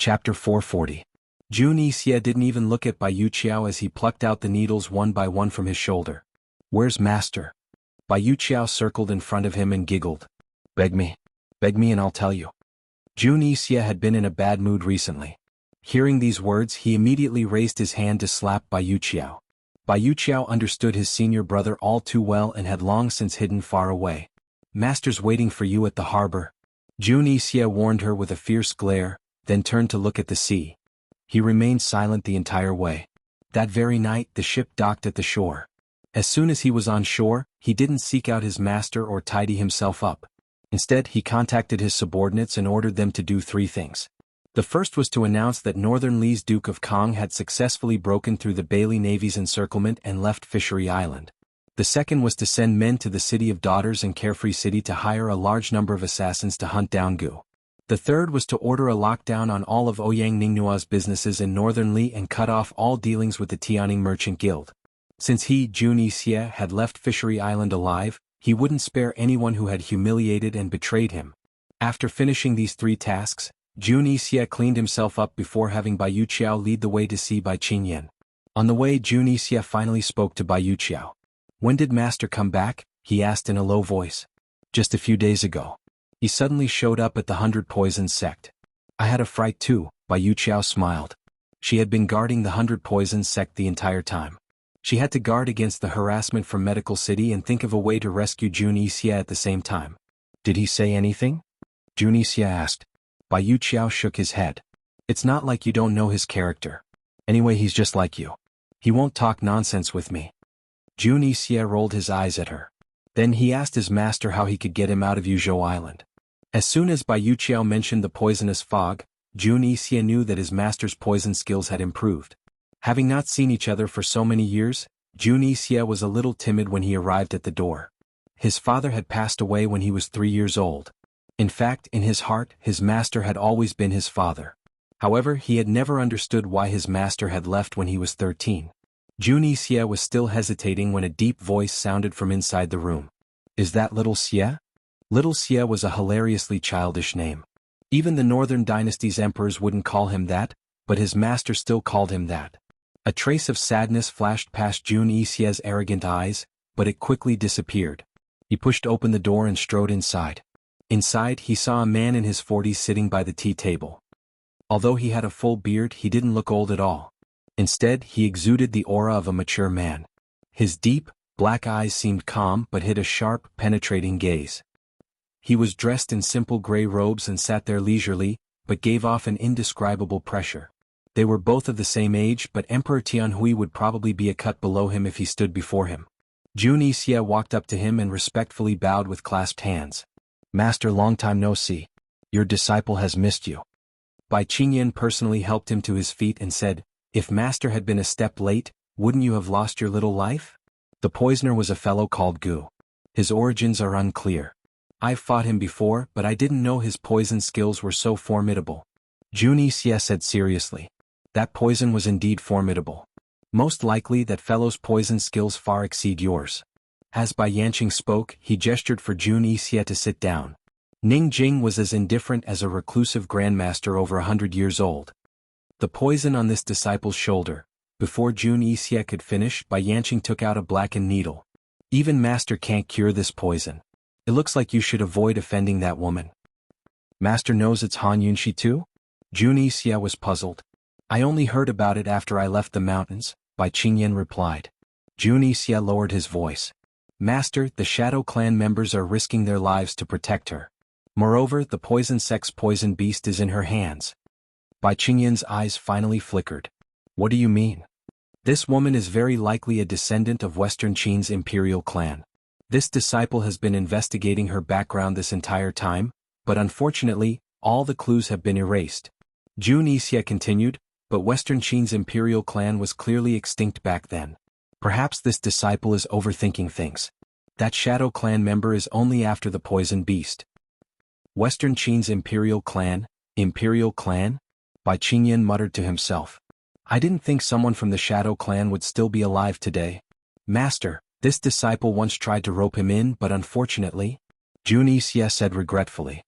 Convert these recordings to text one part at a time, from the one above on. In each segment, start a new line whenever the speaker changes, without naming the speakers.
Chapter 440. Jun Yixie didn't even look at Bai Yuqiao as he plucked out the needles one by one from his shoulder. "Where's master?" Bai Yuqiao circled in front of him and giggled. Beg me and I'll tell you." Jun Yixie had been in a bad mood recently. Hearing these words, he immediately raised his hand to slap Bai Yuqiao. Bai Yuqiao understood his senior brother all too well and had long since hidden far away. "Master's waiting for you at the harbor." Jun Yixie warned her with a fierce glare, then turned to look at the sea. He remained silent the entire way. That very night, the ship docked at the shore. As soon as he was on shore, he didn't seek out his master or tidy himself up. Instead, he contacted his subordinates and ordered them to do three things. The first was to announce that Northern Lee's Duke of Kong had successfully broken through the Bailey Navy's encirclement and left Fishery Island. The second was to send men to the City of Daughters and Carefree City to hire a large number of assassins to hunt down Gu. The third was to order a lockdown on all of Ouyang Ningnua's businesses in Northern Lee and cut off all dealings with the Tianing Merchant Guild. Since he, Jun Yixie, had left Fishery Island alive, he wouldn't spare anyone who had humiliated and betrayed him. After finishing these three tasks, Jun Yixie cleaned himself up before having Bai Yuqiao lead the way to see Bai Qingyan. On the way, Jun Yixie finally spoke to Bai Yuqiao. "When did master come back?" he asked in a low voice. "Just a few days ago. He suddenly showed up at the 100 Poisons sect." "I had a fright too," Bai Yuqiao smiled. She had been guarding the 100 Poisons sect the entire time. She had to guard against the harassment from Medical City and think of a way to rescue Jun Yixie at the same time. "Did he say anything?" Jun Yixie asked. Bai Yuqiao shook his head. "It's not like you don't know his character. Anyway, he's just like you. He won't talk nonsense with me." Jun Yixie rolled his eyes at her. Then he asked his master how he could get him out of Yuzhou Island. As soon as Bai Yuqiao mentioned the poisonous fog, Jun Yixie knew that his master's poison skills had improved. Having not seen each other for so many years, Jun Yixie was a little timid when he arrived at the door. His father had passed away when he was 3 years old. In fact, in his heart, his master had always been his father. However, he had never understood why his master had left when he was 13. Jun Yixie was still hesitating when a deep voice sounded from inside the room. "Is that Little Xie?" Little Xie was a hilariously childish name. Even the Northern Dynasty's emperors wouldn't call him that, but his master still called him that. A trace of sadness flashed past Jun Yixie's arrogant eyes, but it quickly disappeared. He pushed open the door and strode inside. Inside, he saw a man in his 40s sitting by the tea table. Although he had a full beard, he didn't look old at all. Instead, he exuded the aura of a mature man. His deep, black eyes seemed calm but hid a sharp, penetrating gaze. He was dressed in simple gray robes and sat there leisurely, but gave off an indescribable pressure. They were both of the same age, but Emperor Tianhui would probably be a cut below him if he stood before him. Jun Yixie walked up to him and respectfully bowed with clasped hands. "Master, long time no see. Your disciple has missed you." Bai Qingyan personally helped him to his feet and said, "If master had been a step late, wouldn't you have lost your little life?" The poisoner was a fellow called Gu. His origins are unclear. I've fought him before, but I didn't know his poison skills were so formidable. Jun Yixie said seriously. That poison was indeed formidable. Most likely that fellow's poison skills far exceed yours. As Bai Yanqing spoke, he gestured for Jun Yixie to sit down. Ning Jing was as indifferent as a reclusive grandmaster over 100 years old. The poison on this disciple's shoulder. Before Jun Yixie could finish, Bai Yanqing took out a blackened needle. "Even master can't cure this poison. It looks like you should avoid offending that woman." "Master knows it's Han Yunshi too?" Jun Yixie was puzzled. "I only heard about it after I left the mountains," Bai Qingyan replied. Jun Yixie lowered his voice. "Master, the Shadow Clan members are risking their lives to protect her. Moreover, the poison sect's poison beast is in her hands." Bai Qingyan's eyes finally flickered. "What do you mean?" "This woman is very likely a descendant of Western Qin's imperial clan. This disciple has been investigating her background this entire time, but unfortunately, all the clues have been erased." Jun Yixie continued, "But Western Qin's imperial clan was clearly extinct back then. Perhaps this disciple is overthinking things. That Shadow Clan member is only after the poison beast." "Western Qin's imperial clan? Imperial clan?" Bai Qingyan muttered to himself. "I didn't think someone from the Shadow Clan would still be alive today. Master, this disciple once tried to rope him in, but unfortunately..." Jun Yixie said regretfully.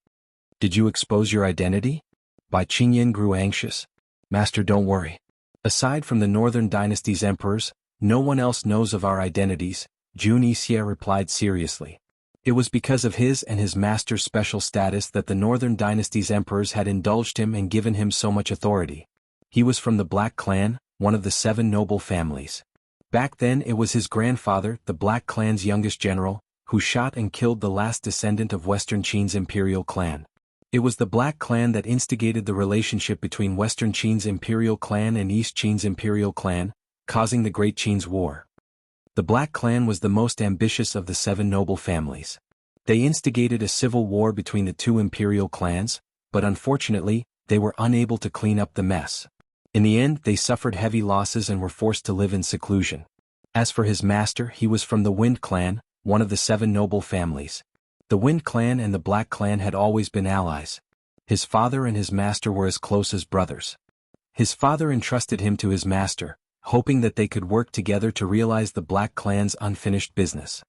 "Did you expose your identity?" Bai Qingyan grew anxious. Master, don't worry. Aside from the Northern Dynasty's emperors, no one else knows of our identities, Jun Yixie replied seriously. It was because of his and his master's special status that the Northern Dynasty's emperors had indulged him and given him so much authority. He was from the Black Clan, one of the 7 noble families. Back then it was his grandfather, the Black Clan's youngest general, who shot and killed the last descendant of Western Qin's imperial clan. It was the Black Clan that instigated the relationship between Western Qin's imperial clan and East Qin's imperial clan, causing the Great Qin's War. The Black Clan was the most ambitious of the 7 noble families. They instigated a civil war between the 2 imperial clans, but unfortunately, they were unable to clean up the mess. In the end, they suffered heavy losses and were forced to live in seclusion. As for his master, he was from the Wind Clan, one of the 7 noble families. The Wind Clan and the Black Clan had always been allies. His father and his master were as close as brothers. His father entrusted him to his master, hoping that they could work together to realize the Black Clan's unfinished business.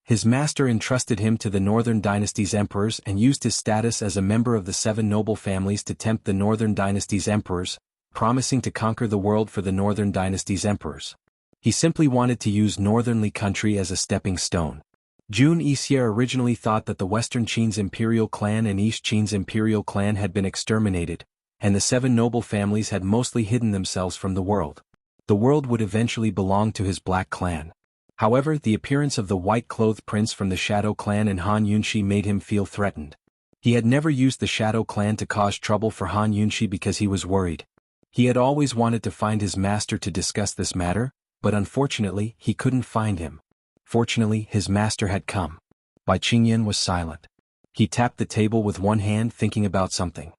His master entrusted him to the Northern Dynasty's emperors and used his status as a member of the 7 noble families to tempt the Northern Dynasty's emperors, promising to conquer the world for the Northern Dynasty's emperors. He simply wanted to use Northernly country as a stepping stone. Jun Yixie originally thought that the Western Qin's imperial clan and East Qin's imperial clan had been exterminated, and the 7 noble families had mostly hidden themselves from the world. The world would eventually belong to his Black Clan. However, the appearance of the white-clothed prince from the Shadow Clan and Han Yunshi made him feel threatened. He had never used the Shadow Clan to cause trouble for Han Yunshi because he was worried. He had always wanted to find his master to discuss this matter, but unfortunately, he couldn't find him. Fortunately, his master had come. Bai Qingyan was silent. He tapped the table with one hand, thinking about something.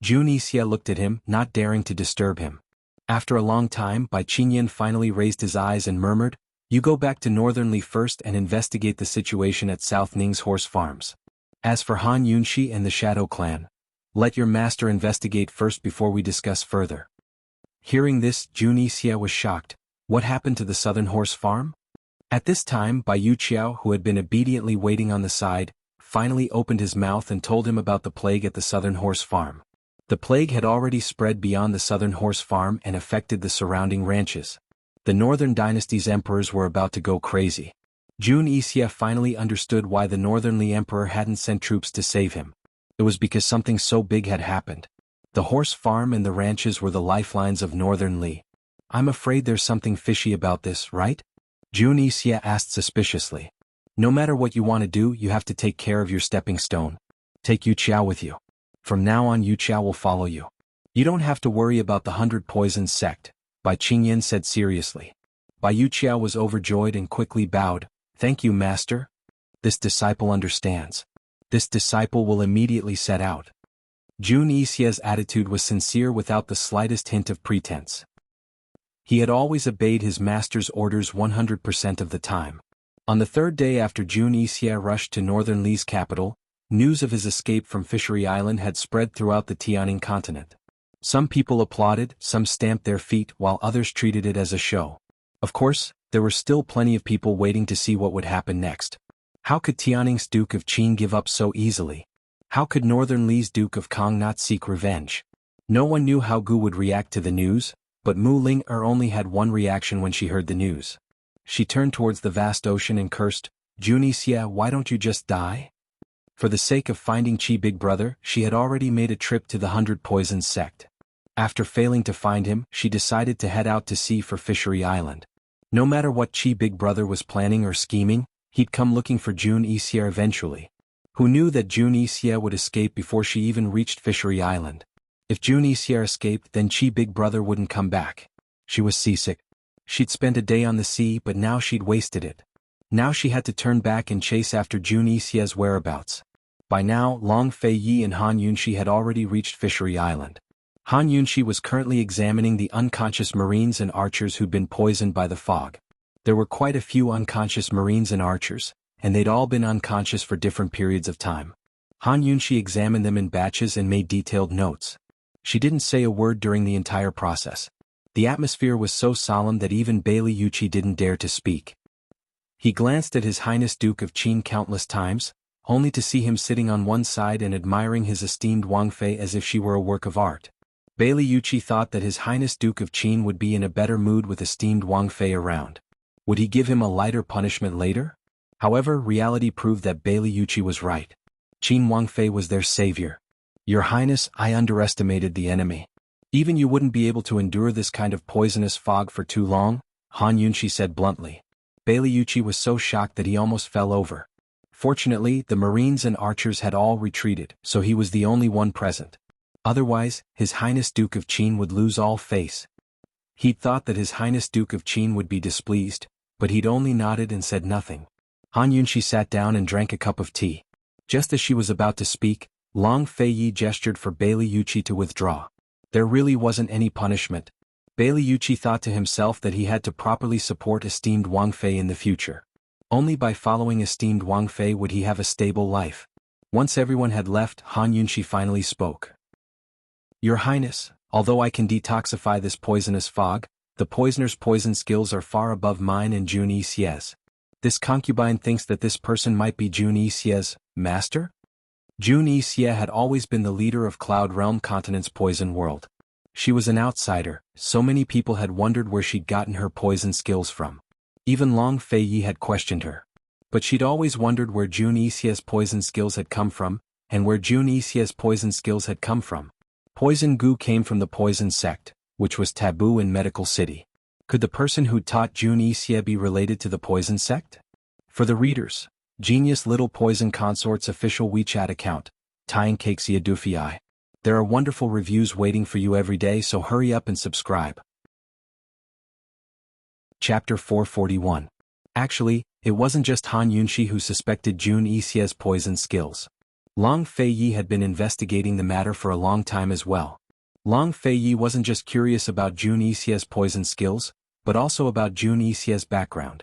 Jun Yixie looked at him, not daring to disturb him. After a long time, Bai Qingyan finally raised his eyes and murmured, "You go back to Northernly first and investigate the situation at South Ning's horse farms. As for Han Yunshi and the Shadow Clan, let your master investigate first before we discuss further." Hearing this, Jun Yixie was shocked. What happened to the Southern Horse Farm? At this time, Bai Yuqiao, who had been obediently waiting on the side, finally opened his mouth and told him about the plague at the Southern Horse Farm. The plague had already spread beyond the Southern Horse Farm and affected the surrounding ranches. The Northern Dynasty's emperors were about to go crazy. Jun Yixie finally understood why the Northernly emperor hadn't sent troops to save him. It was because something so big had happened. The horse farm and the ranches were the lifelines of Northern Li. "I'm afraid there's something fishy about this, right?" Jun Yixie asked suspiciously. "No matter what you want to do, you have to take care of your stepping stone. Take Yu Qiao with you. From now on Yu Qiao will follow you. You don't have to worry about the 100 Poisons sect," Bai Qingyan said seriously. Bai Yuqiao was overjoyed and quickly bowed. "Thank you, master. This disciple understands. This disciple will immediately set out." Jun Yixie's attitude was sincere without the slightest hint of pretense. He had always obeyed his master's orders 100% of the time. On the 3rd day after Jun Yixie rushed to Northern Li's capital, news of his escape from Fishery Island had spread throughout the Tianing continent. Some people applauded, some stamped their feet, while others treated it as a show. Of course, there were still plenty of people waiting to see what would happen next. How could Tianing's Duke of Qin give up so easily? How could Northern Li's Duke of Kong not seek revenge? No one knew how Gu would react to the news, but Mu Ling-er only had one reaction when she heard the news. She turned towards the vast ocean and cursed, "Jun Yixie, why don't you just die?" For the sake of finding Qi Big Brother, she had already made a trip to the 100 Poisons sect. After failing to find him, she decided to head out to sea for Fishery Island. No matter what Qi Big Brother was planning or scheming, he'd come looking for Jun Yixie eventually. Who knew that Jun Yixie would escape before she even reached Fishery Island? If Jun Yixie escaped, then Qi Big Brother wouldn't come back. She was seasick. She'd spent a day on the sea, but now she'd wasted it. Now she had to turn back and chase after Jun Yixie's whereabouts. By now, Long Fei Yi and Han Yunshi had already reached Fishery Island. Han Yunshi was currently examining the unconscious Marines and archers who'd been poisoned by the fog. There were quite a few unconscious Marines and archers, and they'd all been unconscious for different periods of time. Han Yunshi examined them in batches and made detailed notes. She didn't say a word during the entire process. The atmosphere was so solemn that even Bailey Yuchi didn't dare to speak. He glanced at His Highness Duke of Qin countless times, only to see him sitting on one side and admiring his esteemed Wang Fei as if she were a work of art. Bailey Yuchi thought that His Highness Duke of Qin would be in a better mood with esteemed Wang Fei around. Would he give him a lighter punishment later? However, reality proved that Bailey Yuchi was right. Qin Wang Fei was their savior. Your Highness, I underestimated the enemy. Even you wouldn't be able to endure this kind of poisonous fog for too long, Han Yunshi said bluntly. Bailey Yuchi was so shocked that he almost fell over. Fortunately, the Marines and archers had all retreated, so he was the only one present. Otherwise, His Highness Duke of Qin would lose all face. He'd thought that His Highness Duke of Qin would be displeased, but he'd only nodded and said nothing. Han Yunshi sat down and drank a cup of tea. Just as she was about to speak, Long Fei Yi gestured for Bailey Yuchi to withdraw. There really wasn't any punishment. Bailey Yuchi thought to himself that he had to properly support esteemed Wang Fei in the future. Only by following esteemed Wang Fei would he have a stable life. Once everyone had left, Han Yunshi finally spoke. Your Highness, although I can detoxify this poisonous fog, the poisoner's poison skills are far above mine and Jun Yixie's. This concubine thinks that this person might be Jun Yixie's master? Jun Yixie had always been the leader of Cloud Realm Continent's poison world. She was an outsider, so many people had wondered where she'd gotten her poison skills from. Even Long Fei Yi had questioned her. But she'd always wondered where Jun Yixie's poison skills had come from, and where Jun Yixie's poison skills had come from. Poison goo came from the poison sect, which was taboo in Medical City. Could the person who taught Jun Yixie be related to the poison sect? For the readers, Genius Little Poison Consort's official WeChat account, Tying Cakes Yadufi. There are wonderful reviews waiting for you every day, so hurry up and subscribe. Chapter 441. Actually, it wasn't just Han Yunshi who suspected Jun Yixie's poison skills. Long Fei Yi had been investigating the matter for a long time as well. Long Fei Yi wasn't just curious about Jun Yixie's poison skills, but also about Jun Yixie's background.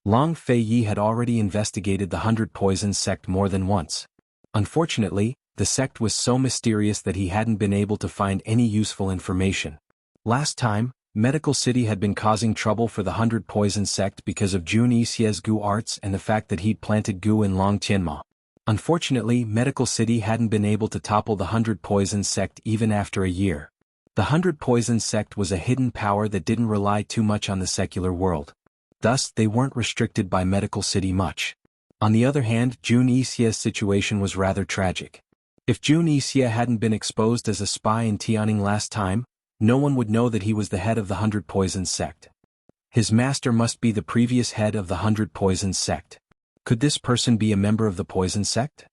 Long Fei Yi had already investigated the 100 Poisons sect more than once. Unfortunately, the sect was so mysterious that he hadn't been able to find any useful information. Last time, Medical City had been causing trouble for the 100 Poisons sect because of Jun Yixie's goo arts and the fact that he'd planted goo in Long Tianma. Unfortunately, Medical City hadn't been able to topple the 100 Poisons sect even after a year. The 100 Poisons sect was a hidden power that didn't rely too much on the secular world. Thus, they weren't restricted by Medical City much. On the other hand, Jun Yixie's situation was rather tragic. If Jun Yixie hadn't been exposed as a spy in Tianning last time, no one would know that he was the head of the 100 Poisons sect. His master must be the previous head of the 100 Poisons sect. Could this person be a member of the Poison sect?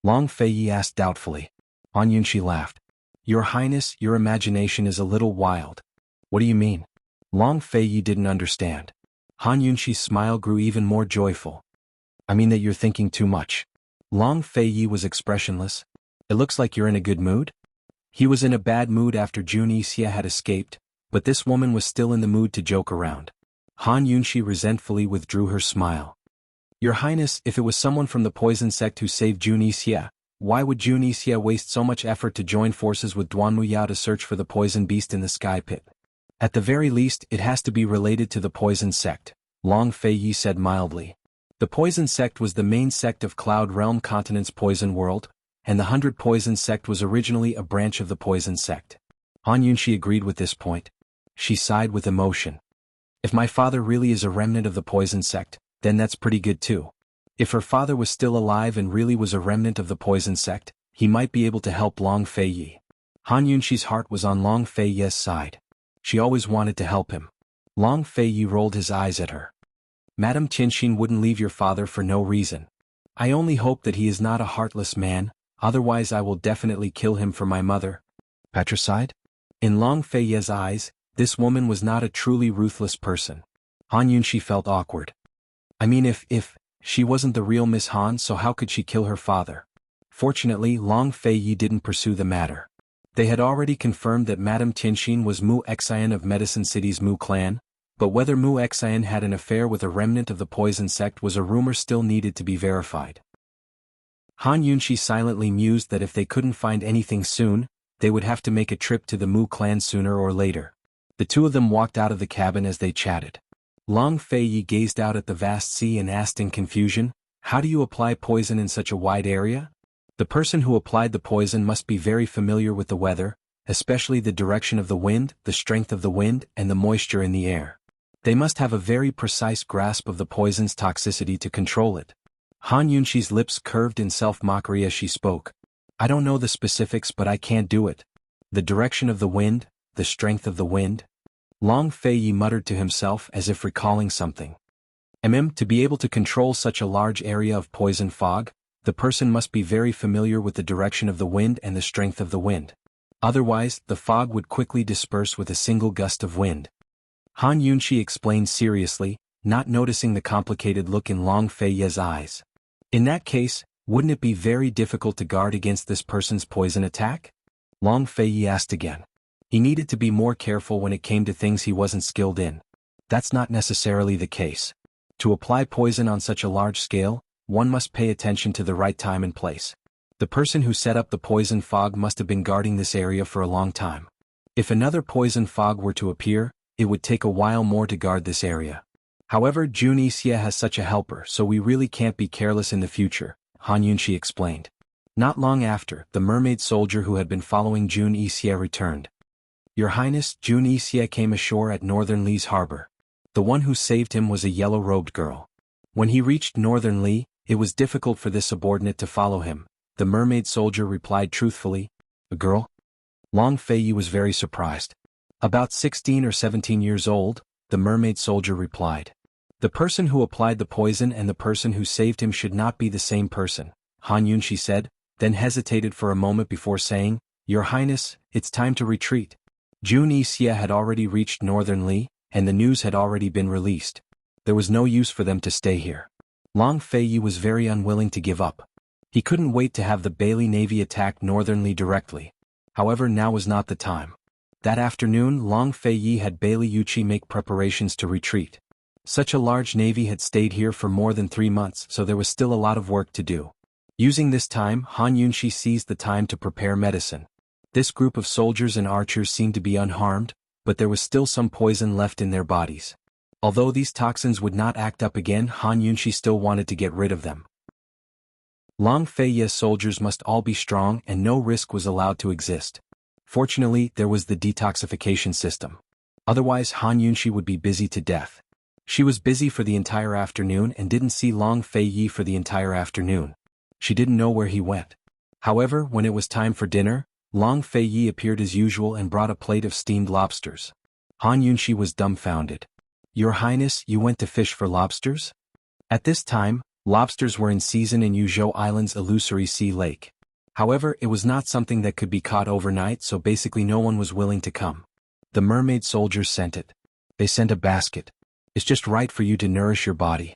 Long Fei Yi asked doubtfully. Han Yunshi laughed. Your Highness, your imagination is a little wild. What do you mean? Long Fei Yi didn't understand. Han Yunshi's smile grew even more joyful. I mean that you're thinking too much. Long Fei Yi was expressionless. It looks like you're in a good mood? He was in a bad mood after Jun Yixie had escaped, but this woman was still in the mood to joke around. Han Yunshi resentfully withdrew her smile. Your Highness, if it was someone from the Poison sect who saved Jun Yixie, why would Jun Yixie waste so much effort to join forces with Duan Muyao to search for the poison beast in the sky pit? At the very least, it has to be related to the Poison sect, Long Fei Yi said mildly. The Poison sect was the main sect of Cloud Realm Continent's poison world, and the 100 Poison sect was originally a branch of the Poison sect. Han Yunshi agreed with this point. She sighed with emotion. If my father really is a remnant of the Poison sect, then that's pretty good too. If her father was still alive and really was a remnant of the Poison sect, he might be able to help Long Fei Yi. Han Yunshi's heart was on Long Fei Yi's side. She always wanted to help him. Long Fei Yi rolled his eyes at her. Madame Tianxin wouldn't leave your father for no reason. I only hope that he is not a heartless man, otherwise I will definitely kill him for my mother. Patricide? In Long Fei Yi's eyes, this woman was not a truly ruthless person. Han Yunshi felt awkward. I mean if she wasn't the real Miss Han, so how could she kill her father? Fortunately, Long Fei Yi didn't pursue the matter. They had already confirmed that Madame Tianxin was Mu Xian of Medicine City's Mu clan, but whether Mu Xian had an affair with a remnant of the Poison sect was a rumor still needed to be verified. Han Yunshi silently mused that if they couldn't find anything soon, they would have to make a trip to the Mu clan sooner or later. The two of them walked out of the cabin as they chatted. Long Fei Yi gazed out at the vast sea and asked in confusion, How do you apply poison in such a wide area? The person who applied the poison must be very familiar with the weather, especially the direction of the wind, the strength of the wind, and the moisture in the air. They must have a very precise grasp of the poison's toxicity to control it. Han Yunxi's lips curved in self-mockery as she spoke. I don't know the specifics, but I can't do it. The direction of the wind, the strength of the wind. Long Fei muttered to himself as if recalling something. To be able to control such a large area of poison fog, the person must be very familiar with the direction of the wind and the strength of the wind. Otherwise, the fog would quickly disperse with a single gust of wind. Han Yunxi explained seriously, not noticing the complicated look in Long Fei's eyes. In that case, wouldn't it be very difficult to guard against this person's poison attack? Long Fei asked again. He needed to be more careful when it came to things he wasn't skilled in. That's not necessarily the case. To apply poison on such a large scale, one must pay attention to the right time and place. The person who set up the poison fog must have been guarding this area for a long time. If another poison fog were to appear, it would take a while more to guard this area. However, Jun Yixie has such a helper, so we really can't be careless in the future, Han Yunxi explained. Not long after, the mermaid soldier who had been following Jun Yixie returned. Your Highness, Jun Yixie came ashore at Northern Li's harbor. The one who saved him was a yellow-robed girl. When he reached Northern Li, it was difficult for this subordinate to follow him. The mermaid soldier replied truthfully. A girl? Long Fei was very surprised. About 16 or 17 years old, the mermaid soldier replied. The person who applied the poison and the person who saved him should not be the same person, Han Yunxi said, then hesitated for a moment before saying, Your Highness, it's time to retreat. Jun Yixie had already reached Northern Li, and the news had already been released. There was no use for them to stay here. Long Fei was very unwilling to give up. He couldn't wait to have the Bailey Navy attack Northern Li directly. However, now was not the time. That afternoon, Long Fei had Bailey Yuchi make preparations to retreat. Such a large navy had stayed here for more than 3 months, so there was still a lot of work to do. Using this time, Han Yunxi seized the time to prepare medicine. This group of soldiers and archers seemed to be unharmed, but there was still some poison left in their bodies. Although these toxins would not act up again, Han Yunxi still wanted to get rid of them. Long Fei's soldiers must all be strong and no risk was allowed to exist. Fortunately, there was the detoxification system. Otherwise, Han Yunxi would be busy to death. She was busy for the entire afternoon and didn't see Long Fei for the entire afternoon. She didn't know where he went. However, when it was time for dinner, Long Fei appeared as usual and brought a plate of steamed lobsters. Han Yunxi was dumbfounded. Your Highness, you went to fish for lobsters? At this time, lobsters were in season in Yuzhou Island's illusory sea lake. However, it was not something that could be caught overnight, so basically no one was willing to come. The mermaid soldiers sent it. They sent a basket. It's just right for you to nourish your body.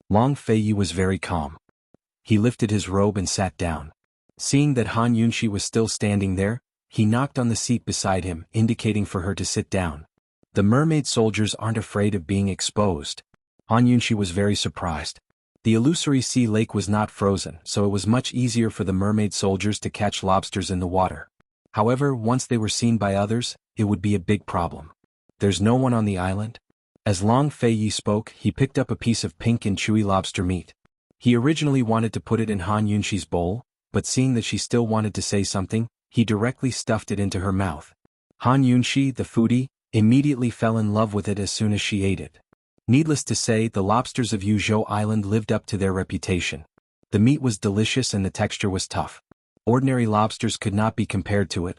Long Fei was very calm. He lifted his robe and sat down. Seeing that Han Yunxi was still standing there, he knocked on the seat beside him, indicating for her to sit down. The mermaid soldiers aren't afraid of being exposed. Han Yunxi was very surprised. The illusory sea lake was not frozen, so it was much easier for the mermaid soldiers to catch lobsters in the water. However, once they were seen by others, it would be a big problem. There's no one on the island? As Long Fei spoke, he picked up a piece of pink and chewy lobster meat. He originally wanted to put it in Han Yunxi's bowl, but seeing that she still wanted to say something, he directly stuffed it into her mouth. Han Yunxi, the foodie, immediately fell in love with it as soon as she ate it. Needless to say, the lobsters of Yuzhou Island lived up to their reputation. The meat was delicious and the texture was tough. Ordinary lobsters could not be compared to it.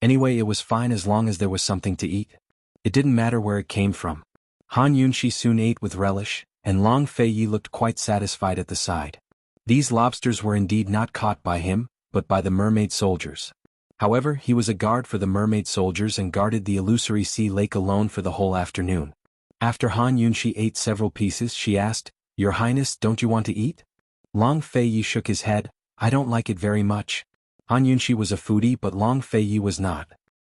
Anyway, it was fine as long as there was something to eat. It didn't matter where it came from. Han Yunxi soon ate with relish, and Long Fei looked quite satisfied at the side. These lobsters were indeed not caught by him, but by the mermaid soldiers. However, he was a guard for the mermaid soldiers and guarded the illusory sea lake alone for the whole afternoon. After Han Yunxi ate several pieces, she asked, Your Highness, don't you want to eat? Long Fei shook his head. I don't like it very much. Han Yunxi was a foodie but Long Fei was not.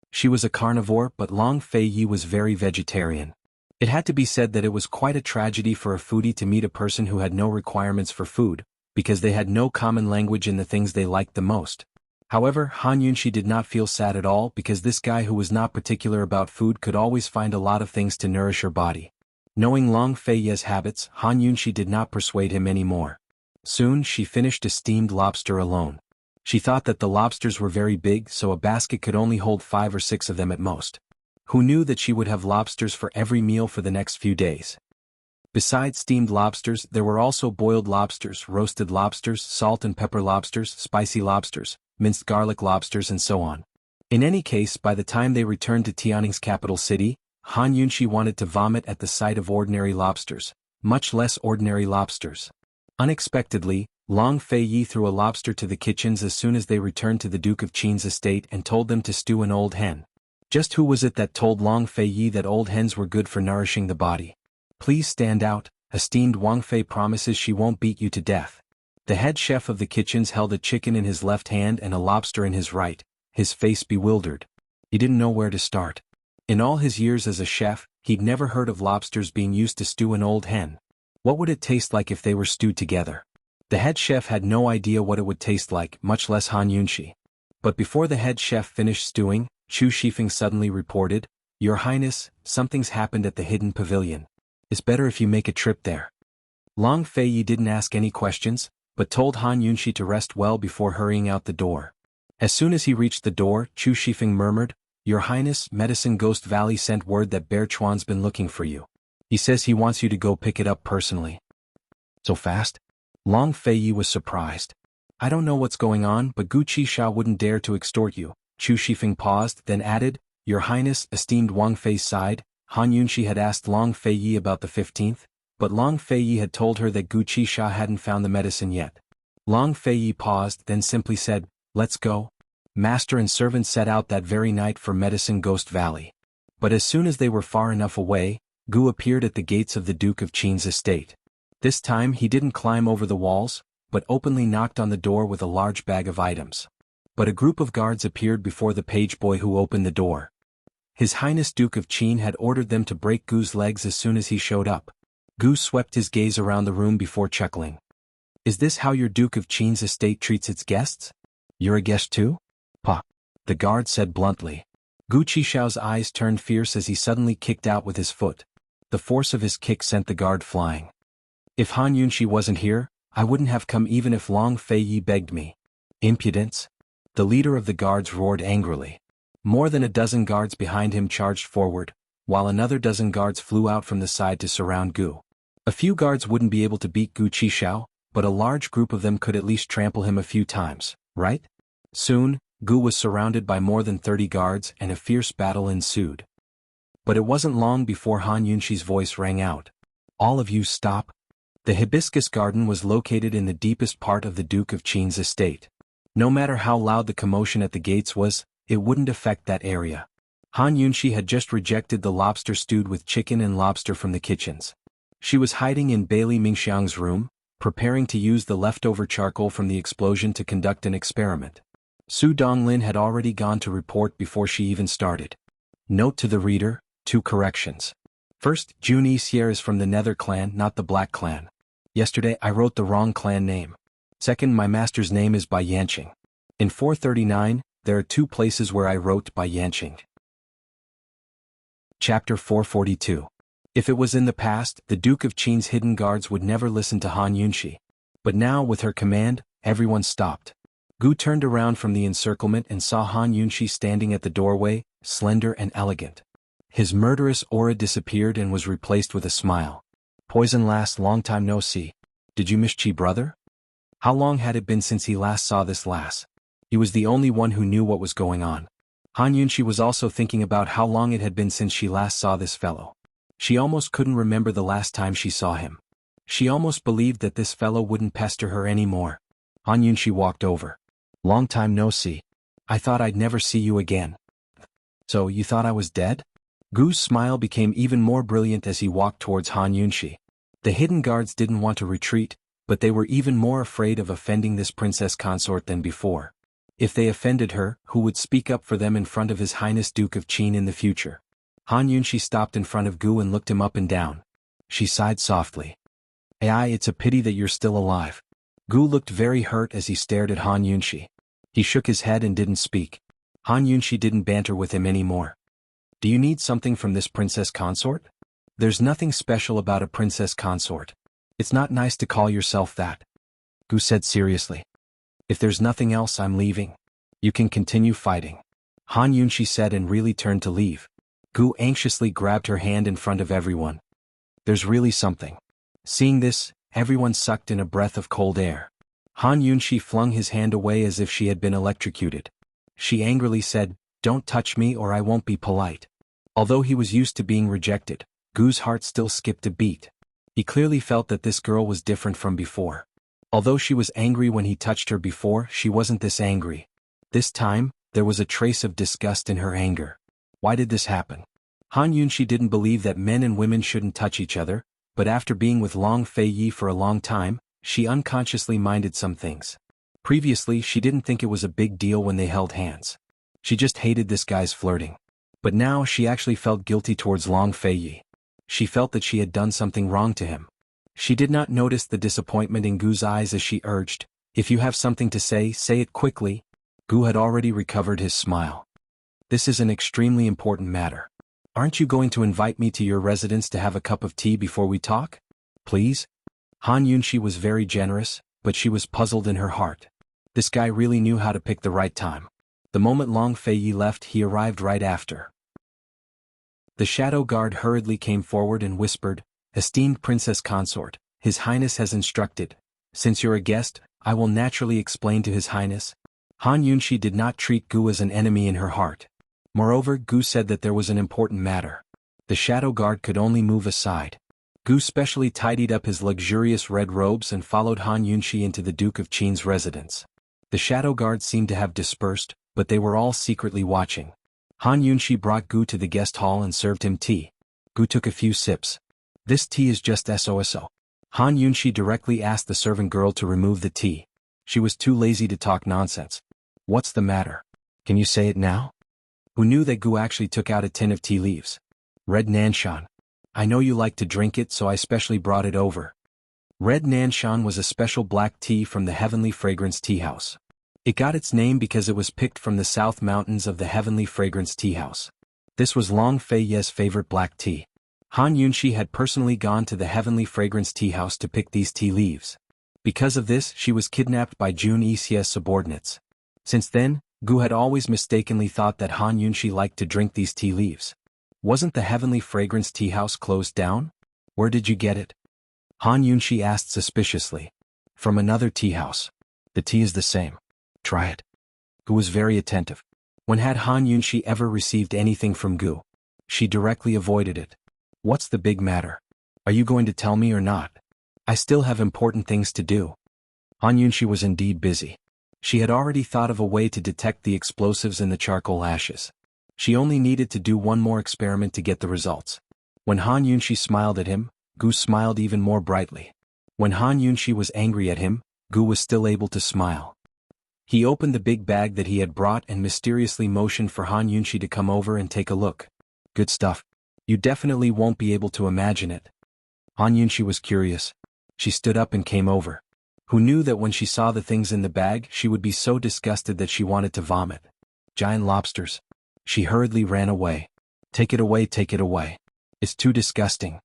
She was a carnivore but Long Fei was very vegetarian. It had to be said that it was quite a tragedy for a foodie to meet a person who had no requirements for food, because they had no common language in the things they liked the most. However, Han Yunxi did not feel sad at all because this guy who was not particular about food could always find a lot of things to nourish her body. Knowing Long Fei's habits, Han Yunxi did not persuade him anymore. Soon she finished a steamed lobster alone. She thought that the lobsters were very big, so a basket could only hold 5 or 6 of them at most. Who knew that she would have lobsters for every meal for the next few days? Besides steamed lobsters, there were also boiled lobsters, roasted lobsters, salt and pepper lobsters, spicy lobsters, minced garlic lobsters, and so on. In any case, by the time they returned to Tianning's capital city, Han Yunxi wanted to vomit at the sight of ordinary lobsters, much less ordinary lobsters. Unexpectedly, Long Fei Yi threw a lobster to the kitchens as soon as they returned to the Duke of Qin's estate and told them to stew an old hen. Just who was it that told Long Fei Yi that old hens were good for nourishing the body? Please stand out, esteemed Wang Fei promises she won't beat you to death. The head chef of the kitchens held a chicken in his left hand and a lobster in his right, his face bewildered. He didn't know where to start. In all his years as a chef, he'd never heard of lobsters being used to stew an old hen. What would it taste like if they were stewed together? The head chef had no idea what it would taste like, much less Han Yunxi. But before the head chef finished stewing, Chu Shifeng suddenly reported, "Your Highness, something's happened at the hidden pavilion. It's better if you make a trip there." Long Fei Yi didn't ask any questions, but told Han Yunxi to rest well before hurrying out the door. As soon as he reached the door, Chu Shifeng murmured, "Your Highness, Medicine Ghost Valley sent word that Bear Chuan's been looking for you. He says he wants you to go pick it up personally." So fast? Long Fei Yi was surprised. "I don't know what's going on, but Gu Qishao wouldn't dare to extort you." Chu Shifeng paused, then added, "Your Highness," esteemed Wang Fei sighed. Han Yunxi had asked Long Fei Yi about the 15th, but Long Fei Yi had told her that Gu Qishao hadn't found the medicine yet. Long Fei Yi paused, then simply said, "Let's go." Master and servant set out that very night for Medicine Ghost Valley. But as soon as they were far enough away, Gu appeared at the gates of the Duke of Qin's estate. This time he didn't climb over the walls, but openly knocked on the door with a large bag of items. But a group of guards appeared before the page boy who opened the door. His Highness Duke of Qin had ordered them to break Gu's legs as soon as he showed up. Gu swept his gaze around the room before chuckling. "Is this how your Duke of Qin's estate treats its guests? You're a guest too?" "Pa," the guard said bluntly. Gu Qishao's eyes turned fierce as he suddenly kicked out with his foot. The force of his kick sent the guard flying. "If Han Yunxi wasn't here, I wouldn't have come even if Long Fei Yi begged me." "Impudence?" The leader of the guards roared angrily. More than a dozen guards behind him charged forward, while another dozen guards flew out from the side to surround Gu. A few guards wouldn't be able to beat Gu Qishao, but a large group of them could at least trample him a few times, right? Soon, Gu was surrounded by more than 30 guards and a fierce battle ensued. But it wasn't long before Han Yunxi's voice rang out. "All of you stop." The hibiscus garden was located in the deepest part of the Duke of Qin's estate. No matter how loud the commotion at the gates was, it wouldn't affect that area. Han Yunxi had just rejected the lobster stewed with chicken and lobster from the kitchens. She was hiding in Bailey Mingxiang's room, preparing to use the leftover charcoal from the explosion to conduct an experiment. Su Donglin had already gone to report before she even started. Note to the reader, 2 corrections. First, Juni Xier is from the Nether clan, not the Black clan. Yesterday I wrote the wrong clan name. Second, my master's name is Bai Yanqing. In 439, there are 2 places where I wrote Bai Yanqing. Chapter 442. If it was in the past, the Duke of Qin's hidden guards would never listen to Han Yunxi. But now, with her command, everyone stopped. Gu turned around from the encirclement and saw Han Yunxi standing at the doorway, slender and elegant. His murderous aura disappeared and was replaced with a smile. "Poison lass, long time no see. Did you miss Chi brother?" How long had it been since he last saw this lass? He was the only one who knew what was going on. Han Yunxi was also thinking about how long it had been since she last saw this fellow. She almost couldn't remember the last time she saw him. She almost believed that this fellow wouldn't pester her anymore. Han Yunxi walked over. "Long time no see. I thought I'd never see you again." "So you thought I was dead?" Gu's smile became even more brilliant as he walked towards Han Yunxi. The hidden guards didn't want to retreat, but they were even more afraid of offending this princess consort than before. If they offended her, who would speak up for them in front of His Highness Duke of Qin in the future? Han Yunxi stopped in front of Gu and looked him up and down. She sighed softly. "Ai, it's a pity that you're still alive." Gu looked very hurt as he stared at Han Yunxi. He shook his head and didn't speak. Han Yunxi didn't banter with him anymore. "Do you need something from this princess consort?" "There's nothing special about a princess consort. It's not nice to call yourself that." Gu said seriously. If there's nothing else, I'm leaving. You can continue fighting. Han Yunshi said and really turned to leave. Gu anxiously grabbed her hand in front of everyone. There's really something. Seeing this, everyone sucked in a breath of cold air. Han Yunshi flung his hand away as if she had been electrocuted. She angrily said, "Don't touch me or I won't be polite." Although he was used to being rejected, Gu's heart still skipped a beat. He clearly felt that this girl was different from before. Although she was angry when he touched her before, she wasn't this angry. This time, there was a trace of disgust in her anger. Why did this happen? Han Yunshi didn't believe that men and women shouldn't touch each other, but after being with Long Fei Yi for a long time, she unconsciously minded some things. Previously, she didn't think it was a big deal when they held hands. She just hated this guy's flirting. But now she actually felt guilty towards Long Fei Yi. She felt that she had done something wrong to him. She did not notice the disappointment in Gu's eyes as she urged, "If you have something to say it quickly." Gu had already recovered his smile. "This is an extremely important matter. Aren't you going to invite me to your residence to have a cup of tea before we talk? Please?" Han Yunshi was very generous, but she was puzzled in her heart. This guy really knew how to pick the right time. The moment Long Fei Yi left, he arrived right after. The shadow guard hurriedly came forward and whispered, "Esteemed Princess Consort, His Highness has instructed. Since you're a guest, I will naturally explain to His Highness." Han Yunshi did not treat Gu as an enemy in her heart. Moreover, Gu said that there was an important matter. The shadow guard could only move aside. Gu specially tidied up his luxurious red robes and followed Han Yunshi into the Duke of Qin's residence. The shadow guard seemed to have dispersed, but they were all secretly watching. Han Yunshi brought Gu to the guest hall and served him tea. Gu took a few sips. "This tea is just so. Han Yunshi directly asked the servant girl to remove the tea. She was too lazy to talk nonsense. "What's the matter? Can you say it now?" Who knew that Gu actually took out a tin of tea leaves? "Red Nanshan. I know you like to drink it, so I specially brought it over." Red Nanshan was a special black tea from the Heavenly Fragrance Tea House. It got its name because it was picked from the South Mountains of the Heavenly Fragrance Tea House. This was Long Fei Yi's favorite black tea. Han Yunshi had personally gone to the Heavenly Fragrance Tea House to pick these tea leaves. Because of this, she was kidnapped by Jun Yixie's subordinates. Since then, Gu had always mistakenly thought that Han Yunshi liked to drink these tea leaves. Wasn't the Heavenly Fragrance Tea House closed down? Where did you get it? Han Yunshi asked suspiciously. "From another tea house. The tea is the same. Try it." Gu was very attentive. When had Han Yunshi ever received anything from Gu? She directly avoided it. "What's the big matter? Are you going to tell me or not? I still have important things to do." Han Yunshi was indeed busy. She had already thought of a way to detect the explosives in the charcoal ashes. She only needed to do one more experiment to get the results. When Han Yunshi smiled at him, Gu smiled even more brightly. When Han Yunshi was angry at him, Gu was still able to smile. He opened the big bag that he had brought and mysteriously motioned for Han Yunshi to come over and take a look. "Good stuff. You definitely won't be able to imagine it." Han Yunshi was curious. She stood up and came over. Who knew that when she saw the things in the bag, she would be so disgusted that she wanted to vomit. Giant lobsters. She hurriedly ran away. Take it away, take it away. It's too disgusting."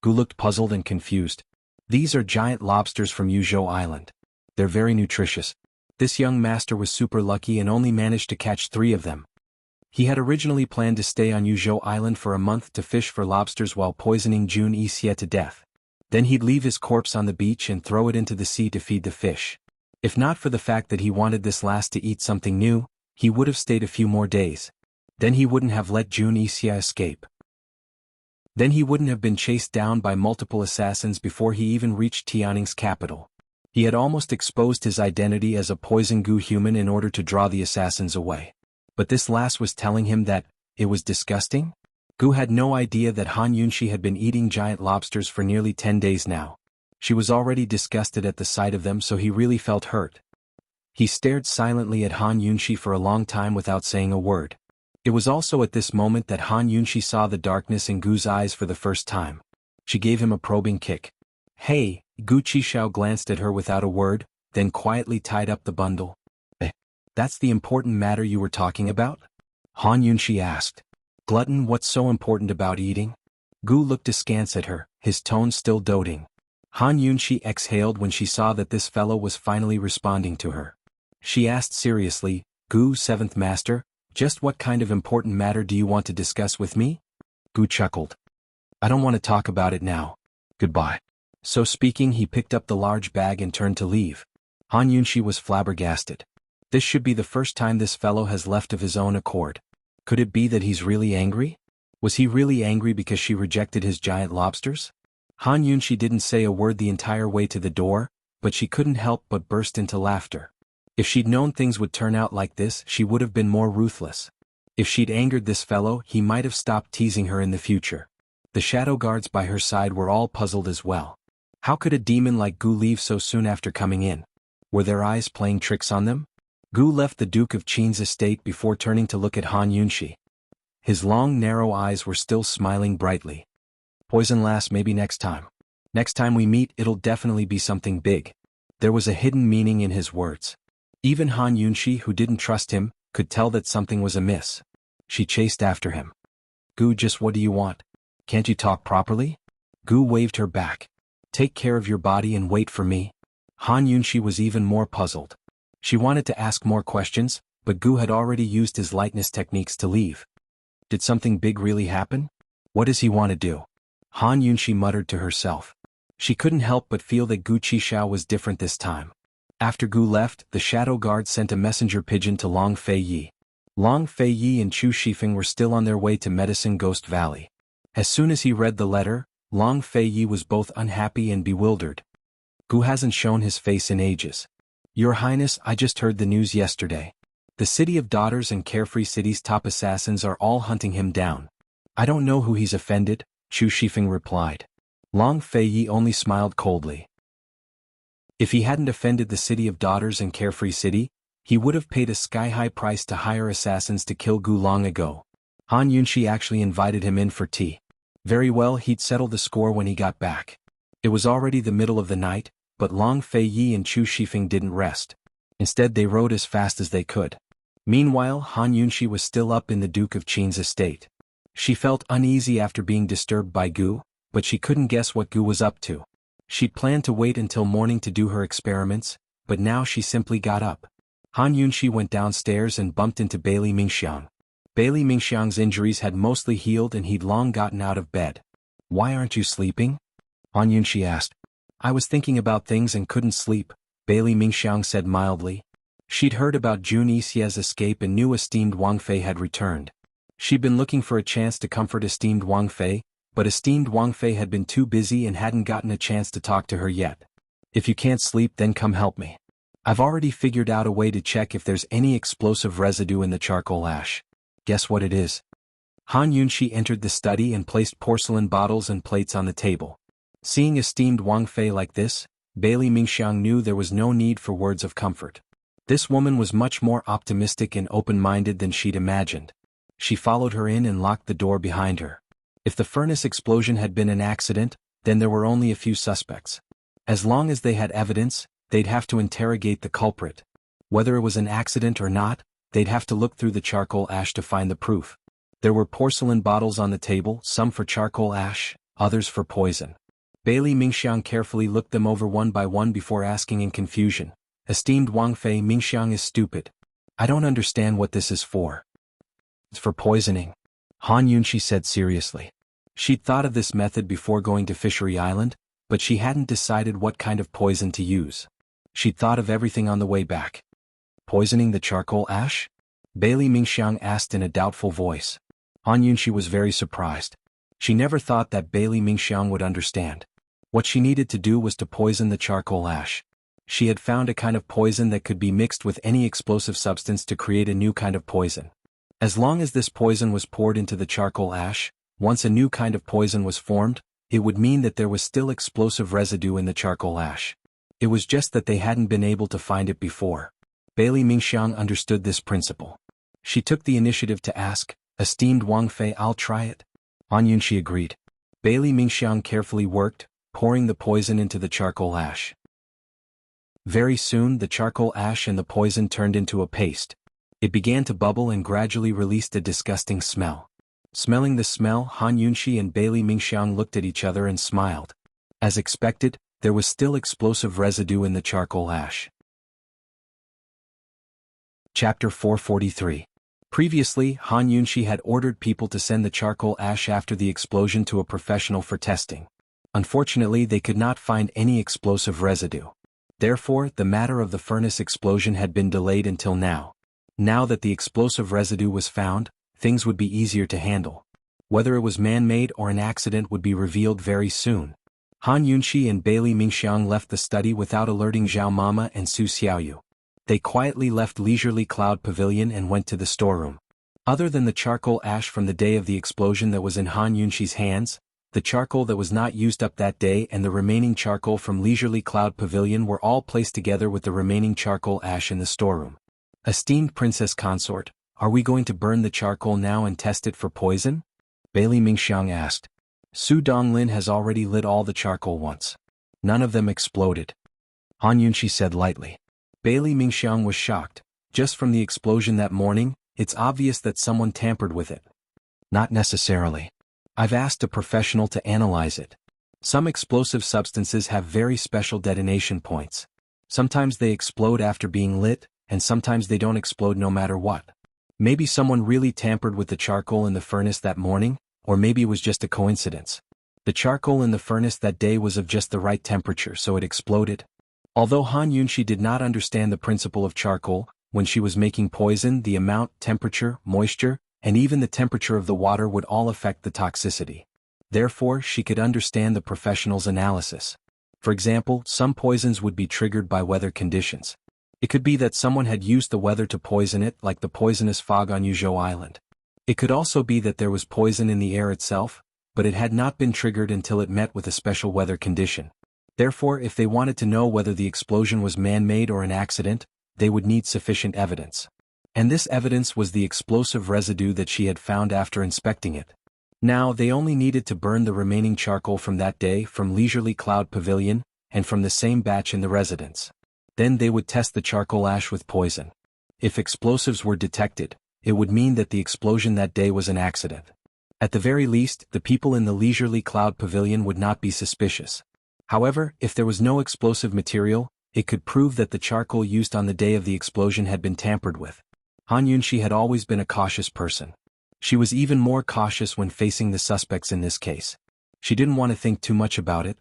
Gu looked puzzled and confused. "These are giant lobsters from Yuzhou Island. They're very nutritious. This young master was super lucky and only managed to catch 3 of them. He had originally planned to stay on Yuzhou Island for a month to fish for lobsters while poisoning Jun Yixie to death. Then he'd leave his corpse on the beach and throw it into the sea to feed the fish. If not for the fact that he wanted this last to eat something new, he would have stayed a few more days. Then he wouldn't have let Jun Yixie escape. Then he wouldn't have been chased down by multiple assassins before he even reached Tianning's capital. He had almost exposed his identity as a poison goo human in order to draw the assassins away. But this last was telling him that it was disgusting? Gu had no idea that Han Yunshi had been eating giant lobsters for nearly 10 days now. She was already disgusted at the sight of them, so he really felt hurt. He stared silently at Han Yunshi for a long time without saying a word. It was also at this moment that Han Yunshi saw the darkness in Gu's eyes for the first time. She gave him a probing kick. "Hey!" Gu Qishao glanced at her without a word, then quietly tied up the bundle. "That's the important matter you were talking about?" Han Yunshi asked. "Glutton, what's so important about eating?" Gu looked askance at her, his tone still doting. Han Yunxi exhaled when she saw that this fellow was finally responding to her. She asked seriously, Gu, seventh master, just what kind of important matter do you want to discuss with me? Gu chuckled. I don't want to talk about it now. Goodbye. So speaking, he picked up the large bag and turned to leave. Han Yunxi was flabbergasted. This should be the first time this fellow has left of his own accord. Could it be that he's really angry? Was he really angry because she rejected his giant lobsters? Han Yunxi didn't say a word the entire way to the door, but she couldn't help but burst into laughter. If she'd known things would turn out like this, she would have been more ruthless. If she'd angered this fellow, he might have stopped teasing her in the future. The shadow guards by her side were all puzzled as well. How could a demon like Gu leave so soon after coming in? Were their eyes playing tricks on them? Gu left the Duke of Qin's estate before turning to look at Han Yunxi. His long, narrow eyes were still smiling brightly. Poison lass, maybe next time. Next time we meet, it'll definitely be something big. There was a hidden meaning in his words. Even Han Yunxi, who didn't trust him, could tell that something was amiss. She chased after him. Gu, just what do you want? Can't you talk properly? Gu waved her back. Take care of your body and wait for me. Han Yunxi was even more puzzled. She wanted to ask more questions, but Gu had already used his lightness techniques to leave. Did something big really happen? What does he want to do? Han Yunxi muttered to herself. She couldn't help but feel that Gu Qishao was different this time. After Gu left, the shadow guard sent a messenger pigeon to Long Fei Yi. Long Fei Yi and Chu Shifeng were still on their way to Medicine Ghost Valley. As soon as he read the letter, Long Fei Yi was both unhappy and bewildered. Gu hasn't shown his face in ages. Your Highness, I just heard the news yesterday. The City of Daughters and Carefree City's top assassins are all hunting him down. I don't know who he's offended, Chu Shifeng replied. Long Fei Yi only smiled coldly. If he hadn't offended the City of Daughters and Carefree City, he would have paid a sky-high price to hire assassins to kill Gu long ago. Han Yunxi actually invited him in for tea. Very well, he'd settle the score when he got back. It was already the middle of the night, but Long Fei Yi and Chu Shifeng didn't rest. Instead, they rode as fast as they could. Meanwhile, Han Yunxi was still up in the Duke of Qin's estate. She felt uneasy after being disturbed by Gu, but she couldn't guess what Gu was up to. She'd planned to wait until morning to do her experiments, but now she simply got up. Han Yunxi went downstairs and bumped into Bailey Mingxiang. Bailey Mingxiang's injuries had mostly healed and he'd long gotten out of bed. Why aren't you sleeping? Han Yunxi asked. I was thinking about things and couldn't sleep, Bailey Mingxiang said mildly. She'd heard about Jun Yixie's escape and knew esteemed Wang Fei had returned. She'd been looking for a chance to comfort esteemed Wang Fei, but esteemed Wang Fei had been too busy and hadn't gotten a chance to talk to her yet. If you can't sleep, then come help me. I've already figured out a way to check if there's any explosive residue in the charcoal ash. Guess what it is? Han Yunxi entered the study and placed porcelain bottles and plates on the table. Seeing esteemed Wang Fei like this, Bailey Mingxiang knew there was no need for words of comfort. This woman was much more optimistic and open-minded than she'd imagined. She followed her in and locked the door behind her. If the furnace explosion had been an accident, then there were only a few suspects. As long as they had evidence, they'd have to interrogate the culprit. Whether it was an accident or not, they'd have to look through the charcoal ash to find the proof. There were porcelain bottles on the table, some for charcoal ash, others for poison. Bailey Mingxiang carefully looked them over one by one before asking in confusion, Esteemed Wang Fei, Mingxiang is stupid. I don't understand what this is for. It's for poisoning, Han Yunxi said seriously. She'd thought of this method before going to Fishery Island, but she hadn't decided what kind of poison to use. She'd thought of everything on the way back. Poisoning the charcoal ash? Bailey Mingxiang asked in a doubtful voice. Han Yunxi was very surprised. She never thought that Bailey Mingxiang would understand. What she needed to do was to poison the charcoal ash. She had found a kind of poison that could be mixed with any explosive substance to create a new kind of poison. As long as this poison was poured into the charcoal ash, once a new kind of poison was formed, it would mean that there was still explosive residue in the charcoal ash. It was just that they hadn't been able to find it before. Bailey Mingxiang understood this principle. She took the initiative to ask, Esteemed Wang Fei, I'll try it. Han Yunxi agreed. Bailey Mingxiang carefully worked, pouring the poison into the charcoal ash. Very soon the charcoal ash and the poison turned into a paste. It began to bubble and gradually released a disgusting smell. Smelling the smell, Han Yunxi and Bailey Mingxiang looked at each other and smiled. As expected, there was still explosive residue in the charcoal ash. Chapter 443. Previously, Han Yunxi had ordered people to send the charcoal ash after the explosion to a professional for testing. Unfortunately, they could not find any explosive residue. Therefore, the matter of the furnace explosion had been delayed until now. Now that the explosive residue was found, things would be easier to handle. Whether it was man-made or an accident would be revealed very soon. Han Yunxi and Bailey Mingxiang left the study without alerting Zhao Mama and Su Xiaoyu. They quietly left Leisurely Cloud Pavilion and went to the storeroom. Other than the charcoal ash from the day of the explosion that was in Han Yunxi's hands, the charcoal that was not used up that day and the remaining charcoal from Leisurely Cloud Pavilion were all placed together with the remaining charcoal ash in the storeroom. Esteemed Princess Consort, are we going to burn the charcoal now and test it for poison? Bailey Mingxiang asked. Su Donglin has already lit all the charcoal once. None of them exploded. Han Yunxi said lightly. Bailey Mingxiang was shocked. Just from the explosion that morning, it's obvious that someone tampered with it. Not necessarily. I've asked a professional to analyze it. Some explosive substances have very special detonation points. Sometimes they explode after being lit, and sometimes they don't explode no matter what. Maybe someone really tampered with the charcoal in the furnace that morning, or maybe it was just a coincidence. The charcoal in the furnace that day was of just the right temperature, so it exploded. Although Han Yunxi did not understand the principle of charcoal, when she was making poison, the amount, temperature, moisture, and even the temperature of the water would all affect the toxicity. Therefore, she could understand the professional's analysis. For example, some poisons would be triggered by weather conditions. It could be that someone had used the weather to poison it, like the poisonous fog on Yuzhou Island. It could also be that there was poison in the air itself, but it had not been triggered until it met with a special weather condition. Therefore, if they wanted to know whether the explosion was man-made or an accident, they would need sufficient evidence. And this evidence was the explosive residue that she had found after inspecting it. Now they only needed to burn the remaining charcoal from that day from Leisurely Cloud Pavilion, and from the same batch in the residence. Then they would test the charcoal ash with poison. If explosives were detected, it would mean that the explosion that day was an accident. At the very least, the people in the Leisurely Cloud Pavilion would not be suspicious. However, if there was no explosive material, it could prove that the charcoal used on the day of the explosion had been tampered with. Han Yunxi had always been a cautious person. She was even more cautious when facing the suspects in this case. She didn't want to think too much about it.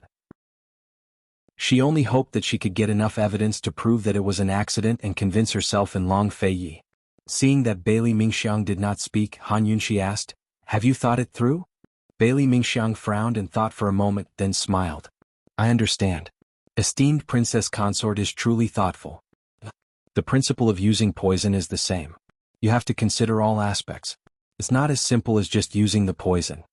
She only hoped that she could get enough evidence to prove that it was an accident and convince herself and Long Fei Yi. Seeing that Bailey Mingxiang did not speak, Han Yunxi asked, "Have you thought it through?" Bailey Mingxiang frowned and thought for a moment, then smiled. "I understand. Esteemed Princess Consort is truly thoughtful. The principle of using poison is the same. You have to consider all aspects. It's not as simple as just using the poison."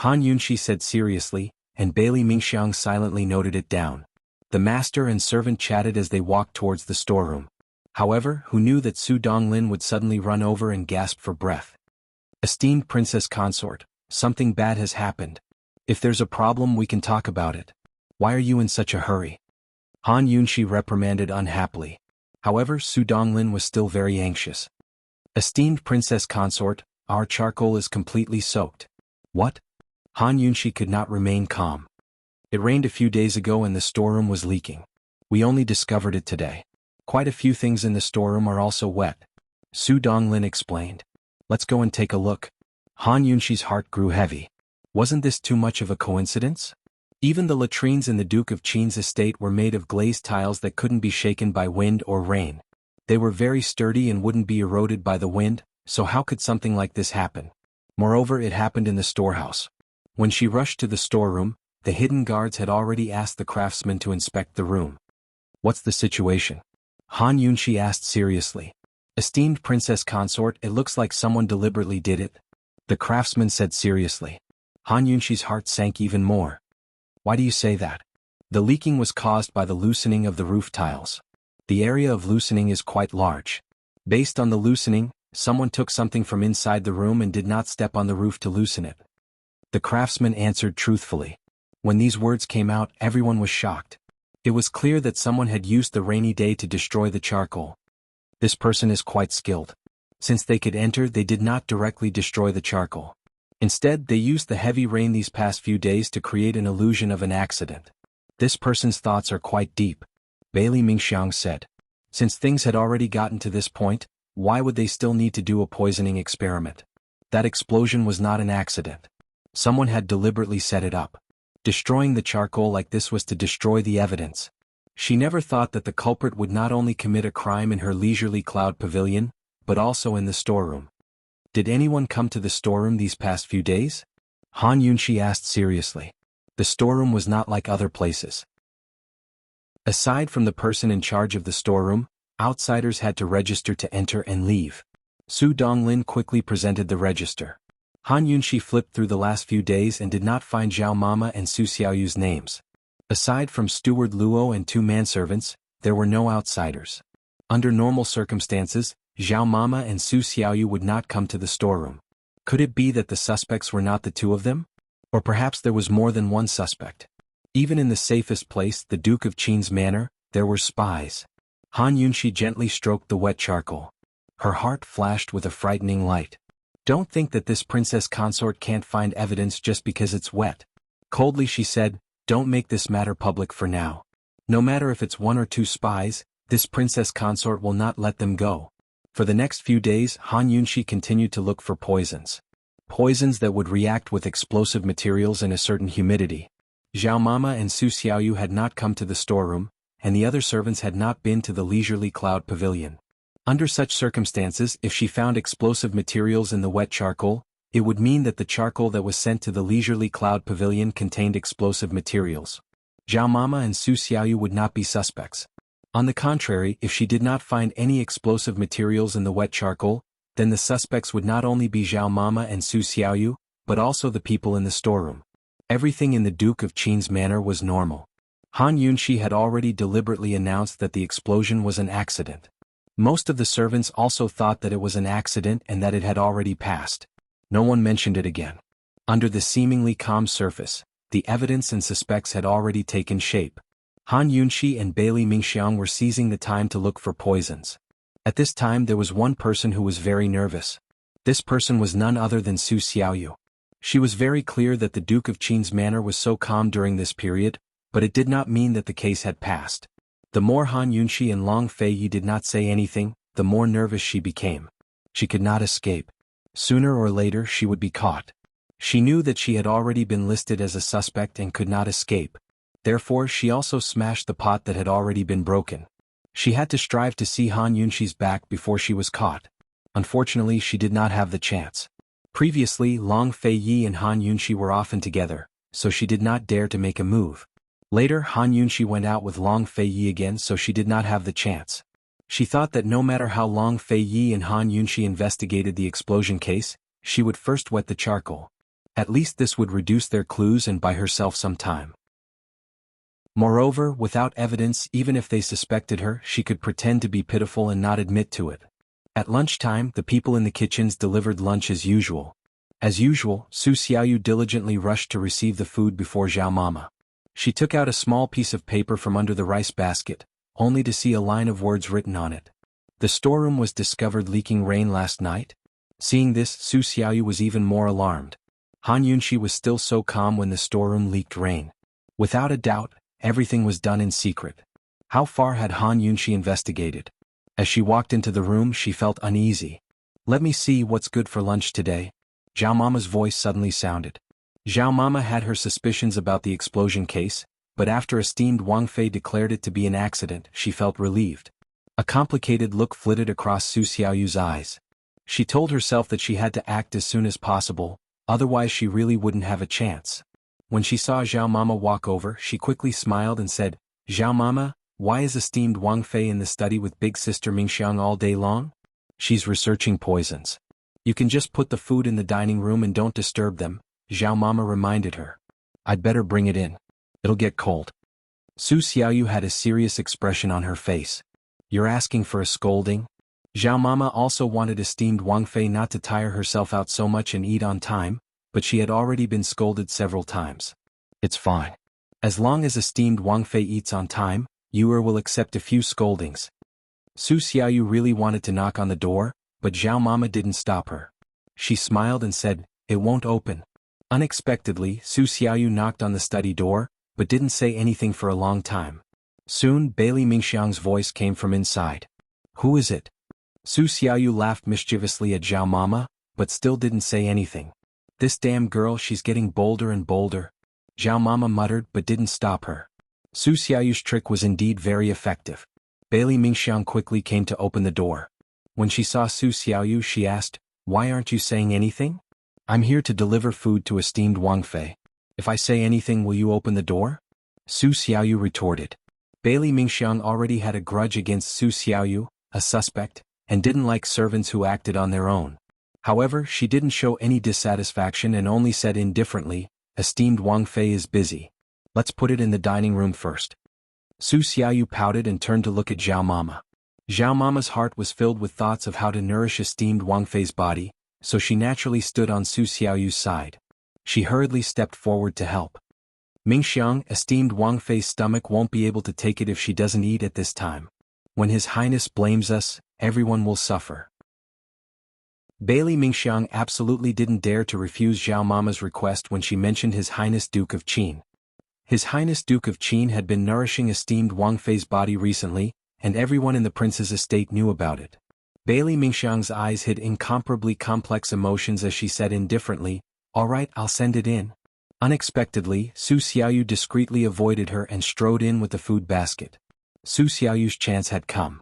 Han Yunxi said seriously, and Bailey Mingxiang silently noted it down. The master and servant chatted as they walked towards the storeroom. However, who knew that Su Donglin would suddenly run over and gasp for breath? "Esteemed Princess Consort, something bad has happened. If there's a problem, we can talk about it. Why are you in such a hurry?" Han Yunxi reprimanded unhappily. However, Su Donglin was still very anxious. "Esteemed Princess Consort, our charcoal is completely soaked." "What?" Han Yunxi could not remain calm. "It rained a few days ago and the storeroom was leaking. We only discovered it today. Quite a few things in the storeroom are also wet," Su Donglin explained. "Let's go and take a look." Han Yunxi's heart grew heavy. Wasn't this too much of a coincidence? Even the latrines in the Duke of Qin's estate were made of glazed tiles that couldn't be shaken by wind or rain. They were very sturdy and wouldn't be eroded by the wind, so how could something like this happen? Moreover, it happened in the storehouse. When she rushed to the storeroom, the hidden guards had already asked the craftsman to inspect the room. "What's the situation?" Han Yunxi asked seriously. "Esteemed Princess Consort, it looks like someone deliberately did it," the craftsman said seriously. Han Yunxi's heart sank even more. "Why do you say that?" "The leaking was caused by the loosening of the roof tiles. The area of loosening is quite large. Based on the loosening, someone took something from inside the room and did not step on the roof to loosen it." The craftsman answered truthfully. When these words came out, everyone was shocked. It was clear that someone had used the rainy day to destroy the charcoal. This person is quite skilled. Since they could enter, they did not directly destroy the charcoal. Instead, they used the heavy rain these past few days to create an illusion of an accident. This person's thoughts are quite deep, Bailey Mingxiang said. Since things had already gotten to this point, why would they still need to do a poisoning experiment? That explosion was not an accident. Someone had deliberately set it up. Destroying the charcoal like this was to destroy the evidence. She never thought that the culprit would not only commit a crime in her leisurely cloud pavilion, but also in the storeroom. Did anyone come to the storeroom these past few days? Han Yunxi asked seriously. The storeroom was not like other places. Aside from the person in charge of the storeroom, outsiders had to register to enter and leave. Su Donglin quickly presented the register. Han Yunxi flipped through the last few days and did not find Zhao Mama and Su Xiaoyu's names. Aside from Steward Luo and 2 manservants, there were no outsiders. Under normal circumstances, Zhao Mama and Su Xiaoyu would not come to the storeroom. Could it be that the suspects were not the 2 of them? Or perhaps there was more than one suspect. Even in the safest place, the Duke of Qin's manor, there were spies. Han Yunxi gently stroked the wet charcoal. Her heart flashed with a frightening light. Don't think that this princess consort can't find evidence just because it's wet. Coldly she said, don't make this matter public for now. No matter if it's 1 or 2 spies, this princess consort will not let them go. For the next few days, Han Yunxi continued to look for poisons. Poisons that would react with explosive materials in a certain humidity. Zhao Mama and Su Xiaoyu had not come to the storeroom, and the other servants had not been to the leisurely cloud pavilion. Under such circumstances, if she found explosive materials in the wet charcoal, it would mean that the charcoal that was sent to the leisurely cloud pavilion contained explosive materials. Zhao Mama and Su Xiaoyu would not be suspects. On the contrary, if she did not find any explosive materials in the wet charcoal, then the suspects would not only be Zhao Mama and Su Xiaoyu, but also the people in the storeroom. Everything in the Duke of Qin's manor was normal. Han Yunxi had already deliberately announced that the explosion was an accident. Most of the servants also thought that it was an accident and that it had already passed. No one mentioned it again. Under the seemingly calm surface, the evidence and suspects had already taken shape. Han Yunxi and Bailey Mingxiang were seizing the time to look for poisons. At this time there was one person who was very nervous. This person was none other than Su Xiaoyu. She was very clear that the Duke of Qin's manor was so calm during this period, but it did not mean that the case had passed. The more Han Yunxi and Long Feiyi did not say anything, the more nervous she became. She could not escape. Sooner or later she would be caught. She knew that she had already been listed as a suspect and could not escape. Therefore she also smashed the pot that had already been broken. She had to strive to see Han Yunxi's back before she was caught. Unfortunately she did not have the chance. Previously Long Feiyi and Han Yunxi were often together, so she did not dare to make a move. Later Han Yunxi went out with Long Feiyi again, so she did not have the chance. She thought that no matter how Long Feiyi and Han Yunxi investigated the explosion case, she would first wet the charcoal. At least this would reduce their clues and buy herself some time. Moreover, without evidence, even if they suspected her, she could pretend to be pitiful and not admit to it. At lunchtime, the people in the kitchens delivered lunch as usual. As usual, Su Xiaoyu diligently rushed to receive the food before Zhao Mama. She took out a small piece of paper from under the rice basket, only to see a line of words written on it. The storeroom was discovered leaking rain last night. Seeing this, Su Xiaoyu was even more alarmed. Han Yunxi was still so calm when the storeroom leaked rain. Without a doubt, everything was done in secret. How far had Han Yunxi investigated? As she walked into the room she felt uneasy. Let me see what's good for lunch today. Zhao Mama's voice suddenly sounded. Zhao Mama had her suspicions about the explosion case, but after esteemed Wang Fei declared it to be an accident, she felt relieved. A complicated look flitted across Su Xiaoyu's eyes. She told herself that she had to act as soon as possible, otherwise she really wouldn't have a chance. When she saw Zhao Mama walk over, she quickly smiled and said, "Zhao Mama, why is esteemed Wang Fei in the study with big sister Mingxiang all day long?" "She's researching poisons. You can just put the food in the dining room and don't disturb them," Zhao Mama reminded her. "I'd better bring it in. It'll get cold." Su Xiaoyu had a serious expression on her face. "You're asking for a scolding?" Zhao Mama also wanted esteemed Wang Fei not to tire herself out so much and eat on time, but she had already been scolded several times. "It's fine. As long as esteemed Wang Fei eats on time, you will accept a few scoldings." Su Xiaoyu really wanted to knock on the door, but Zhao Mama didn't stop her. She smiled and said, "It won't open." Unexpectedly, Su Xiaoyu knocked on the study door, but didn't say anything for a long time. Soon, Bailey Mingxiang's voice came from inside. "Who is it?" Su Xiaoyu laughed mischievously at Zhao Mama, but still didn't say anything. "This damn girl, she's getting bolder and bolder," Zhao Mama muttered but didn't stop her. Su Xiaoyu's trick was indeed very effective. Bailey Mingxiang quickly came to open the door. When she saw Su Xiaoyu, she asked, "Why aren't you saying anything?" "I'm here to deliver food to esteemed Wang Fei. If I say anything, will you open the door?" Su Xiaoyu retorted. Bailey Mingxiang already had a grudge against Su Xiaoyu, a suspect, and didn't like servants who acted on their own. However, she didn't show any dissatisfaction and only said indifferently, "Esteemed Wang Fei is busy. Let's put it in the dining room first." Su Xiaoyu pouted and turned to look at Zhao Mama. Zhao Mama's heart was filled with thoughts of how to nourish esteemed Wang Fei's body, so she naturally stood on Su Xiaoyu's side. She hurriedly stepped forward to help. "Mingxiang, esteemed Wang Fei's stomach won't be able to take it if she doesn't eat at this time. When His Highness blames us, everyone will suffer." Bailey Mingxiang absolutely didn't dare to refuse Zhao Mama's request when she mentioned His Highness Duke of Qin. His Highness Duke of Qin had been nourishing esteemed Wang Fei's body recently, and everyone in the prince's estate knew about it. Bailey Mingxiang's eyes hid incomparably complex emotions as she said indifferently, "All right, I'll send it in." Unexpectedly, Su Xiaoyu discreetly avoided her and strode in with the food basket. Su Xiaoyu's chance had come.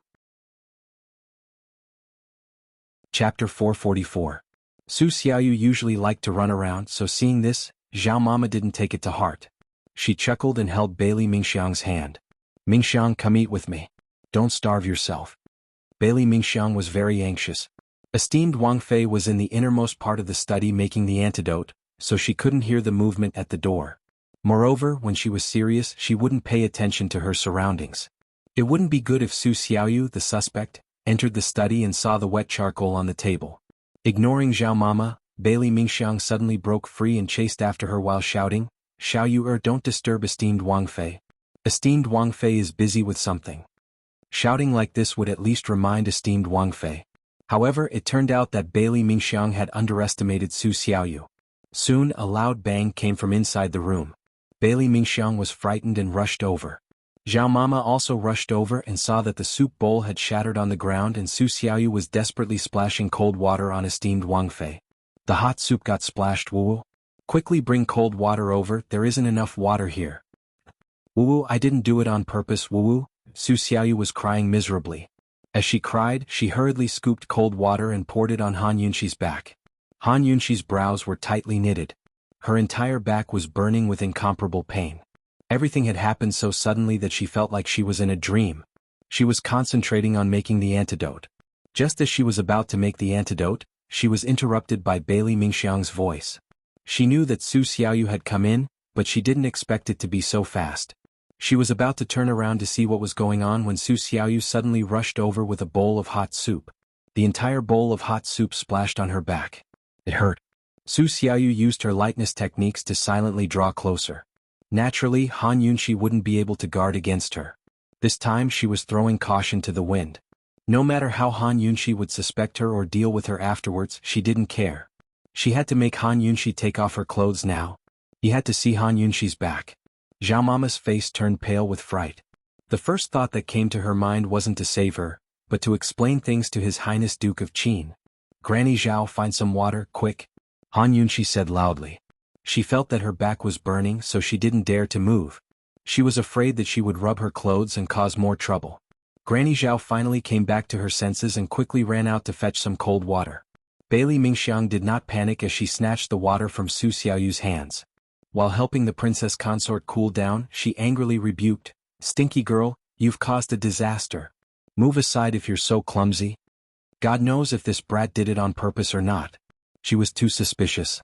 Chapter 444. Su Xiaoyu usually liked to run around, so seeing this, Zhao Mama didn't take it to heart. She chuckled and held Bailey Mingxiang's hand. "Mingxiang, come eat with me. Don't starve yourself." Bailey Mingxiang was very anxious. Esteemed Wang Fei was in the innermost part of the study making the antidote, so she couldn't hear the movement at the door. Moreover, when she was serious, she wouldn't pay attention to her surroundings. It wouldn't be good if Su Xiaoyu, the suspect, entered the study and saw the wet charcoal on the table. Ignoring Zhao Mama, Bailey Mingxiang suddenly broke free and chased after her while shouting, "Xiaoyu, don't disturb esteemed Wang Fei. Esteemed Wang Fei is busy with something." Shouting like this would at least remind esteemed Wang Fei. However, it turned out that Bailey Mingxiang had underestimated Su Xiaoyu. Soon, a loud bang came from inside the room. Bailey Mingxiang was frightened and rushed over. Zhao Mama also rushed over and saw that the soup bowl had shattered on the ground and Su Xiaoyu was desperately splashing cold water on esteemed Wang Fei. "The hot soup got splashed, Wu. Quickly bring cold water over, there isn't enough water here." "Wu, I didn't do it on purpose, Wu." Su Xiaoyu was crying miserably. As she cried, she hurriedly scooped cold water and poured it on Han Yunxi's back. Han Yunxi's brows were tightly knitted. Her entire back was burning with incomparable pain. Everything had happened so suddenly that she felt like she was in a dream. She was concentrating on making the antidote. Just as she was about to make the antidote, she was interrupted by Bailey Mingxiang's voice. She knew that Su Xiaoyu had come in, but she didn't expect it to be so fast. She was about to turn around to see what was going on when Su Xiaoyu suddenly rushed over with a bowl of hot soup. The entire bowl of hot soup splashed on her back. It hurt. Su Xiaoyu used her lightness techniques to silently draw closer. Naturally, Han Yunxi wouldn't be able to guard against her. This time she was throwing caution to the wind. No matter how Han Yunxi would suspect her or deal with her afterwards, she didn't care. She had to make Han Yunxi take off her clothes now. He had to see Han Yunxi's back. Zhao Mama's face turned pale with fright. The first thought that came to her mind wasn't to save her, but to explain things to His Highness Duke of Qin. "Granny Zhao, find some water, quick," Han Yunxi said loudly. She felt that her back was burning, so she didn't dare to move. She was afraid that she would rub her clothes and cause more trouble. Granny Zhao finally came back to her senses and quickly ran out to fetch some cold water. Bailey Mingxiang did not panic as she snatched the water from Su Xiaoyu's hands. While helping the princess consort cool down, she angrily rebuked, "Stinky girl, you've caused a disaster. Move aside if you're so clumsy." God knows if this brat did it on purpose or not. She was too suspicious.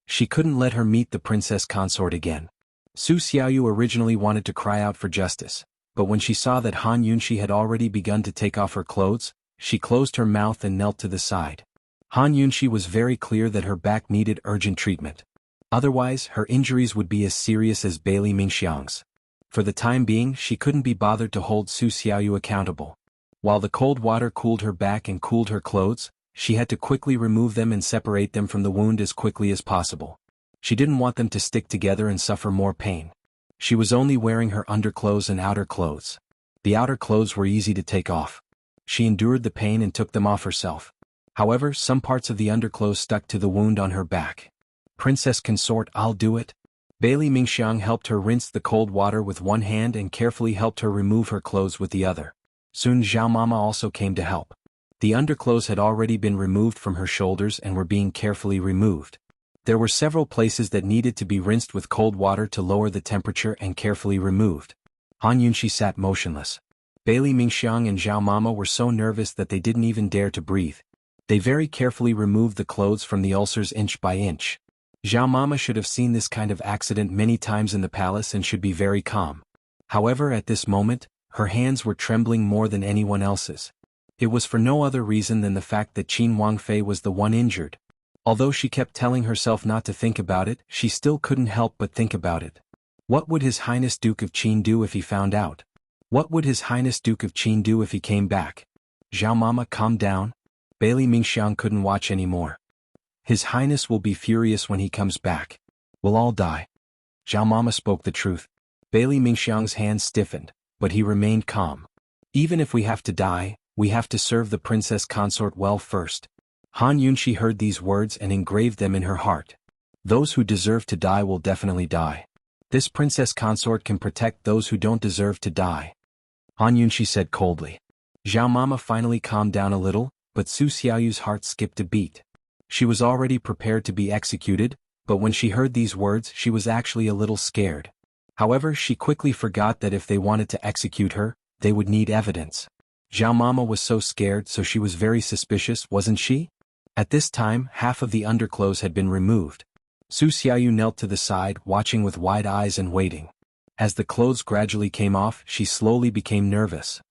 She couldn't let her meet the princess consort again. Su Xiaoyu originally wanted to cry out for justice, but when she saw that Han Yunxi had already begun to take off her clothes, she closed her mouth and knelt to the side. Han Yunxi was very clear that her back needed urgent treatment. Otherwise, her injuries would be as serious as Bailey Mingxiang's. For the time being, she couldn't be bothered to hold Su Xiaoyu accountable. While the cold water cooled her back and cooled her clothes, she had to quickly remove them and separate them from the wound as quickly as possible. She didn't want them to stick together and suffer more pain. She was only wearing her underclothes and outer clothes. The outer clothes were easy to take off. She endured the pain and took them off herself. However, some parts of the underclothes stuck to the wound on her back. Princess Consort, I'll do it. Bailey Mingxiang helped her rinse the cold water with one hand and carefully helped her remove her clothes with the other. Soon Zhao Mama also came to help. The underclothes had already been removed from her shoulders and were being carefully removed. There were several places that needed to be rinsed with cold water to lower the temperature and carefully removed. Han Yunxi sat motionless. Bailey Mingxiang and Zhao Mama were so nervous that they didn't even dare to breathe. They very carefully removed the clothes from the ulcers inch by inch. Zhao Mama should have seen this kind of accident many times in the palace and should be very calm. However, at this moment, her hands were trembling more than anyone else's. It was for no other reason than the fact that Qin Wangfei was the one injured. Although she kept telling herself not to think about it, she still couldn't help but think about it. What would His Highness Duke of Qin do if he found out? What would His Highness Duke of Qin do if he came back? Zhao Mama, calm down. Bailey Mingxiang couldn't watch anymore. His Highness will be furious when he comes back. We'll all die. Zhao Mama spoke the truth. Bailey Mingxiang's hands stiffened, but he remained calm. Even if we have to die, we have to serve the Princess Consort well first. Han Yunxi heard these words and engraved them in her heart. Those who deserve to die will definitely die. This Princess Consort can protect those who don't deserve to die. Han Yunxi said coldly. Zhao Mama finally calmed down a little, but Su Xiaoyu's heart skipped a beat. She was already prepared to be executed, but when she heard these words she was actually a little scared. However, she quickly forgot that if they wanted to execute her, they would need evidence. Zhao Mama was so scared, so she was very suspicious, wasn't she? At this time, half of the underclothes had been removed. Su Xiaoyu knelt to the side, watching with wide eyes and waiting. As the clothes gradually came off, she slowly became nervous.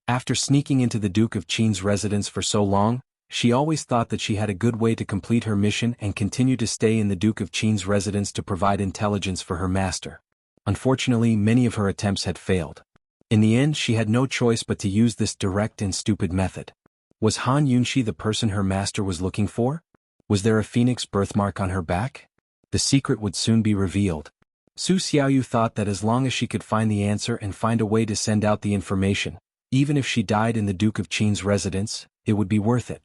After sneaking into the Duke of Qin's residence for so long, she always thought that she had a good way to complete her mission and continue to stay in the Duke of Qin's residence to provide intelligence for her master. Unfortunately, many of her attempts had failed. In the end, she had no choice but to use this direct and stupid method. Was Han Yunxi the person her master was looking for? Was there a phoenix birthmark on her back? The secret would soon be revealed. Su Xiaoyu thought that as long as she could find the answer and find a way to send out the information, even if she died in the Duke of Qin's residence, it would be worth it.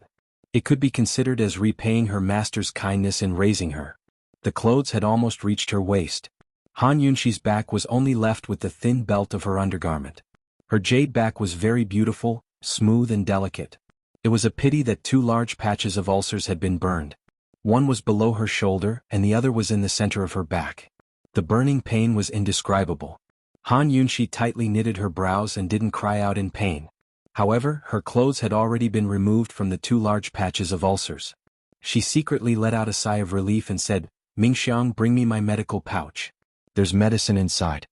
It could be considered as repaying her master's kindness in raising her. The clothes had almost reached her waist. Han Yunxi's back was only left with the thin belt of her undergarment. Her jade back was very beautiful, smooth and delicate. It was a pity that 2 large patches of ulcers had been burned. One was below her shoulder and the other was in the center of her back. The burning pain was indescribable. Han Yunxi tightly knitted her brows and didn't cry out in pain. However, her clothes had already been removed from the 2 large patches of ulcers. She secretly let out a sigh of relief and said, "Mingxiang, bring me my medical pouch. There's medicine inside."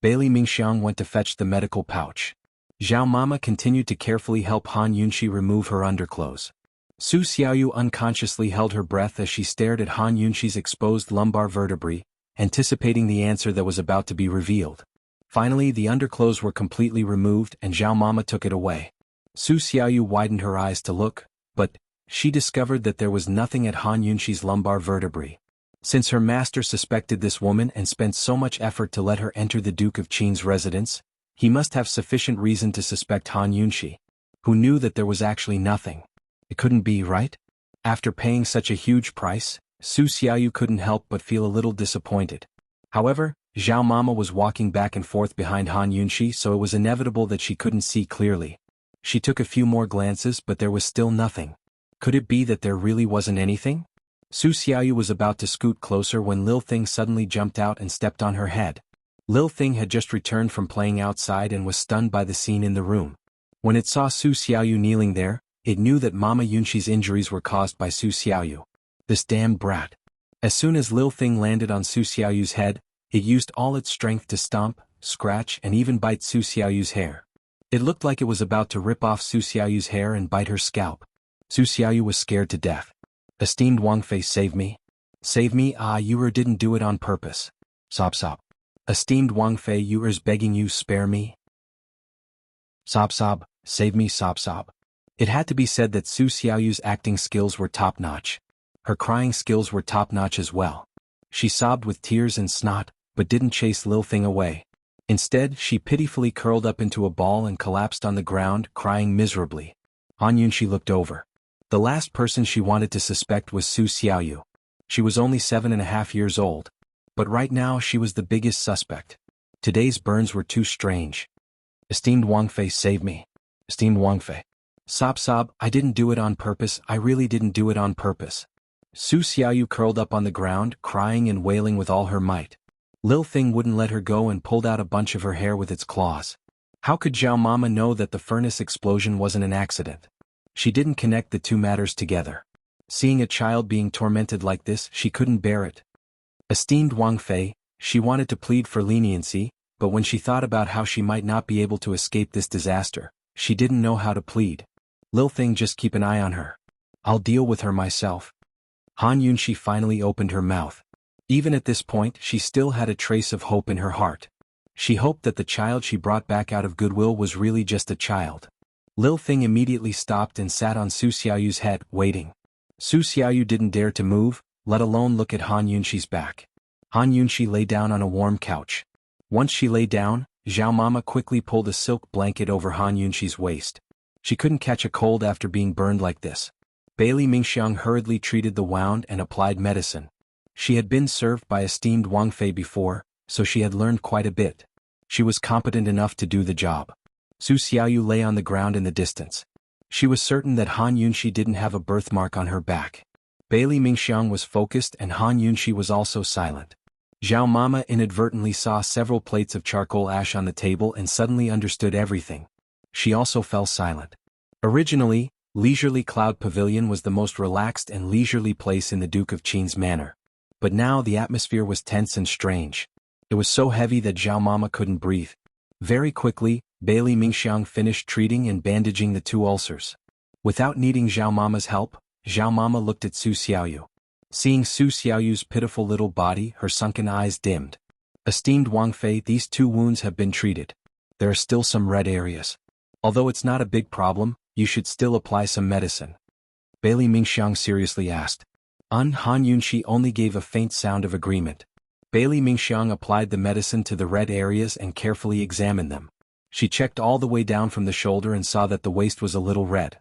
Bailey Mingxiang went to fetch the medical pouch. Zhao Mama continued to carefully help Han Yunxi remove her underclothes. Su Xiaoyu unconsciously held her breath as she stared at Han Yunxi's exposed lumbar vertebrae, anticipating the answer that was about to be revealed. Finally, the underclothes were completely removed and Zhao Mama took it away. Su Xiaoyu widened her eyes to look, but she discovered that there was nothing at Han Yunxi's lumbar vertebrae. Since her master suspected this woman and spent so much effort to let her enter the Duke of Qin's residence, he must have sufficient reason to suspect Han Yunxi, who knew that there was actually nothing. It couldn't be, right? After paying such a huge price, Su Xiaoyu couldn't help but feel a little disappointed. However, Zhao Mama was walking back and forth behind Han Yunxi, so it was inevitable that she couldn't see clearly. She took a few more glances, but there was still nothing. Could it be that there really wasn't anything? Su Xiaoyu was about to scoot closer when Lil Thing suddenly jumped out and stepped on her head. Lil Thing had just returned from playing outside and was stunned by the scene in the room. When it saw Su Xiaoyu kneeling there, it knew that Mama Yunxi's injuries were caused by Su Xiaoyu. This damn brat. As soon as Lil Thing landed on Su Xiaoyu's head, it used all its strength to stomp, scratch and even bite Su Xiaoyu's hair. It looked like it was about to rip off Su Xiaoyu's hair and bite her scalp. Su Xiaoyu was scared to death. "Esteemed Wangfei, save me. Save me, you didn't do it on purpose. Sob sob. Esteemed Wangfei, you begging you, spare me. Sob sob, save me, sob sob." It had to be said that Su Xiaoyu's acting skills were top-notch. Her crying skills were top-notch as well. She sobbed with tears and snot, but didn't chase Lil Thing away. Instead, she pitifully curled up into a ball and collapsed on the ground, crying miserably. Han Yunxi looked over. The last person she wanted to suspect was Su Xiaoyu. She was only 7.5 years old. But right now she was the biggest suspect. Today's burns were too strange. Esteemed Wang Fei, save me. Esteemed Wang Fei. Sob, I didn't do it on purpose, I really didn't do it on purpose. Su Xiaoyu curled up on the ground, crying and wailing with all her might. Lil Thing wouldn't let her go and pulled out a bunch of her hair with its claws. How could Zhao Mama know that the furnace explosion wasn't an accident? She didn't connect the two matters together. Seeing a child being tormented like this, she couldn't bear it. Esteemed Wang Fei, she wanted to plead for leniency, but when she thought about how she might not be able to escape this disaster, she didn't know how to plead. Lil Thing, just keep an eye on her. I'll deal with her myself. Han Yunxi finally opened her mouth. Even at this point, she still had a trace of hope in her heart. She hoped that the child she brought back out of goodwill was really just a child. Lil Thing immediately stopped and sat on Su Xiaoyu's head, waiting. Su Xiaoyu didn't dare to move, let alone look at Han Yunxi's back. Han Yunxi lay down on a warm couch. Once she lay down, Zhao Mama quickly pulled a silk blanket over Han Yunxi's waist. She couldn't catch a cold after being burned like this. Bailey Mingxiang hurriedly treated the wound and applied medicine. She had been served by esteemed Wang Fei before, so she had learned quite a bit. She was competent enough to do the job. Su Xiaoyu lay on the ground in the distance. She was certain that Han Yunxi didn't have a birthmark on her back. Bailey Mingxiang was focused and Han Yunxi was also silent. Zhao Mama inadvertently saw several plates of charcoal ash on the table and suddenly understood everything. She also fell silent. Originally, Leisurely Cloud Pavilion was the most relaxed and leisurely place in the Duke of Qin's manor. But now the atmosphere was tense and strange. It was so heavy that Zhao Mama couldn't breathe. Very quickly, Bailey Mingxiang finished treating and bandaging the two ulcers. Without needing Zhao Mama's help, Zhao Mama looked at Su Xiaoyu. Seeing Su Xiaoyu's pitiful little body, her sunken eyes dimmed. Esteemed Wang Fei, these two wounds have been treated. There are still some red areas. Although it's not a big problem, you should still apply some medicine. Bailey Mingxiang seriously asked. Han Yunxi only gave a faint sound of agreement. Bailey Mingxiang applied the medicine to the red areas and carefully examined them. She checked all the way down from the shoulder and saw that the waist was a little red.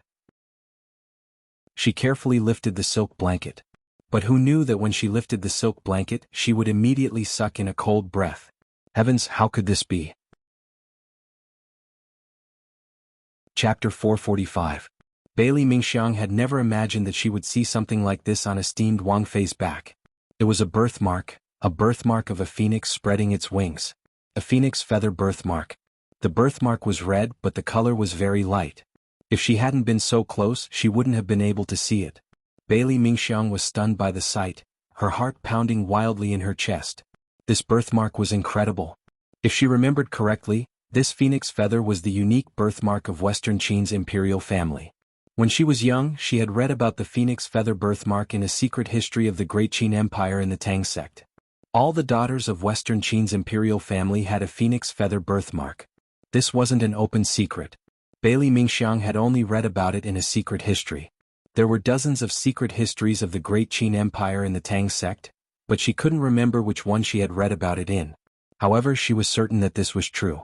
She carefully lifted the silk blanket. But who knew that when she lifted the silk blanket, she would immediately suck in a cold breath. Heavens, how could this be? Chapter 445. Bailey Mingxiang had never imagined that she would see something like this on esteemed Wang Fei's back. It was a birthmark of a phoenix spreading its wings. A phoenix feather birthmark. The birthmark was red, but the color was very light. If she hadn't been so close, she wouldn't have been able to see it. Bailey Mingxiang was stunned by the sight, her heart pounding wildly in her chest. This birthmark was incredible. If she remembered correctly, this phoenix feather was the unique birthmark of Western Qin's imperial family. When she was young, she had read about the phoenix feather birthmark in a secret history of the Great Qin Empire in the Tang sect. All the daughters of Western Qin's imperial family had a phoenix feather birthmark. This wasn't an open secret. Bailey Mingxiang had only read about it in a secret history. There were dozens of secret histories of the Great Qin Empire in the Tang sect, but she couldn't remember which one she had read about it in. However, she was certain that this was true.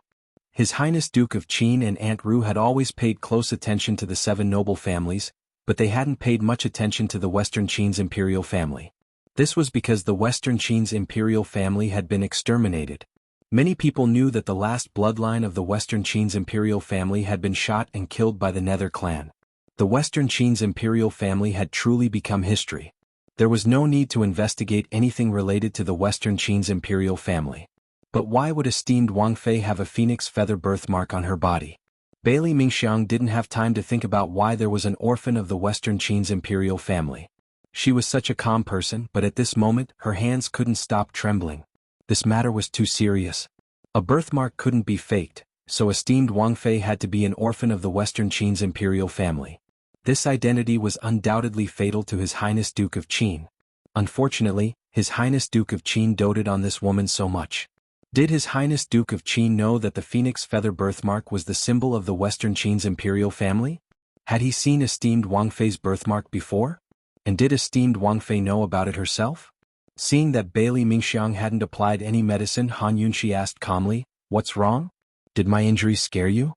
His Highness Duke of Qin and Aunt Ru had always paid close attention to the 7 noble families, but they hadn't paid much attention to the Western Qin's imperial family. This was because the Western Qin's imperial family had been exterminated. Many people knew that the last bloodline of the Western Qin's imperial family had been shot and killed by the Nether clan. The Western Qin's imperial family had truly become history. There was no need to investigate anything related to the Western Qin's imperial family. But why would esteemed Wang Fei have a phoenix feather birthmark on her body? Bailey Mingxiang didn't have time to think about why there was an orphan of the Western Qin's imperial family. She was such a calm person, but at this moment, her hands couldn't stop trembling. This matter was too serious. A birthmark couldn't be faked, so esteemed Wang Fei had to be an orphan of the Western Qin's imperial family. This identity was undoubtedly fatal to His Highness Duke of Qin. Unfortunately, His Highness Duke of Qin doted on this woman so much. Did His Highness Duke of Qin know that the phoenix feather birthmark was the symbol of the Western Qin's imperial family? Had he seen esteemed Wang Fei's birthmark before? And did esteemed Wang Fei know about it herself? Seeing that Bailey Mingxiang hadn't applied any medicine, Han Yunxi asked calmly, "What's wrong? Did my injuries scare you?"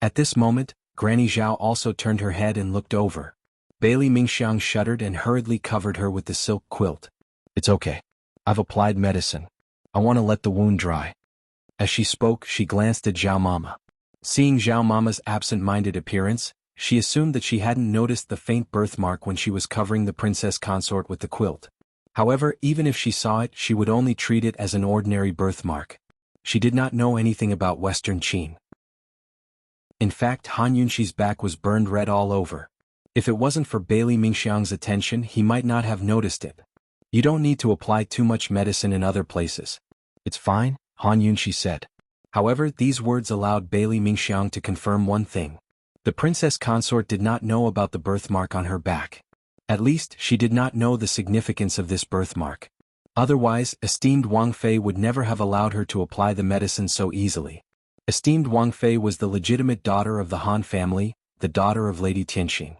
At this moment, Granny Zhao also turned her head and looked over. Bailey Mingxiang shuddered and hurriedly covered her with the silk quilt. "It's okay. I've applied medicine. I want to let the wound dry." As she spoke, she glanced at Zhao Mama. Seeing Zhao Mama's absent-minded appearance, she assumed that she hadn't noticed the faint birthmark when she was covering the princess consort with the quilt. However, even if she saw it, she would only treat it as an ordinary birthmark. She did not know anything about Western Qin. In fact, Han Yunxi's back was burned red all over. If it wasn't for Bailey Mingxiang's attention, he might not have noticed it. "You don't need to apply too much medicine in other places. It's fine," Han Yunxi said. However, these words allowed Bailey Mingxiang to confirm one thing. The princess consort did not know about the birthmark on her back. At least, she did not know the significance of this birthmark. Otherwise, esteemed Wang Fei would never have allowed her to apply the medicine so easily. Esteemed Wang Fei was the legitimate daughter of the Han family, the daughter of Lady Tianxing.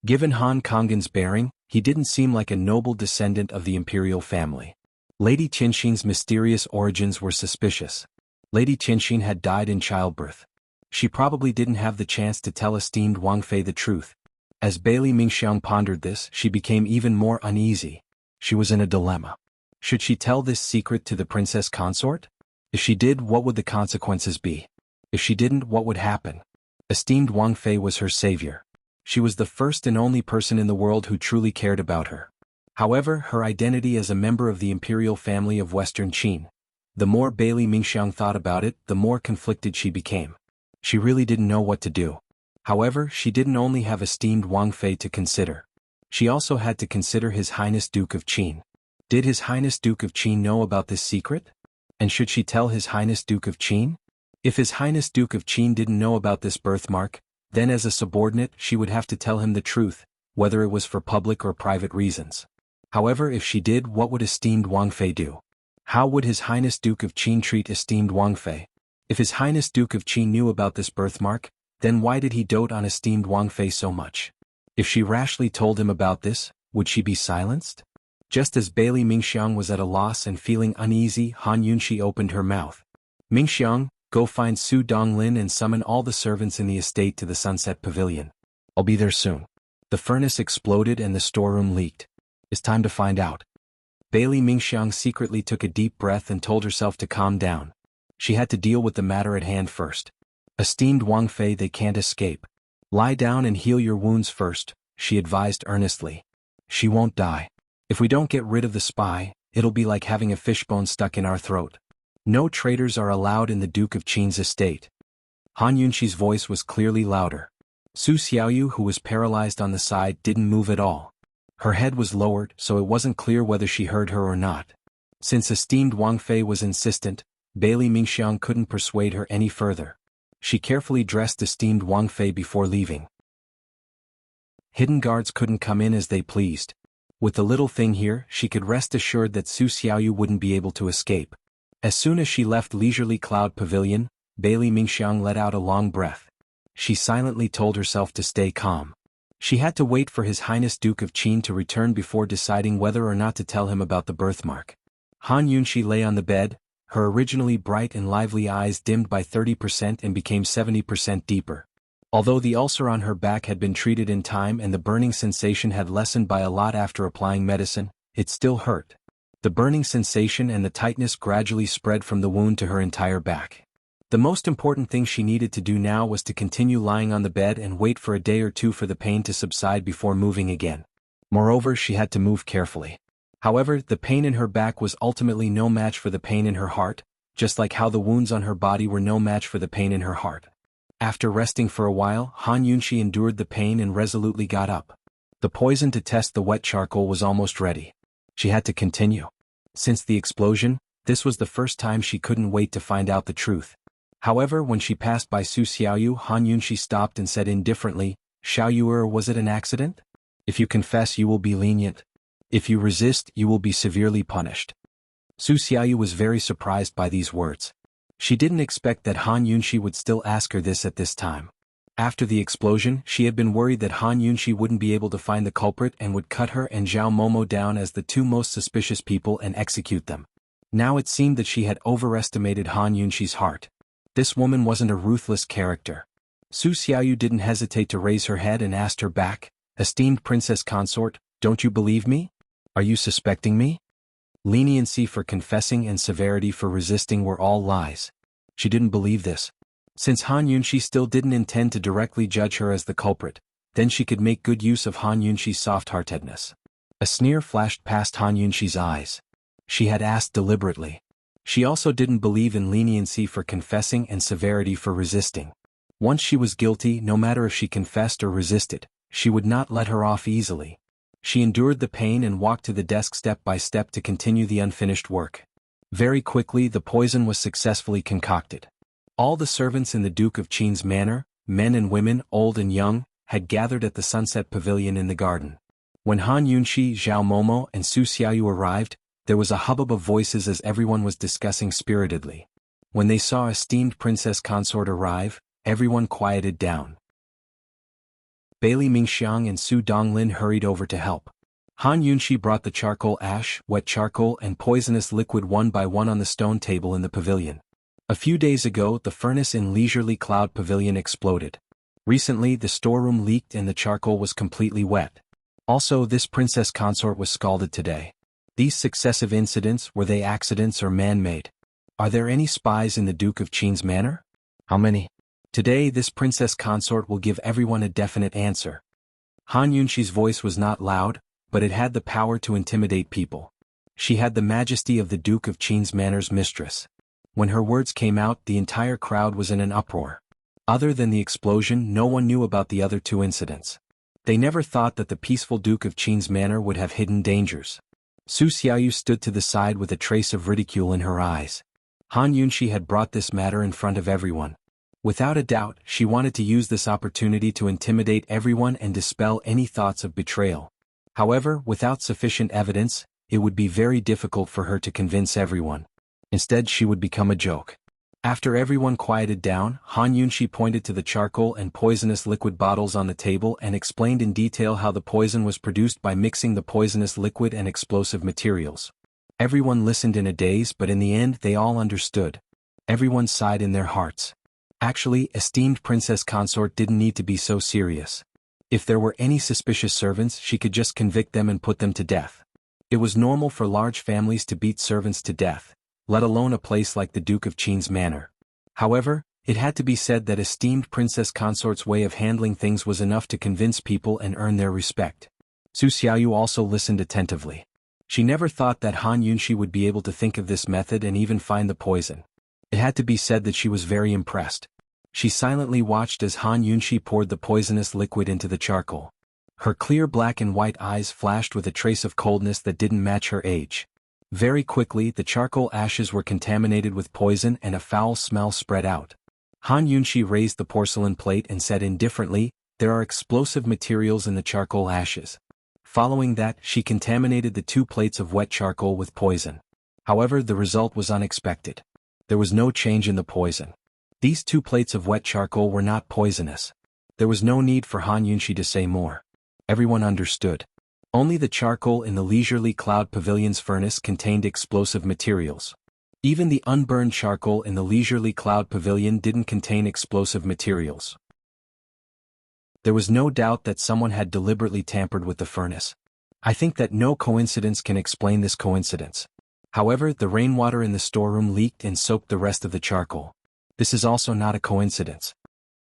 Given Han Konggen's bearing, he didn't seem like a noble descendant of the imperial family. Lady Tianxing's mysterious origins were suspicious. Lady Tianxing had died in childbirth. She probably didn't have the chance to tell esteemed Wang Fei the truth. As Bailey Mingxiang pondered this, she became even more uneasy. She was in a dilemma. Should she tell this secret to the princess consort? If she did, what would the consequences be? If she didn't, what would happen? Esteemed Wang Fei was her savior. She was the first and only person in the world who truly cared about her. However, her identity as a member of the imperial family of Western Qin. The more Bailey Mingxiang thought about it, the more conflicted she became. She really didn't know what to do. However, she didn't only have esteemed Wang Fei to consider. She also had to consider His Highness Duke of Qin. Did His Highness Duke of Qin know about this secret? And should she tell His Highness Duke of Qin? If His Highness Duke of Qin didn't know about this birthmark, then as a subordinate she would have to tell him the truth, whether it was for public or private reasons. However, if she did, what would esteemed Wang Fei do? How would His Highness Duke of Qin treat esteemed Wang Fei? If His Highness Duke of Qin knew about this birthmark, then why did he dote on esteemed Wang Fei so much? If she rashly told him about this, would she be silenced? Just as Bailey Mingxiang was at a loss and feeling uneasy, Han Yunxi opened her mouth. "Mingxiang, go find Su Donglin and summon all the servants in the estate to the Sunset Pavilion. I'll be there soon." The furnace exploded and the storeroom leaked. "It's time to find out." Bailey Mingxiang secretly took a deep breath and told herself to calm down. She had to deal with the matter at hand first. "Esteemed Wang Fei, they can't escape. Lie down and heal your wounds first," she advised earnestly. "She won't die. If we don't get rid of the spy, it'll be like having a fishbone stuck in our throat. No traitors are allowed in the Duke of Qin's estate." Han Yunxi's voice was clearly louder. Su Xiaoyu, who was paralyzed on the side, didn't move at all. Her head was lowered, so it wasn't clear whether she heard her or not. Since esteemed Wang Fei was insistent, Bailey Mingxiang couldn't persuade her any further. She carefully dressed esteemed Wang Fei before leaving. Hidden guards couldn't come in as they pleased. With the little thing here, she could rest assured that Su Xiaoyu wouldn't be able to escape. As soon as she left Leisurely Cloud Pavilion, Bailey Mingxiang let out a long breath. She silently told herself to stay calm. She had to wait for His Highness Duke of Qin to return before deciding whether or not to tell him about the birthmark. Han Yunxi lay on the bed, her originally bright and lively eyes dimmed by 30% and became 70% deeper. Although the ulcer on her back had been treated in time and the burning sensation had lessened by a lot after applying medicine, it still hurt. The burning sensation and the tightness gradually spread from the wound to her entire back. The most important thing she needed to do now was to continue lying on the bed and wait for a day or two for the pain to subside before moving again. Moreover, she had to move carefully. However, the pain in her back was ultimately no match for the pain in her heart, just like how the wounds on her body were no match for the pain in her heart. After resting for a while, Han Yunxi endured the pain and resolutely got up. The poison to test the wet charcoal was almost ready. She had to continue. Since the explosion, this was the first time she couldn't wait to find out the truth. However, when she passed by Su Xiaoyu, Han Yunxi stopped and said indifferently, "Xiaoyu, was it an accident? If you confess, you will be lenient. If you resist, you will be severely punished." Su Xiaoyu was very surprised by these words. She didn't expect that Han Yunxi would still ask her this at this time. After the explosion, she had been worried that Han Yunxi wouldn't be able to find the culprit and would cut her and Zhao Momo down as the two most suspicious people and execute them. Now it seemed that she had overestimated Han Yunxi's heart. This woman wasn't a ruthless character. Su Xiaoyu didn't hesitate to raise her head and asked her back, "Esteemed Princess Consort, don't you believe me? Are you suspecting me?" Leniency for confessing and severity for resisting were all lies. She didn't believe this. Since Han Yunxi still didn't intend to directly judge her as the culprit, then she could make good use of Han Yunxi's soft-heartedness. A sneer flashed past Han Yunxi's eyes. She had asked deliberately. She also didn't believe in leniency for confessing and severity for resisting. Once she was guilty, no matter if she confessed or resisted, she would not let her off easily. She endured the pain and walked to the desk step by step to continue the unfinished work. Very quickly the poison was successfully concocted. All the servants in the Duke of Qin's manor, men and women, old and young, had gathered at the Sunset Pavilion in the garden. When Han Yunxi, Zhao Momo, and Su Xiaoyu arrived, there was a hubbub of voices as everyone was discussing spiritedly. When they saw esteemed Princess Consort arrive, everyone quieted down. Bailey Mingxiang and Su Donglin hurried over to help. Han Yunxi brought the charcoal ash, wet charcoal and poisonous liquid one by one on the stone table in the pavilion. A few days ago the furnace in Leisurely Cloud Pavilion exploded. Recently the storeroom leaked and the charcoal was completely wet. Also this Princess Consort was scalded today. These successive incidents, were they accidents or man-made? Are there any spies in the Duke of Qin's manor? How many? Today this Princess Consort will give everyone a definite answer. Han Yunxi's voice was not loud, but it had the power to intimidate people. She had the majesty of the Duke of Qin's manor's mistress. When her words came out, the entire crowd was in an uproar. Other than the explosion, no one knew about the other two incidents. They never thought that the peaceful Duke of Qin's manor would have hidden dangers. Su Xiaoyu stood to the side with a trace of ridicule in her eyes. Han Yunxi had brought this matter in front of everyone. Without a doubt, she wanted to use this opportunity to intimidate everyone and dispel any thoughts of betrayal. However, without sufficient evidence, it would be very difficult for her to convince everyone. Instead, she would become a joke. After everyone quieted down, Han Yunxi pointed to the charcoal and poisonous liquid bottles on the table and explained in detail how the poison was produced by mixing the poisonous liquid and explosive materials. Everyone listened in a daze, but in the end they all understood. Everyone sighed in their hearts. Actually, esteemed Princess Consort didn't need to be so serious. If there were any suspicious servants, she could just convict them and put them to death. It was normal for large families to beat servants to death, let alone a place like the Duke of Qin's manor. However, it had to be said that esteemed Princess Consort's way of handling things was enough to convince people and earn their respect. Su Xiaoyu also listened attentively. She never thought that Han Yunxi would be able to think of this method and even find the poison. It had to be said that she was very impressed. She silently watched as Han Yunxi poured the poisonous liquid into the charcoal. Her clear black and white eyes flashed with a trace of coldness that didn't match her age. Very quickly the charcoal ashes were contaminated with poison and a foul smell spread out. Han Yunxi raised the porcelain plate and said indifferently, "There are explosive materials in the charcoal ashes." Following that, she contaminated the 2 plates of wet charcoal with poison. However, the result was unexpected. There was no change in the poison. These 2 plates of wet charcoal were not poisonous. There was no need for Han Yunxi to say more. Everyone understood. Only the charcoal in the Leisurely Cloud Pavilion's furnace contained explosive materials. Even the unburned charcoal in the Leisurely Cloud Pavilion didn't contain explosive materials. There was no doubt that someone had deliberately tampered with the furnace. I think that no coincidence can explain this coincidence. However, the rainwater in the storeroom leaked and soaked the rest of the charcoal. This is also not a coincidence.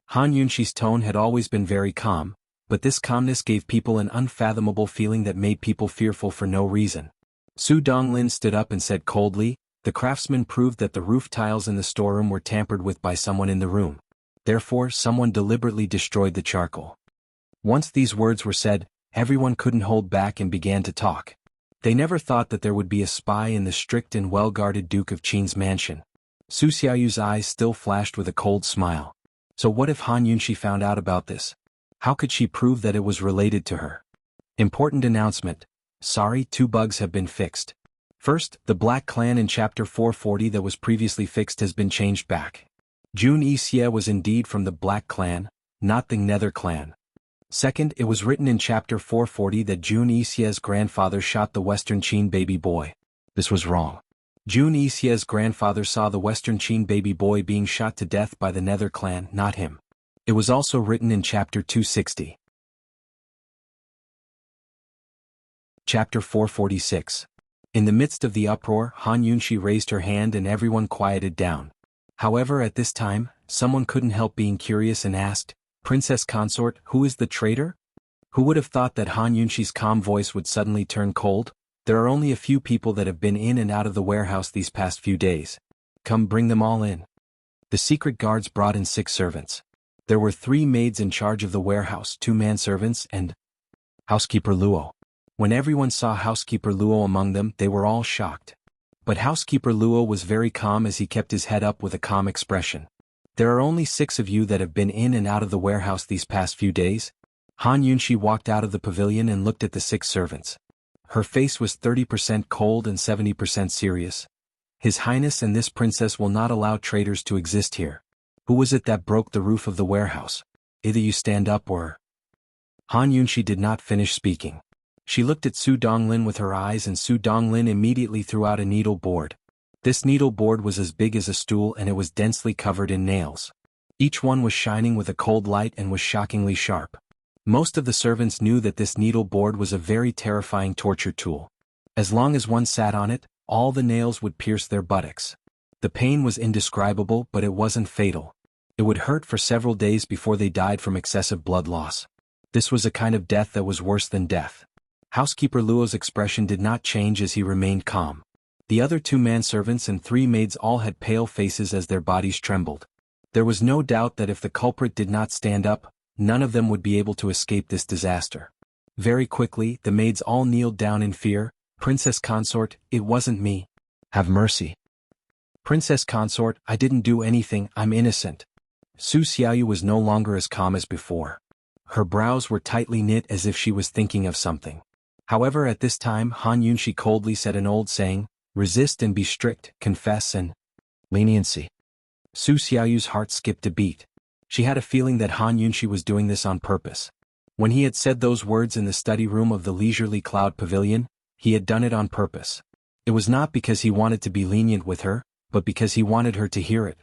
Han Yunxi's tone had always been very calm, but this calmness gave people an unfathomable feeling that made people fearful for no reason. Su Donglin stood up and said coldly, "The craftsman proved that the roof tiles in the storeroom were tampered with by someone in the room. Therefore, someone deliberately destroyed the charcoal." Once these words were said, everyone couldn't hold back and began to talk. They never thought that there would be a spy in the strict and well-guarded Duke of Qin's mansion. Su Xiaoyu's eyes still flashed with a cold smile. So what if Han Yunxi found out about this? How could she prove that it was related to her? Important announcement. Sorry, 2 bugs have been fixed. First, the Black Clan in Chapter 440 that was previously fixed has been changed back. Jun Yixie was indeed from the Black Clan, not the Nether clan. Second, it was written in chapter 440 that Jun Isie's grandfather shot the Western Qin baby boy. This was wrong. Jun Isie's grandfather saw the Western Qin baby boy being shot to death by the Nether clan, not him. It was also written in chapter 260. Chapter 446. In the midst of the uproar, Han Yunshi raised her hand and everyone quieted down. However, at this time, someone couldn't help being curious and asked, "Princess Consort, who is the traitor?" Who would have thought that Han Yunshi's calm voice would suddenly turn cold? There are only a few people that have been in and out of the warehouse these past few days. Come, bring them all in. The secret guards brought in 6 servants. There were 3 maids in charge of the warehouse, 2 manservants, and housekeeper Luo. When everyone saw housekeeper Luo among them, they were all shocked. But housekeeper Luo was very calm as he kept his head up with a calm expression. There are only 6 of you that have been in and out of the warehouse these past few days. Han Yunshi walked out of the pavilion and looked at the 6 servants. Her face was 30% cold and 70% serious. His Highness and this princess will not allow traitors to exist here. Who was it that broke the roof of the warehouse? Either you stand up or... Han Yunshi did not finish speaking. She looked at Su Donglin with her eyes and Su Donglin immediately threw out a needle board. This needle board was as big as a stool and it was densely covered in nails. Each one was shining with a cold light and was shockingly sharp. Most of the servants knew that this needle board was a very terrifying torture tool. As long as one sat on it, all the nails would pierce their buttocks. The pain was indescribable, but it wasn't fatal. It would hurt for several days before they died from excessive blood loss. This was a kind of death that was worse than death. Housekeeper Luo's expression did not change as he remained calm. The other 2 manservants and 3 maids all had pale faces as their bodies trembled. There was no doubt that if the culprit did not stand up, none of them would be able to escape this disaster. Very quickly, the maids all kneeled down in fear. "Princess Consort, it wasn't me. Have mercy." "Princess Consort, I didn't do anything, I'm innocent." Su Xiaoyu was no longer as calm as before. Her brows were tightly knit as if she was thinking of something. However, at this time Han Yunshi coldly said an old saying, "Resist and be strict, confess and leniency." Su Xiaoyu's heart skipped a beat. She had a feeling that Han Yunshi was doing this on purpose. When he had said those words in the study room of the Leisurely Cloud Pavilion, he had done it on purpose. It was not because he wanted to be lenient with her, but because he wanted her to hear it.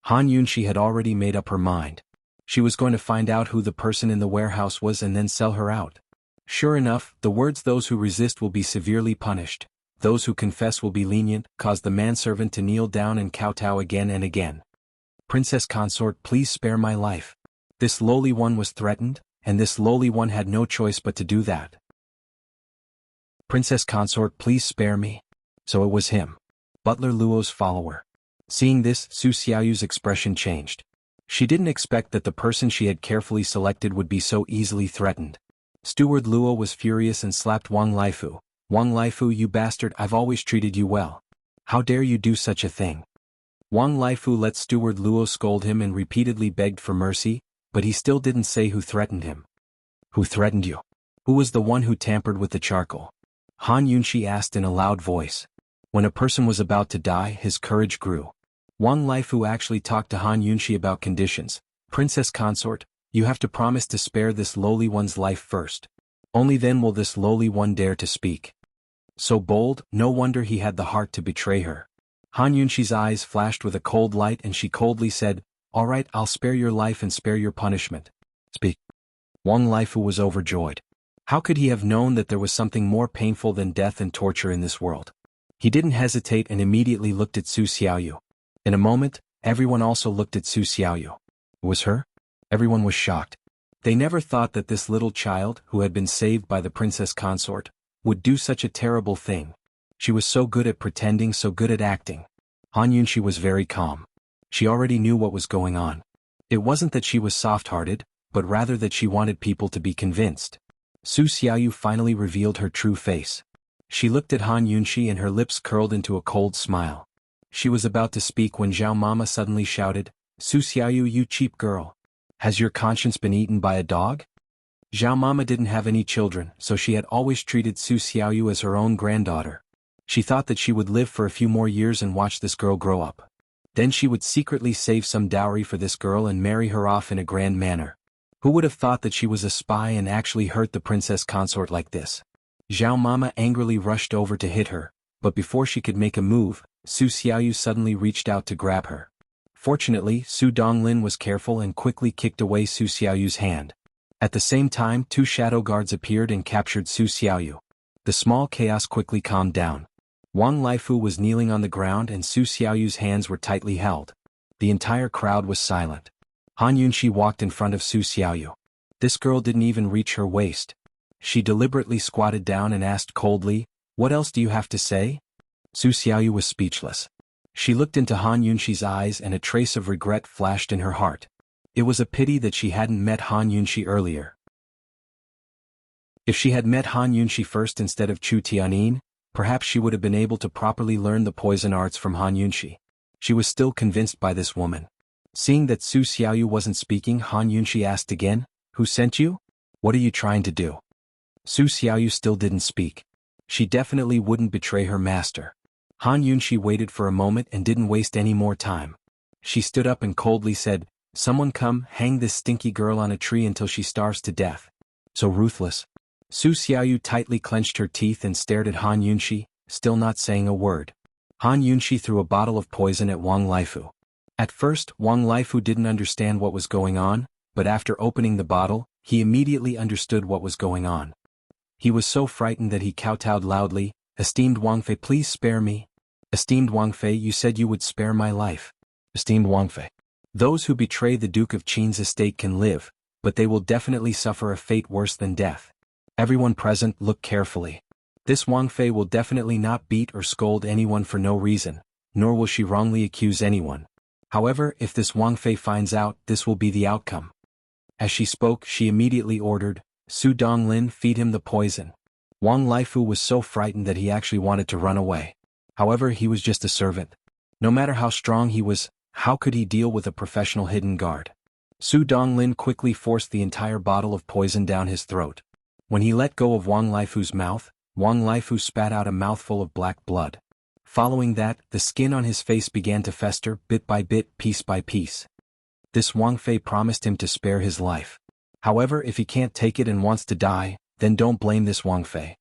Han Yunshi had already made up her mind. She was going to find out who the person in the warehouse was and then sell her out. Sure enough, the words "those who resist will be severely punished, those who confess will be lenient," caused the manservant to kneel down and kowtow again and again. "Princess Consort, please spare my life." This lowly one was threatened, and this lowly one had no choice but to do that. "Princess Consort, please spare me." So it was him. Butler Luo's follower. Seeing this, Su Xiaoyu's expression changed. She didn't expect that the person she had carefully selected would be so easily threatened. Steward Luo was furious and slapped Wang Laifu. "Wang Laifu, you bastard, I've always treated you well. How dare you do such a thing?" Wang Laifu let Steward Luo scold him and repeatedly begged for mercy, but he still didn't say who threatened him. "Who threatened you? Who was the one who tampered with the charcoal?" Han Yunshi asked in a loud voice. When a person was about to die, his courage grew. Wang Laifu actually talked to Han Yunshi about conditions. "Princess Consort, you have to promise to spare this lowly one's life first. Only then will this lowly one dare to speak." So bold, no wonder he had the heart to betray her. Han Yunshi's eyes flashed with a cold light and she coldly said, "All right, I'll spare your life and spare your punishment. Speak." Wang Laifu was overjoyed. How could he have known that there was something more painful than death and torture in this world? He didn't hesitate and immediately looked at Su Xiaoyu. In a moment, everyone also looked at Su Xiaoyu. It was her? Everyone was shocked. They never thought that this little child, who had been saved by the Princess Consort, would do such a terrible thing. She was so good at pretending, so good at acting. Han Yunshi was very calm. She already knew what was going on. It wasn't that she was soft-hearted, but rather that she wanted people to be convinced. Su Xiaoyu finally revealed her true face. She looked at Han Yunshi and her lips curled into a cold smile. She was about to speak when Zhao Mama suddenly shouted, "Su Xiaoyu, you cheap girl. Has your conscience been eaten by a dog?" Zhao Mama didn't have any children, so she had always treated Su Xiaoyu as her own granddaughter. She thought that she would live for a few more years and watch this girl grow up. Then she would secretly save some dowry for this girl and marry her off in a grand manner. Who would have thought that she was a spy and actually hurt the princess consort like this? Zhao Mama angrily rushed over to hit her, but before she could make a move, Su Xiaoyu suddenly reached out to grab her. Fortunately, Su Donglin was careful and quickly kicked away Su Xiaoyu's hand. At the same time, two shadow guards appeared and captured Su Xiaoyu. The small chaos quickly calmed down. Wang Laifu was kneeling on the ground and Su Xiaoyu's hands were tightly held. The entire crowd was silent. Han Yunxi walked in front of Su Xiaoyu. This girl didn't even reach her waist. She deliberately squatted down and asked coldly, "What else do you have to say?" Su Xiaoyu was speechless. She looked into Han Yunxi's eyes and a trace of regret flashed in her heart. It was a pity that she hadn't met Han Yunxi earlier. If she had met Han Yunxi first instead of Chu Tianyin, perhaps she would have been able to properly learn the poison arts from Han Yunxi. She was still convinced by this woman. Seeing that Su Xiaoyu wasn't speaking, Han Yunxi asked again, "Who sent you? What are you trying to do?" Su Xiaoyu still didn't speak. She definitely wouldn't betray her master. Han Yunxi waited for a moment and didn't waste any more time. She stood up and coldly said, "Someone come, hang this stinky girl on a tree until she starves to death." So ruthless. Su Xiaoyu tightly clenched her teeth and stared at Han Yunxi, still not saying a word. Han Yunxi threw a bottle of poison at Wang Laifu. At first, Wang Laifu didn't understand what was going on, but after opening the bottle, he immediately understood what was going on. He was so frightened that he kowtowed loudly, "Esteemed Wang Fei, please spare me." "Esteemed Wang Fei, you said you would spare my life." "Esteemed Wang Fei. Those who betray the Duke of Qin's estate can live, but they will definitely suffer a fate worse than death. Everyone present, look carefully. This Wang Fei will definitely not beat or scold anyone for no reason, nor will she wrongly accuse anyone. However, if this Wang Fei finds out, this will be the outcome." As she spoke, she immediately ordered, "Su Donglin, feed him the poison." Wang Laifu was so frightened that he actually wanted to run away. However, he was just a servant. No matter how strong he was, how could he deal with a professional hidden guard? Su Donglin quickly forced the entire bottle of poison down his throat. When he let go of Wang Laifu's mouth, Wang Laifu spat out a mouthful of black blood. Following that, the skin on his face began to fester, bit by bit, piece by piece. This Wang Fei promised him to spare his life. However, if he can't take it and wants to die, then don't blame this Wang Fei.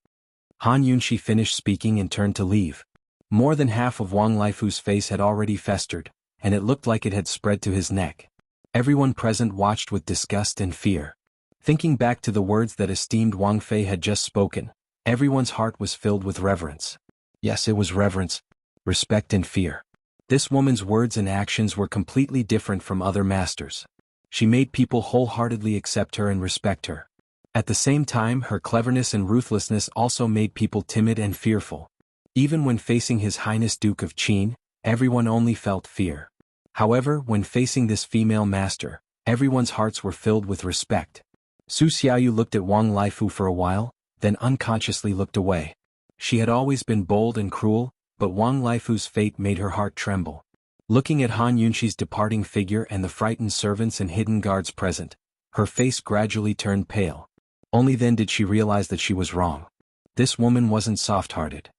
Han Yunxi finished speaking and turned to leave. More than half of Wang Laifu's face had already festered, and it looked like it had spread to his neck. Everyone present watched with disgust and fear. Thinking back to the words that esteemed Wang Fei had just spoken, everyone's heart was filled with reverence. Yes, it was reverence, respect and fear. This woman's words and actions were completely different from other masters. She made people wholeheartedly accept her and respect her. At the same time, her cleverness and ruthlessness also made people timid and fearful. Even when facing His Highness Duke of Qin, everyone only felt fear. However, when facing this female master, everyone's hearts were filled with respect. Su Xiaoyu looked at Wang Laifu for a while, then unconsciously looked away. She had always been bold and cruel, but Wang Laifu's fate made her heart tremble. Looking at Han Yunxi's departing figure and the frightened servants and hidden guards present, her face gradually turned pale. Only then did she realize that she was wrong. This woman wasn't soft-hearted.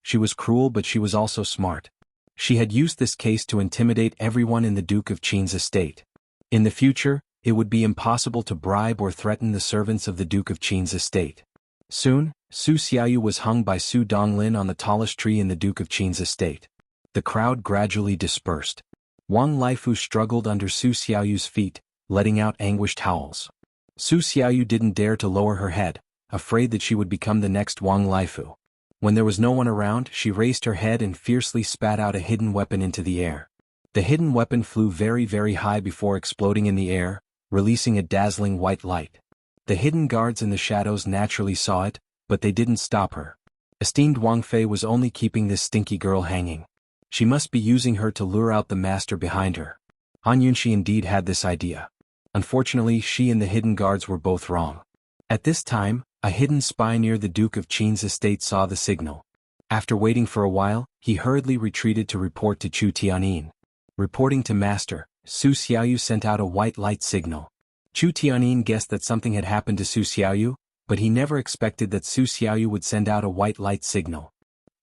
She was cruel, but she was also smart. She had used this case to intimidate everyone in the Duke of Qin's estate. In the future, it would be impossible to bribe or threaten the servants of the Duke of Qin's estate. Soon, Su Xiaoyu was hung by Su Donglin on the tallest tree in the Duke of Qin's estate. The crowd gradually dispersed. Wang Laifu struggled under Su Xiaoyu's feet, letting out anguished howls. Su Xiaoyu didn't dare to lower her head, afraid that she would become the next Wang Laifu. When there was no one around, she raised her head and fiercely spat out a hidden weapon into the air. The hidden weapon flew very, very high before exploding in the air, releasing a dazzling white light. The hidden guards in the shadows naturally saw it, but they didn't stop her. Esteemed Wang Fei was only keeping this stinky girl hanging. She must be using her to lure out the master behind her. Han Yunxi indeed had this idea. Unfortunately, she and the hidden guards were both wrong. At this time, a hidden spy near the Duke of Qin's estate saw the signal. After waiting for a while, he hurriedly retreated to report to Chu Tianyin. Reporting to Master, Su Xiaoyu sent out a white light signal. Chu Tianyin guessed that something had happened to Su Xiaoyu, but he never expected that Su Xiaoyu would send out a white light signal.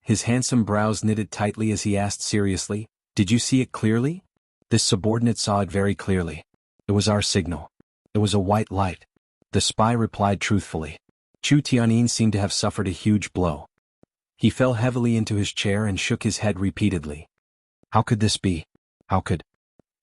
His handsome brows knitted tightly as he asked seriously, "Did you see it clearly?" This subordinate saw it very clearly. It was our signal. It was a white light. The spy replied truthfully. Chu Tianyin seemed to have suffered a huge blow. He fell heavily into his chair and shook his head repeatedly. How could this be? How could?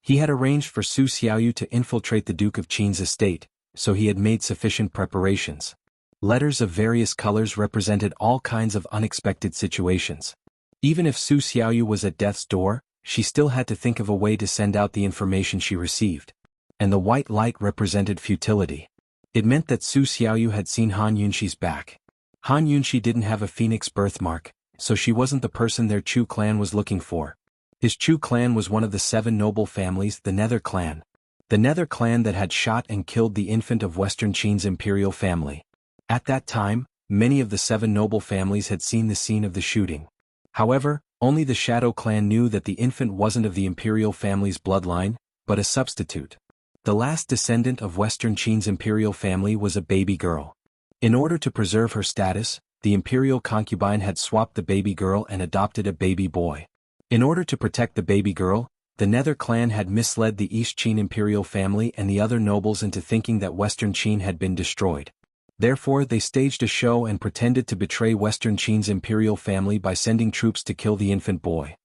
He had arranged for Su Xiaoyu to infiltrate the Duke of Qin's estate, so he had made sufficient preparations. Letters of various colors represented all kinds of unexpected situations. Even if Su Xiaoyu was at death's door, she still had to think of a way to send out the information she received. And the white light represented futility. It meant that Su Xiaoyu had seen Han Yunxi's back. Han Yunxi didn't have a phoenix birthmark, so she wasn't the person their Chu clan was looking for. His Chu clan was one of the 7 noble families, the Nether clan. The Nether clan that had shot and killed the infant of Western Qin's imperial family. At that time, many of the 7 noble families had seen the scene of the shooting. However, only the Shadow clan knew that the infant wasn't of the imperial family's bloodline, but a substitute. The last descendant of Western Qin's imperial family was a baby girl. In order to preserve her status, the imperial concubine had swapped the baby girl and adopted a baby boy. In order to protect the baby girl, the Nether clan had misled the East Qin imperial family and the other nobles into thinking that Western Qin had been destroyed. Therefore, they staged a show and pretended to betray Western Qin's imperial family by sending troops to kill the infant boy.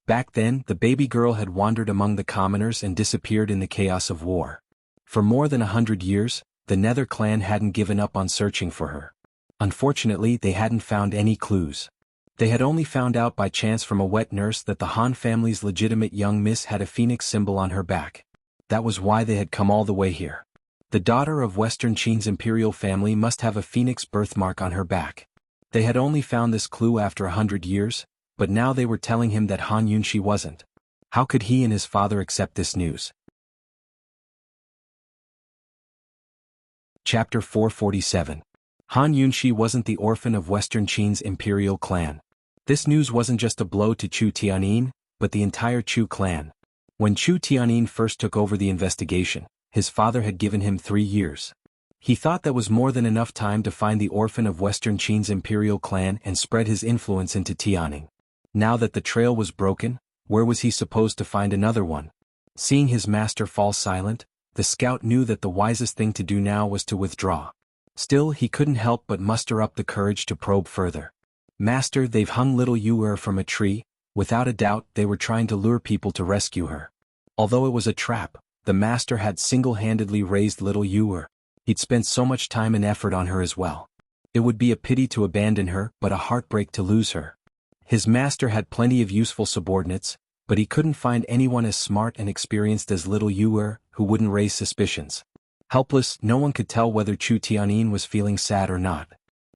Back then, the baby girl had wandered among the commoners and disappeared in the chaos of war. For more than 100 years, the Nether clan hadn't given up on searching for her. Unfortunately, they hadn't found any clues. They had only found out by chance from a wet nurse that the Han family's legitimate young miss had a phoenix symbol on her back. That was why they had come all the way here. The daughter of Western Qin's imperial family must have a phoenix birthmark on her back. They had only found this clue after 100 years, but now they were telling him that Han Yunxi wasn't. How could he and his father accept this news? Chapter 447. Han Yunxi wasn't the orphan of Western Qin's imperial clan. This news wasn't just a blow to Chu Tianyin, but the entire Chu clan. When Chu Tianyin first took over the investigation, his father had given him 3 years. He thought that was more than enough time to find the orphan of Western Qin's imperial clan and spread his influence into Tianning. Now that the trail was broken, where was he supposed to find another one? Seeing his master fall silent, the scout knew that the wisest thing to do now was to withdraw. Still, he couldn't help but muster up the courage to probe further. Master, they've hung little Yu'er from a tree. Without a doubt, they were trying to lure people to rescue her. Although it was a trap, the master had single-handedly raised little Yu'er. He'd spent so much time and effort on her as well. It would be a pity to abandon her, but a heartbreak to lose her. His master had plenty of useful subordinates, but he couldn't find anyone as smart and experienced as little Yu'er, who wouldn't raise suspicions. Helpless, no one could tell whether Chu Tianyin was feeling sad or not.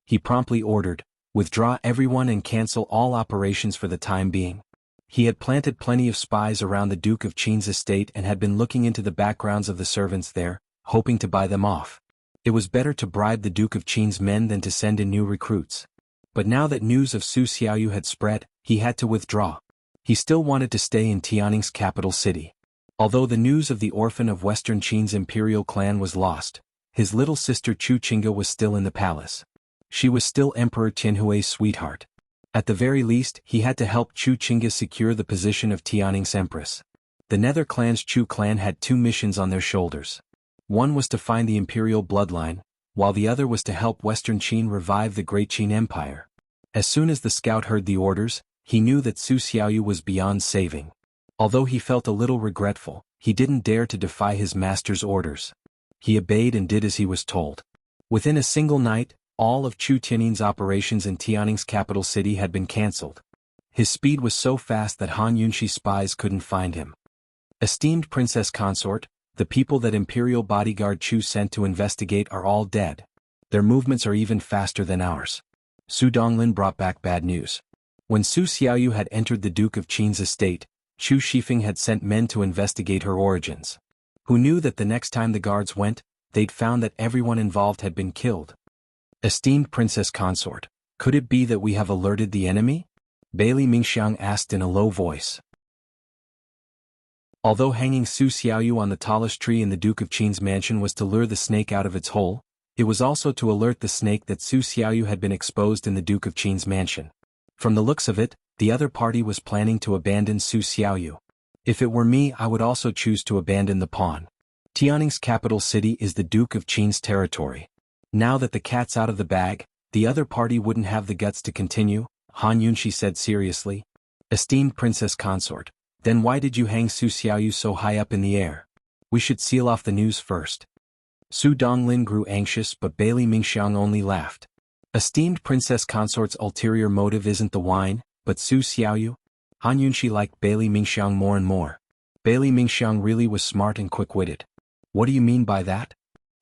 He promptly ordered, "Withdraw everyone and cancel all operations for the time being." He had planted plenty of spies around the Duke of Qin's estate and had been looking into the backgrounds of the servants there, hoping to buy them off. It was better to bribe the Duke of Qin's men than to send in new recruits. But now that news of Su Xiaoyu had spread, he had to withdraw. He still wanted to stay in Tianning's capital city. Although the news of the orphan of Western Qin's imperial clan was lost, his little sister Chu Qingge was still in the palace. She was still Emperor Tianhui's sweetheart. At the very least, he had to help Chu Qingge secure the position of Tianning's empress. The Nether clan's Chu clan had 2 missions on their shoulders. One was to find the imperial bloodline, while the other was to help Western Qin revive the Great Qin Empire. As soon as the scout heard the orders, he knew that Su Xiaoyu was beyond saving. Although he felt a little regretful, he didn't dare to defy his master's orders. He obeyed and did as he was told. Within a single night, all of Chu Tianyin's operations in Tianning's capital city had been cancelled. His speed was so fast that Han Yunxi's spies couldn't find him. Esteemed Princess Consort, the people that Imperial bodyguard Chu sent to investigate are all dead. Their movements are even faster than ours. Su Donglin brought back bad news. When Su Xiaoyu had entered the Duke of Qin's estate, Chu Shifeng had sent men to investigate her origins. Who knew that the next time the guards went, they'd found that everyone involved had been killed. Esteemed Princess Consort, could it be that we have alerted the enemy? Bailey Mingxiang asked in a low voice. Although hanging Su Xiaoyu on the tallest tree in the Duke of Qin's mansion was to lure the snake out of its hole, it was also to alert the snake that Su Xiaoyu had been exposed in the Duke of Qin's mansion. From the looks of it, the other party was planning to abandon Su Xiaoyu. If it were me, I would also choose to abandon the pawn. Tianning's capital city is the Duke of Qin's territory. Now that the cat's out of the bag, the other party wouldn't have the guts to continue, Han Yunshi said seriously. Esteemed Princess Consort, then why did you hang Su Xiaoyu so high up in the air? We should seal off the news first. Su Donglin grew anxious, but Bailey Mingxiang only laughed. Esteemed Princess Consort's ulterior motive isn't the wine, but Su Xiaoyu? Han Yunshi liked Bailey Mingxiang more and more. Bailey Mingxiang really was smart and quick-witted. What do you mean by that?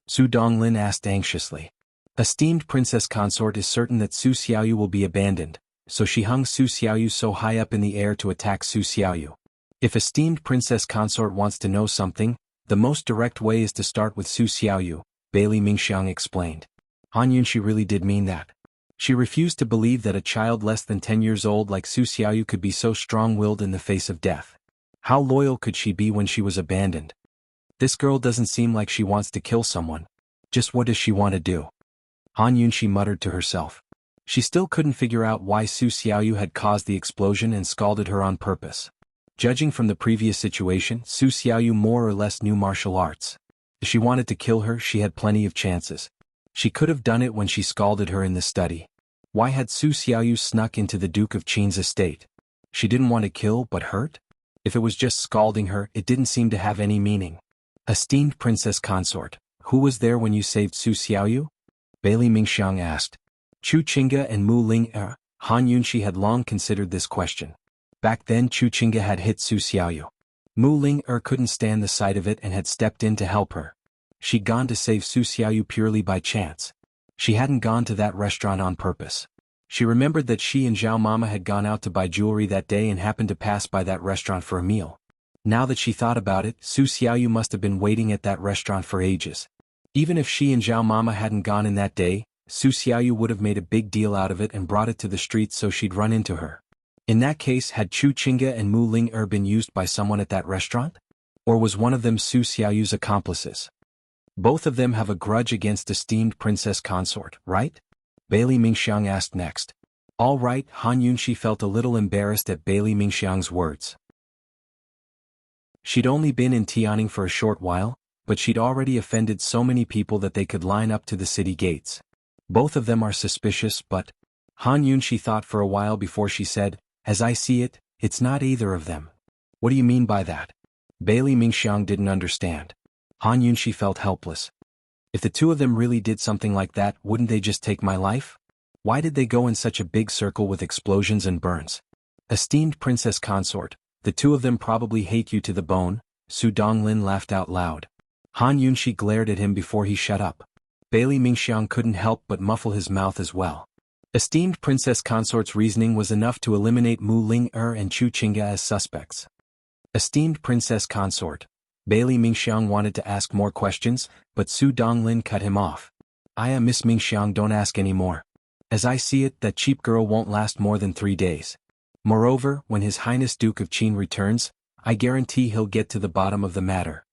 Su Donglin asked anxiously. Esteemed Princess Consort is certain that Su Xiaoyu will be abandoned, so she hung Su Xiaoyu so high up in the air to attack Su Xiaoyu. If Esteemed Princess Consort wants to know something, the most direct way is to start with Su Xiaoyu, Bailey Mingxiang explained. Han Yunshi really did mean that. She refused to believe that a child less than 10 years old like Su Xiaoyu could be so strong-willed in the face of death. How loyal could she be when she was abandoned? This girl doesn't seem like she wants to kill someone. Just what does she want to do? Han Yunshi muttered to herself. She still couldn't figure out why Su Xiaoyu had caused the explosion and scalded her on purpose. Judging from the previous situation, Su Xiaoyu more or less knew martial arts. If she wanted to kill her, she had plenty of chances. She could have done it when she scalded her in the study. Why had Su Xiaoyu snuck into the Duke of Qin's estate? She didn't want to kill but hurt? If it was just scalding her, it didn't seem to have any meaning. Esteemed Princess Consort, who was there when you saved Su Xiaoyu? Bailey Mingxiang asked. Chu Qingge and Mu Ling-er. Han Yunshi had long considered this question. Back then Chu Qingge had hit Su Xiaoyu. Mu Ling-er couldn't stand the sight of it and had stepped in to help her. She'd gone to save Su Xiaoyu purely by chance. She hadn't gone to that restaurant on purpose. She remembered that she and Zhao Mama had gone out to buy jewelry that day and happened to pass by that restaurant for a meal. Now that she thought about it, Su Xiaoyu must have been waiting at that restaurant for ages. Even if she and Zhao Mama hadn't gone in that day, Su Xiaoyu would have made a big deal out of it and brought it to the streets so she'd run into her. In that case, had Chu Qingge and Mu Ling-er been used by someone at that restaurant? Or was one of them Su Xiaoyu's accomplices? Both of them have a grudge against esteemed Princess Consort, right? Bailey Mingxiang asked next. All right, Han Yunshi felt a little embarrassed at Bailey Mingxiang's words. She'd only been in Tianning for a short while, but she'd already offended so many people that they could line up to the city gates. Both of them are suspicious, but... Han Yunshi thought for a while before she said, as I see it, it's not either of them. What do you mean by that? Bailey Mingxiang didn't understand. Han Yunshi felt helpless. If the two of them really did something like that, wouldn't they just take my life? Why did they go in such a big circle with explosions and burns? Esteemed Princess Consort, the two of them probably hate you to the bone, Su Donglin laughed out loud. Han Yunshi glared at him before he shut up. Bailey Mingxiang couldn't help but muffle his mouth as well. Esteemed Princess Consort's reasoning was enough to eliminate Mu Ling-er and Chu Qingge as suspects. Esteemed Princess Consort, Bailey Mingxiang wanted to ask more questions, but Su Donglin cut him off. Miss Mingxiang, don't ask any more. As I see it, that cheap girl won't last more than 3 days. Moreover, when His Highness Duke of Qin returns, I guarantee he'll get to the bottom of the matter.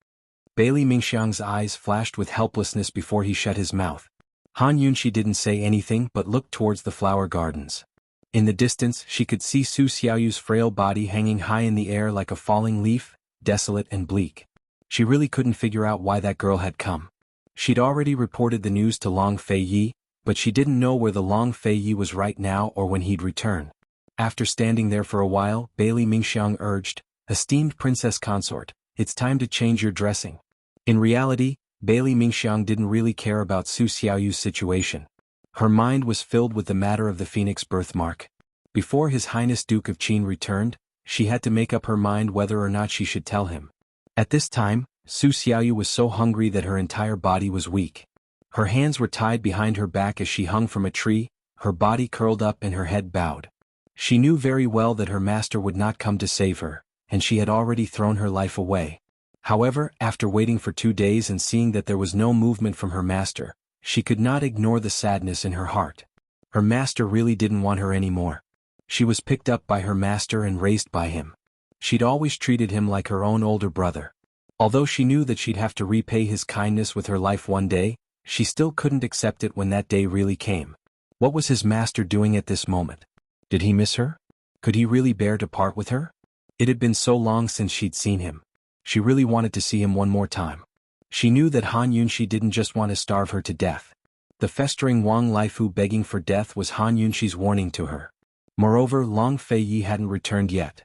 Bailey Mingxiang's eyes flashed with helplessness before he shut his mouth. Han Yunshi didn't say anything but looked towards the flower gardens. In the distance, she could see Su Xiaoyu's frail body hanging high in the air like a falling leaf, desolate and bleak. She really couldn't figure out why that girl had come. She'd already reported the news to Long Fei Yi, but she didn't know where the Long Fei Yi was right now or when he'd return. After standing there for a while, Bailey Mingxiang urged, Esteemed Princess Consort, it's time to change your dressing. In reality, Bailey Mingxiang didn't really care about Su Xiaoyu's situation. Her mind was filled with the matter of the phoenix birthmark. Before His Highness Duke of Qin returned, she had to make up her mind whether or not she should tell him. At this time, Su Xiaoyu was so hungry that her entire body was weak. Her hands were tied behind her back as she hung from a tree, her body curled up and her head bowed. She knew very well that her master would not come to save her, and she had already thrown her life away. However, after waiting for 2 days and seeing that there was no movement from her master, she could not ignore the sadness in her heart. Her master really didn't want her anymore. She was picked up by her master and raised by him. She'd always treated him like her own older brother. Although she knew that she'd have to repay his kindness with her life one day, she still couldn't accept it when that day really came. What was his master doing at this moment? Did he miss her? Could he really bear to part with her? It had been so long since she'd seen him. She really wanted to see him one more time. She knew that Han Yunxi didn't just want to starve her to death. The festering Wang Laifu begging for death was Han Yunxi's warning to her. Moreover, Long Fei Yi hadn't returned yet.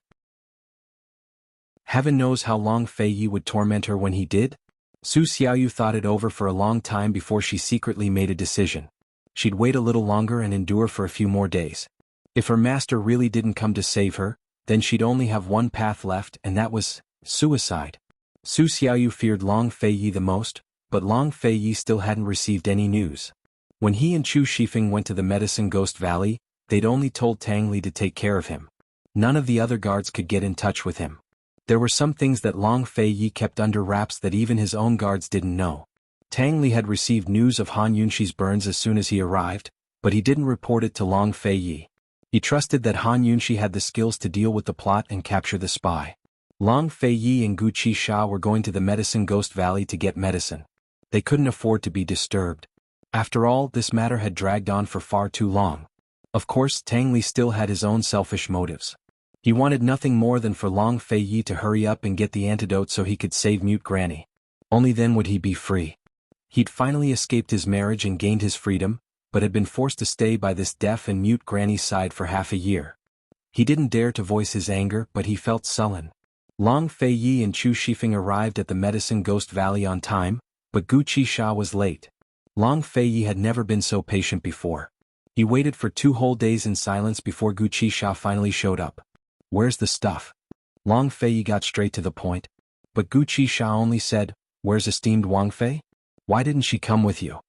Heaven knows how long Fei Yi would torment her when he did. Su Xiaoyu thought it over for a long time before she secretly made a decision. She'd wait a little longer and endure for a few more days. If her master really didn't come to save her, then she'd only have one path left, and that was suicide. Su Xiaoyu feared Long Fei Yi the most, but Long Fei Yi still hadn't received any news. When he and Chu Shifeng went to the Medicine Ghost Valley, they'd only told Tang Li to take care of him. None of the other guards could get in touch with him. There were some things that Long Fei Yi kept under wraps that even his own guards didn't know. Tang Li had received news of Han Yunxi's burns as soon as he arrived, but he didn't report it to Long Fei Yi. He trusted that Han Yunxi had the skills to deal with the plot and capture the spy. Long Fei Yi and Gu Qisha were going to the Medicine Ghost Valley to get medicine. They couldn't afford to be disturbed. After all, this matter had dragged on for far too long. Of course, Tang Li still had his own selfish motives. He wanted nothing more than for Long Fei Yi to hurry up and get the antidote so he could save Mute Granny. Only then would he be free. He'd finally escaped his marriage and gained his freedom, but had been forced to stay by this deaf and mute Granny's side for half a year. He didn't dare to voice his anger, but he felt sullen. Long Fei Yi and Chu Shifeng arrived at the Medicine Ghost Valley on time, but Gu Qisha was late. Long Fei Yi had never been so patient before. He waited for 2 whole days in silence before Gu Qisha finally showed up. "Where's the stuff?" Long Fei Yi got straight to the point. But Gu Qisha only said, "Where's esteemed Wang Fei? Why didn't she come with you?"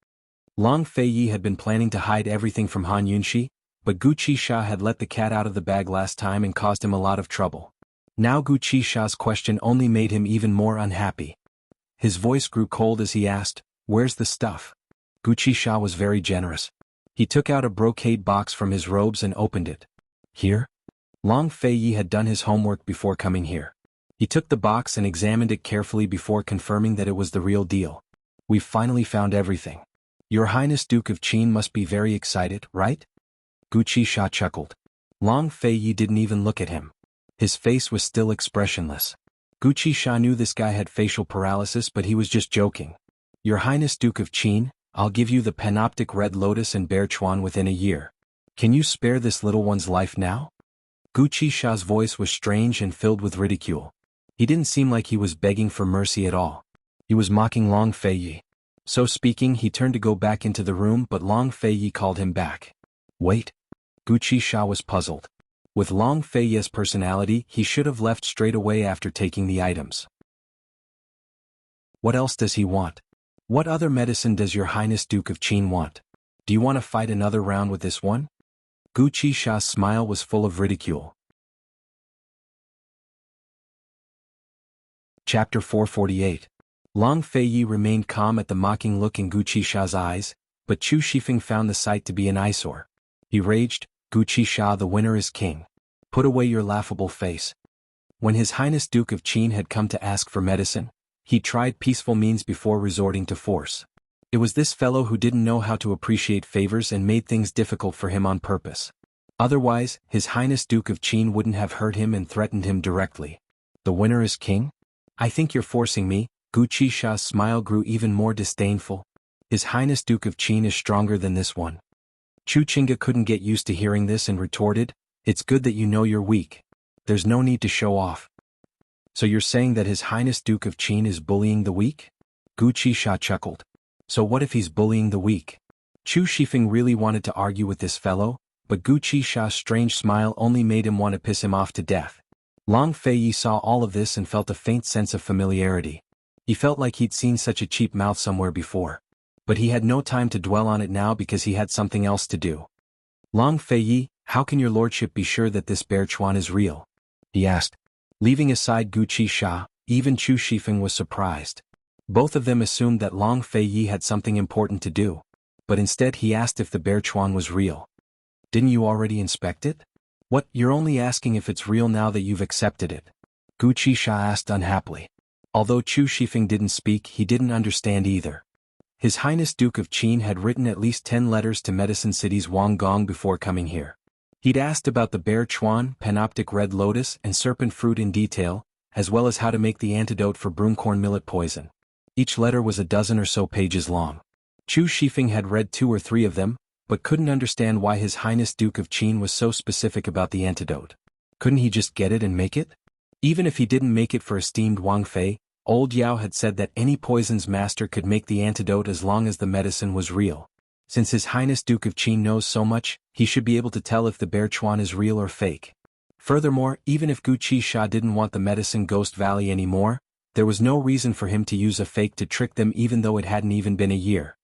Long Fei Yi had been planning to hide everything from Han Yunxi, but Gu Qisha had let the cat out of the bag last time and caused him a lot of trouble. Now Gu Qisha's question only made him even more unhappy. His voice grew cold as he asked, "Where's the stuff?" Gu Qisha was very generous. He took out a brocade box from his robes and opened it. "Here?" Long Fei Yi had done his homework before coming here. He took the box and examined it carefully before confirming that it was the real deal. "We've finally found everything. Your Highness Duke of Qin must be very excited, right?" Gu Qisha chuckled. Long Fei Yi didn't even look at him. His face was still expressionless. Gu Qisha knew this guy had facial paralysis, but he was just joking. "Your Highness Duke of Qin, I'll give you the Panoptic Red Lotus and Bear Chuan within a year. Can you spare this little one's life now?" Gu Qisha's voice was strange and filled with ridicule. He didn't seem like he was begging for mercy at all. He was mocking Long Fei Yi. So speaking, he turned to go back into the room, but Long Fei Yi called him back. "Wait." Gu Qisha was puzzled. With Long Fei Yi's personality, he should have left straight away after taking the items. What else does he want? What other medicine does your Highness Duke of Qin want? Do you want to fight another round with this one? Gu Qisha's smile was full of ridicule. Chapter 448. Long Fei Yi remained calm at the mocking look in Gu Qisha's eyes, but Chu Shifeng found the sight to be an eyesore. He raged, "Gu Qisha, the winner is king. Put away your laughable face." When His Highness Duke of Qin had come to ask for medicine, he tried peaceful means before resorting to force. It was this fellow who didn't know how to appreciate favors and made things difficult for him on purpose. Otherwise, His Highness Duke of Qin wouldn't have hurt him and threatened him directly. "The winner is king? I think you're forcing me." Gu Qisha's smile grew even more disdainful. "His Highness Duke of Qin is stronger than this one." Chu Qingge couldn't get used to hearing this and retorted, "It's good that you know you're weak. There's no need to show off." "So you're saying that His Highness Duke of Qin is bullying the weak?" Gu Qisha chuckled. "So what if he's bullying the weak?" Chu Shifeng really wanted to argue with this fellow, but Gu Qisha's strange smile only made him want to piss him off to death. Long Fei Yi saw all of this and felt a faint sense of familiarity. He felt like he'd seen such a cheap mouth somewhere before. But he had no time to dwell on it now because he had something else to do. "Long Fei Yi, how can your lordship be sure that this Bear Chuan is real?" he asked. Leaving aside Gu Qisha, even Chu Shifeng was surprised. Both of them assumed that Long Fei Yi had something important to do. But instead he asked if the Bear Chuan was real. "Didn't you already inspect it?" "What, you're only asking if it's real now that you've accepted it?" Gu Qisha asked unhappily. Although Chu Shifeng didn't speak, he didn't understand either. His Highness Duke of Qin had written at least 10 letters to Medicine City's Wang Gong before coming here. He'd asked about the bear chuan, panoptic red lotus, and serpent fruit in detail, as well as how to make the antidote for broomcorn millet poison. Each letter was a dozen or so pages long. Chu Shifeng had read 2 or 3 of them, but couldn't understand why His Highness Duke of Qin was so specific about the antidote. Couldn't he just get it and make it? Even if he didn't make it for esteemed Wang Fei, old Yao had said that any poison's master could make the antidote as long as the medicine was real. Since His Highness Duke of Qin knows so much, he should be able to tell if the bear chuan is real or fake. Furthermore, even if Gu Qisha didn't want the medicine Ghost Valley anymore, there was no reason for him to use a fake to trick them even though it hadn't even been a year.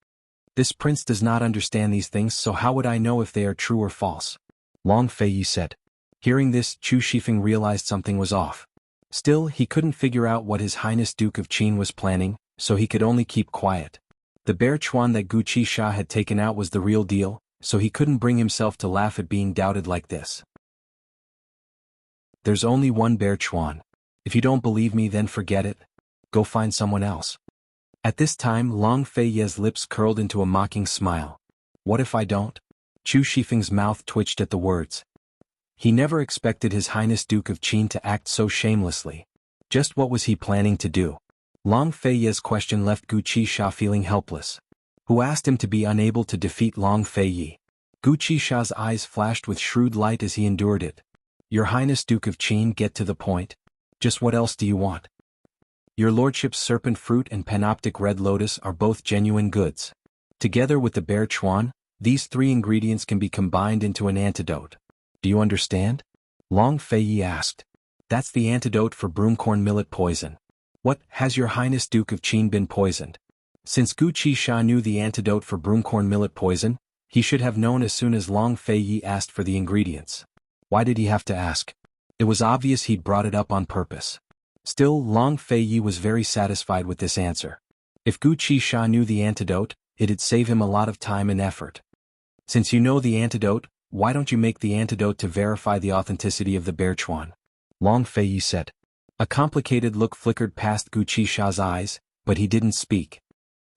This prince does not understand these things, so how would I know if they are true or false? Long Fei Yi said. Hearing this, Chu Shifeng realized something was off. Still, he couldn't figure out what His Highness Duke of Qin was planning, so he could only keep quiet. The bear chuan that Gu Qisha had taken out was the real deal, so he couldn't bring himself to laugh at being doubted like this. There's only one bear chuan. If you don't believe me, then forget it. Go find someone else. At this time, Long Fei Ye's lips curled into a mocking smile. What if I don't? Chu Shifeng's mouth twitched at the words. He never expected His Highness Duke of Qin to act so shamelessly. Just what was he planning to do? Long Fei Ye's question left Gu Qisha feeling helpless. Who asked him to be unable to defeat Long Fei Yi? Gu Qisha's eyes flashed with shrewd light as he endured it. Your Highness Duke of Qin, get to the point. Just what else do you want? Your Lordship's serpent fruit and panoptic red lotus are both genuine goods. Together with the bear chuan, these 3 ingredients can be combined into an antidote. Do you understand? Long Fei Yi asked. That's the antidote for broomcorn millet poison. What, has your Highness Duke of Qin been poisoned? Since Gu Qisha knew the antidote for broomcorn millet poison, he should have known as soon as Long Fei Yi asked for the ingredients. Why did he have to ask? It was obvious he'd brought it up on purpose. Still, Long Fei Yi was very satisfied with this answer. If Gu Qisha knew the antidote, it'd save him a lot of time and effort. Since you know the antidote, why don't you make the antidote to verify the authenticity of the bear chuan? Long Fei Yi said. A complicated look flickered past Gu Qisha's eyes, but he didn't speak.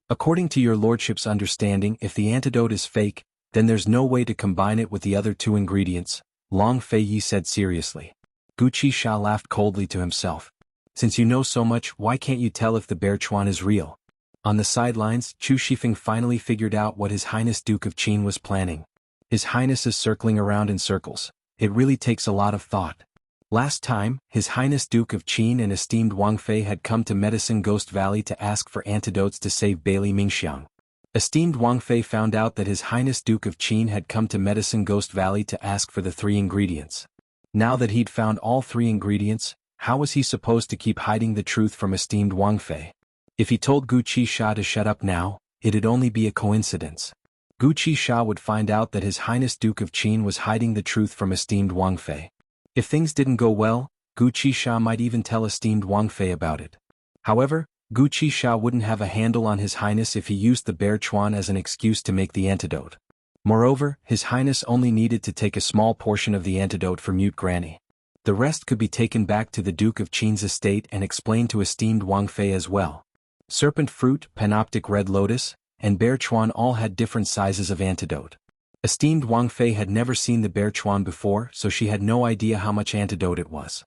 According to your lordship's understanding, if the antidote is fake, then there's no way to combine it with the other 2 ingredients, Long Fei Yi said seriously. Gu Qisha laughed coldly to himself. Since you know so much, why can't you tell if the bear chuan is real? On the sidelines, Chu Shifeng finally figured out what His Highness Duke of Qin was planning. His Highness is circling around in circles. It really takes a lot of thought. Last time, His Highness Duke of Qin and esteemed Wang Fei had come to Medicine Ghost Valley to ask for antidotes to save Bailey Mingxiang. Esteemed Wang Fei found out that His Highness Duke of Qin had come to Medicine Ghost Valley to ask for the 3 ingredients. Now that he'd found all 3 ingredients, how was he supposed to keep hiding the truth from esteemed Wang Fei? If he told Gu Qisha to shut up now, it'd only be a coincidence. Gu Qisha would find out that His Highness Duke of Qin was hiding the truth from esteemed Wang Fei. If things didn't go well, Gu Qisha might even tell esteemed Wang Fei about it. However, Gu Qisha wouldn't have a handle on His Highness if he used the bear chuan as an excuse to make the antidote. Moreover, His Highness only needed to take a small portion of the antidote for Mute Granny. The rest could be taken back to the Duke of Qin's estate and explained to esteemed Wang Fei as well. Serpent fruit, panoptic red lotus, and bear chuan all had different sizes of antidote. Esteemed Wang Fei had never seen the bear chuan before, so she had no idea how much antidote it was.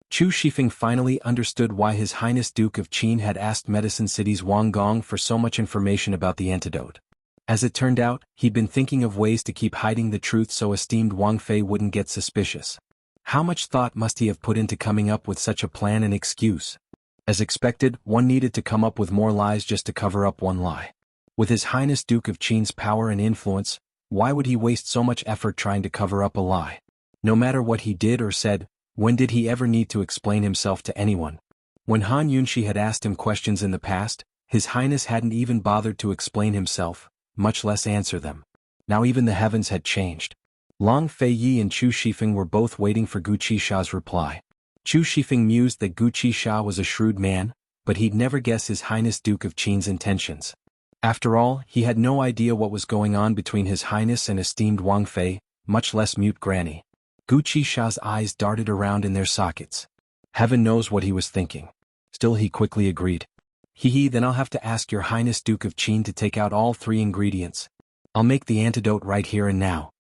Chu Shifeng finally understood why His Highness Duke of Qin had asked Medicine City's Wang Gong for so much information about the antidote. As it turned out, he'd been thinking of ways to keep hiding the truth so esteemed Wang Fei wouldn't get suspicious. How much thought must he have put into coming up with such a plan and excuse? As expected, one needed to come up with more lies just to cover up one lie. With His Highness Duke of Qin's power and influence, why would he waste so much effort trying to cover up a lie? No matter what he did or said, when did he ever need to explain himself to anyone? When Han Yunshi had asked him questions in the past, His Highness hadn't even bothered to explain himself, much less answer them. Now even the heavens had changed. Long Fei Yi and Chu Shifeng were both waiting for Gu Qisha's reply. Chu Shifeng mused that Gu Qisha was a shrewd man, but he'd never guess His Highness Duke of Qin's intentions. After all, he had no idea what was going on between His Highness and esteemed Wang Fei, much less Mute Granny. Gu Qisha's eyes darted around in their sockets. Heaven knows what he was thinking. Still, he quickly agreed. Then I'll have to ask your Highness Duke of Qin to take out all 3 ingredients. I'll make the antidote right here and now.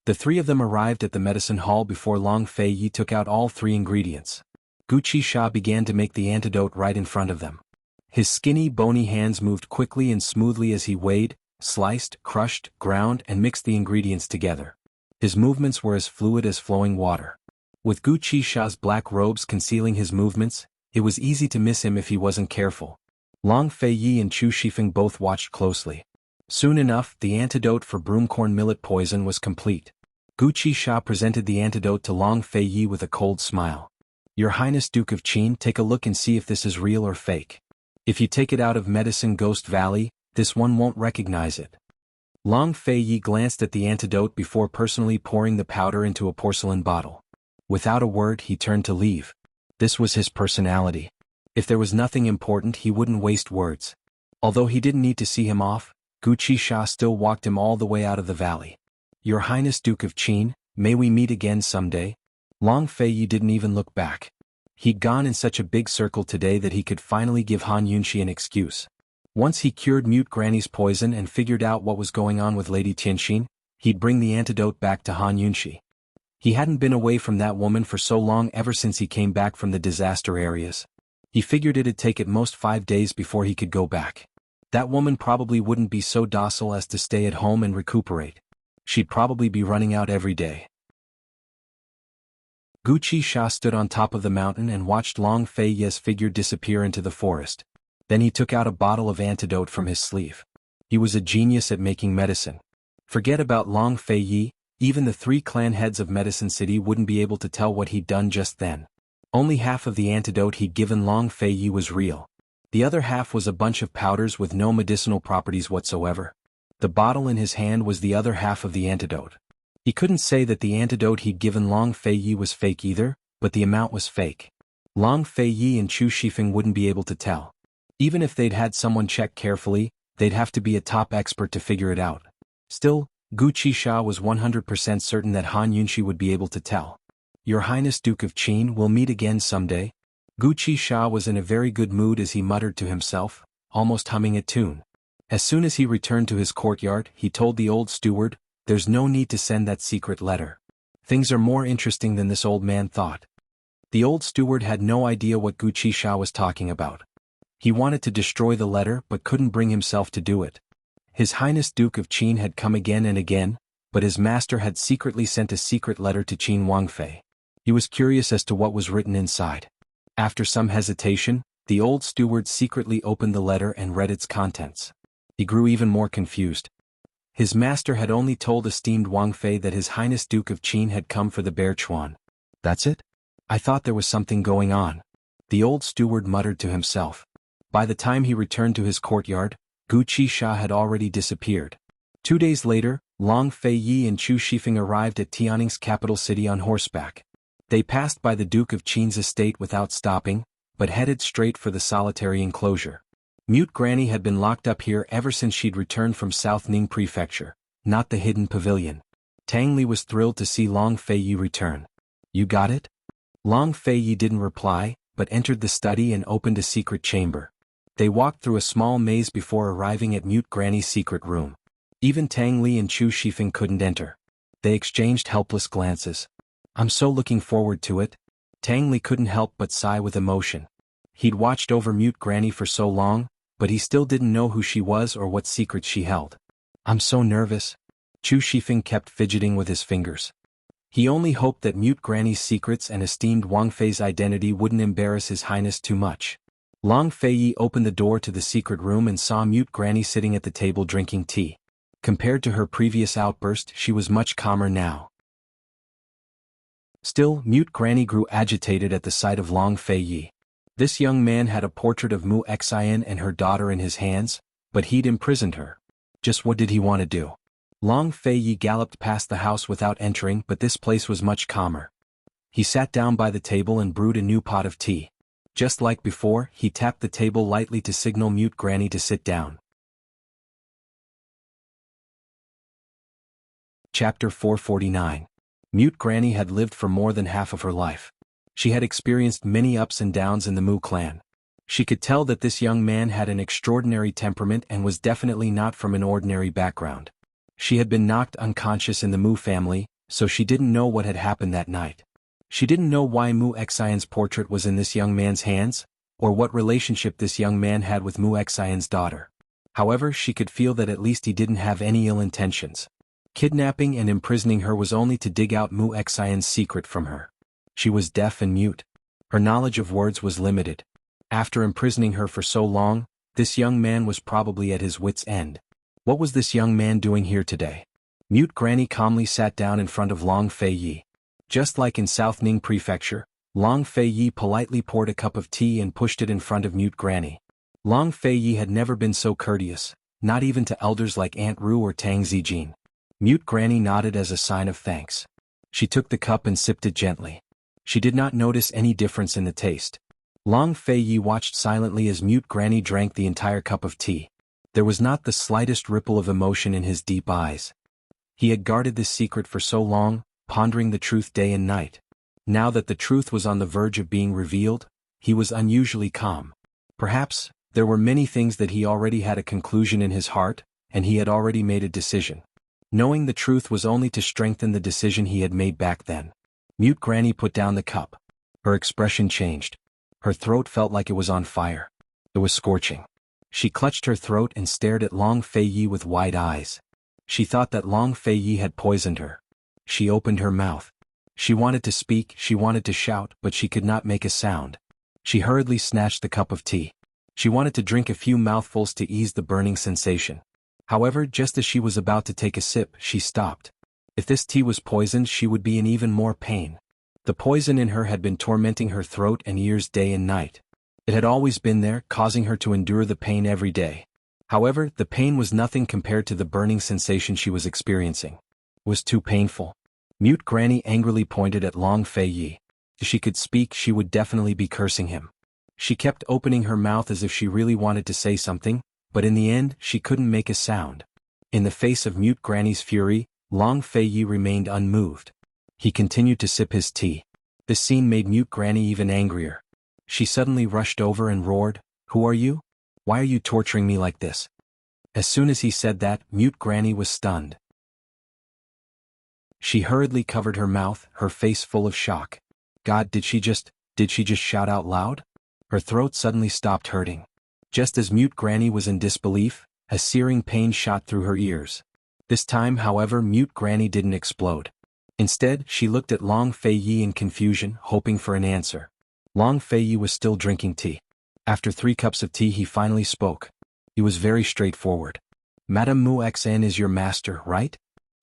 The three of them arrived at the medicine hall before Long Fei Yi took out all three ingredients. Gu Qisha began to make the antidote right in front of them. His skinny, bony hands moved quickly and smoothly as he weighed, sliced, crushed, ground, and mixed the ingredients together. His movements were as fluid as flowing water. With Gu Qisha's black robes concealing his movements, it was easy to miss him if he wasn't careful. Long Fei Yi and Chu Shifeng both watched closely. Soon enough, the antidote for broomcorn millet poison was complete. Gu Qisha presented the antidote to Long Fei Yi with a cold smile. "Your Highness Duke of Qin, take a look and see if this is real or fake. If you take it out of Medicine Ghost Valley, this one won't recognize it." Long Fei Yi glanced at the antidote before personally pouring the powder into a porcelain bottle. Without a word, he turned to leave. This was his personality. If there was nothing important, he wouldn't waste words. Although he didn't need to see him off, Gu Qisha still walked him all the way out of the valley. "Your Highness Duke of Qin, may we meet again someday?" Long Fei Yi didn't even look back. He'd gone in such a big circle today that he could finally give Han Yunxi an excuse. Once he cured Mute Granny's poison and figured out what was going on with Lady Tianxin, he'd bring the antidote back to Han Yunxi. He hadn't been away from that woman for so long ever since he came back from the disaster areas. He figured it'd take at most 5 days before he could go back. That woman probably wouldn't be so docile as to stay at home and recuperate. She'd probably be running out every day. Gu Qisha stood on top of the mountain and watched Long Fei Yi's figure disappear into the forest. Then he took out a bottle of antidote from his sleeve. He was a genius at making medicine. Forget about Long Fei Yi, even the 3 clan heads of Medicine City wouldn't be able to tell what he'd done just then. Only half of the antidote he'd given Long Fei Yi was real. The other half was a bunch of powders with no medicinal properties whatsoever. The bottle in his hand was the other half of the antidote. He couldn't say that the antidote he'd given Long Fei Yi was fake either, but the amount was fake. Long Fei Yi and Chu Shifeng wouldn't be able to tell. Even if they'd had someone check carefully, they'd have to be a top expert to figure it out. Still, Gu Qisha was 100% certain that Han Yunxi would be able to tell. "Your Highness Duke of Qin, we'll meet again someday." Gu Qisha was in a very good mood as he muttered to himself, almost humming a tune. As soon as he returned to his courtyard, he told the old steward, "There's no need to send that secret letter. Things are more interesting than this old man thought." The old steward had no idea what Gu Qisha was talking about. He wanted to destroy the letter but couldn't bring himself to do it. His Highness Duke of Qin had come again and again, but his master had secretly sent a secret letter to Qin Wangfei. He was curious as to what was written inside. After some hesitation, the old steward secretly opened the letter and read its contents. He grew even more confused. His master had only told esteemed Wangfei that his Highness Duke of Qin had come for the bear chuan. "That's it? I thought there was something going on," the old steward muttered to himself. By the time he returned to his courtyard, Gu Qisha had already disappeared. 2 days later, Long Fei Yi and Chu Shifeng arrived at Tianning's capital city on horseback. They passed by the Duke of Qin's estate without stopping, but headed straight for the solitary enclosure. Mute Granny had been locked up here ever since she'd returned from South Ning Prefecture, not the hidden pavilion. Tang Li was thrilled to see Long Fei Yi return. "You got it?" Long Fei Yi didn't reply, but entered the study and opened a secret chamber. They walked through a small maze before arriving at Mute Granny's secret room. Even Tang Li and Chu Shifeng couldn't enter. They exchanged helpless glances. "I'm so looking forward to it." Tang Li couldn't help but sigh with emotion. He'd watched over Mute Granny for so long, but he still didn't know who she was or what secrets she held. "I'm so nervous." Chu Shifeng kept fidgeting with his fingers. He only hoped that Mute Granny's secrets and esteemed Wangfei's identity wouldn't embarrass His Highness too much. Long Fei Yi opened the door to the secret room and saw Mute Granny sitting at the table drinking tea. Compared to her previous outburst, she was much calmer now. Still, Mute Granny grew agitated at the sight of Long Fei Yi. This young man had a portrait of Mu Xian and her daughter in his hands, but he'd imprisoned her. Just what did he want to do? Long Fei Yi galloped past the house without entering, but this place was much calmer. He sat down by the table and brewed a new pot of tea. Just like before, he tapped the table lightly to signal Mute Granny to sit down. Chapter 449. Mute Granny had lived for more than half of her life. She had experienced many ups and downs in the Mu clan. She could tell that this young man had an extraordinary temperament and was definitely not from an ordinary background. She had been knocked unconscious in the Mu family, so she didn't know what had happened that night. She didn't know why Mu Xian's portrait was in this young man's hands, or what relationship this young man had with Mu Xian's daughter. However, she could feel that at least he didn't have any ill intentions. Kidnapping and imprisoning her was only to dig out Mu Xian's secret from her. She was deaf and mute. Her knowledge of words was limited. After imprisoning her for so long, this young man was probably at his wits' end. What was this young man doing here today? Mute Granny calmly sat down in front of Long Fei Yi. Just like in South Ning Prefecture, Long Fei Yi politely poured a cup of tea and pushed it in front of Mute Granny. Long Fei Yi had never been so courteous, not even to elders like Aunt Ru or Tang Zijin. Mute Granny nodded as a sign of thanks. She took the cup and sipped it gently. She did not notice any difference in the taste. Long Fei Yi watched silently as Mute Granny drank the entire cup of tea. There was not the slightest ripple of emotion in his deep eyes. He had guarded this secret for so long, pondering the truth day and night. Now that the truth was on the verge of being revealed, he was unusually calm. Perhaps, there were many things that he already had a conclusion in his heart, and he had already made a decision. Knowing the truth was only to strengthen the decision he had made back then. Mute Granny put down the cup. Her expression changed. Her throat felt like it was on fire. It was scorching. She clutched her throat and stared at Long Fei Yi with wide eyes. She thought that Long Fei Yi had poisoned her. She opened her mouth. She wanted to speak, she wanted to shout, but she could not make a sound. She hurriedly snatched the cup of tea. She wanted to drink a few mouthfuls to ease the burning sensation. However, just as she was about to take a sip, she stopped. If this tea was poisoned, she would be in even more pain. The poison in her had been tormenting her throat and ears day and night. It had always been there, causing her to endure the pain every day. However, the pain was nothing compared to the burning sensation she was experiencing. It was too painful. Mute Granny angrily pointed at Long Fei Yi. If she could speak, she would definitely be cursing him. She kept opening her mouth as if she really wanted to say something, but in the end, she couldn't make a sound. In the face of Mute Granny's fury, Long Fei Yi remained unmoved. He continued to sip his tea. This scene made Mute Granny even angrier. She suddenly rushed over and roared, "Who are you? Why are you torturing me like this?" As soon as he said that, Mute Granny was stunned. She hurriedly covered her mouth, her face full of shock. God, did she just shout out loud? Her throat suddenly stopped hurting. Just as Mute Granny was in disbelief, a searing pain shot through her ears. This time, however, Mute Granny didn't explode. Instead, she looked at Long Fei Yi in confusion, hoping for an answer. Long Fei Yi was still drinking tea. After 3 cups of tea, he finally spoke. He was very straightforward. "Madame Mu Xian is your master, right?"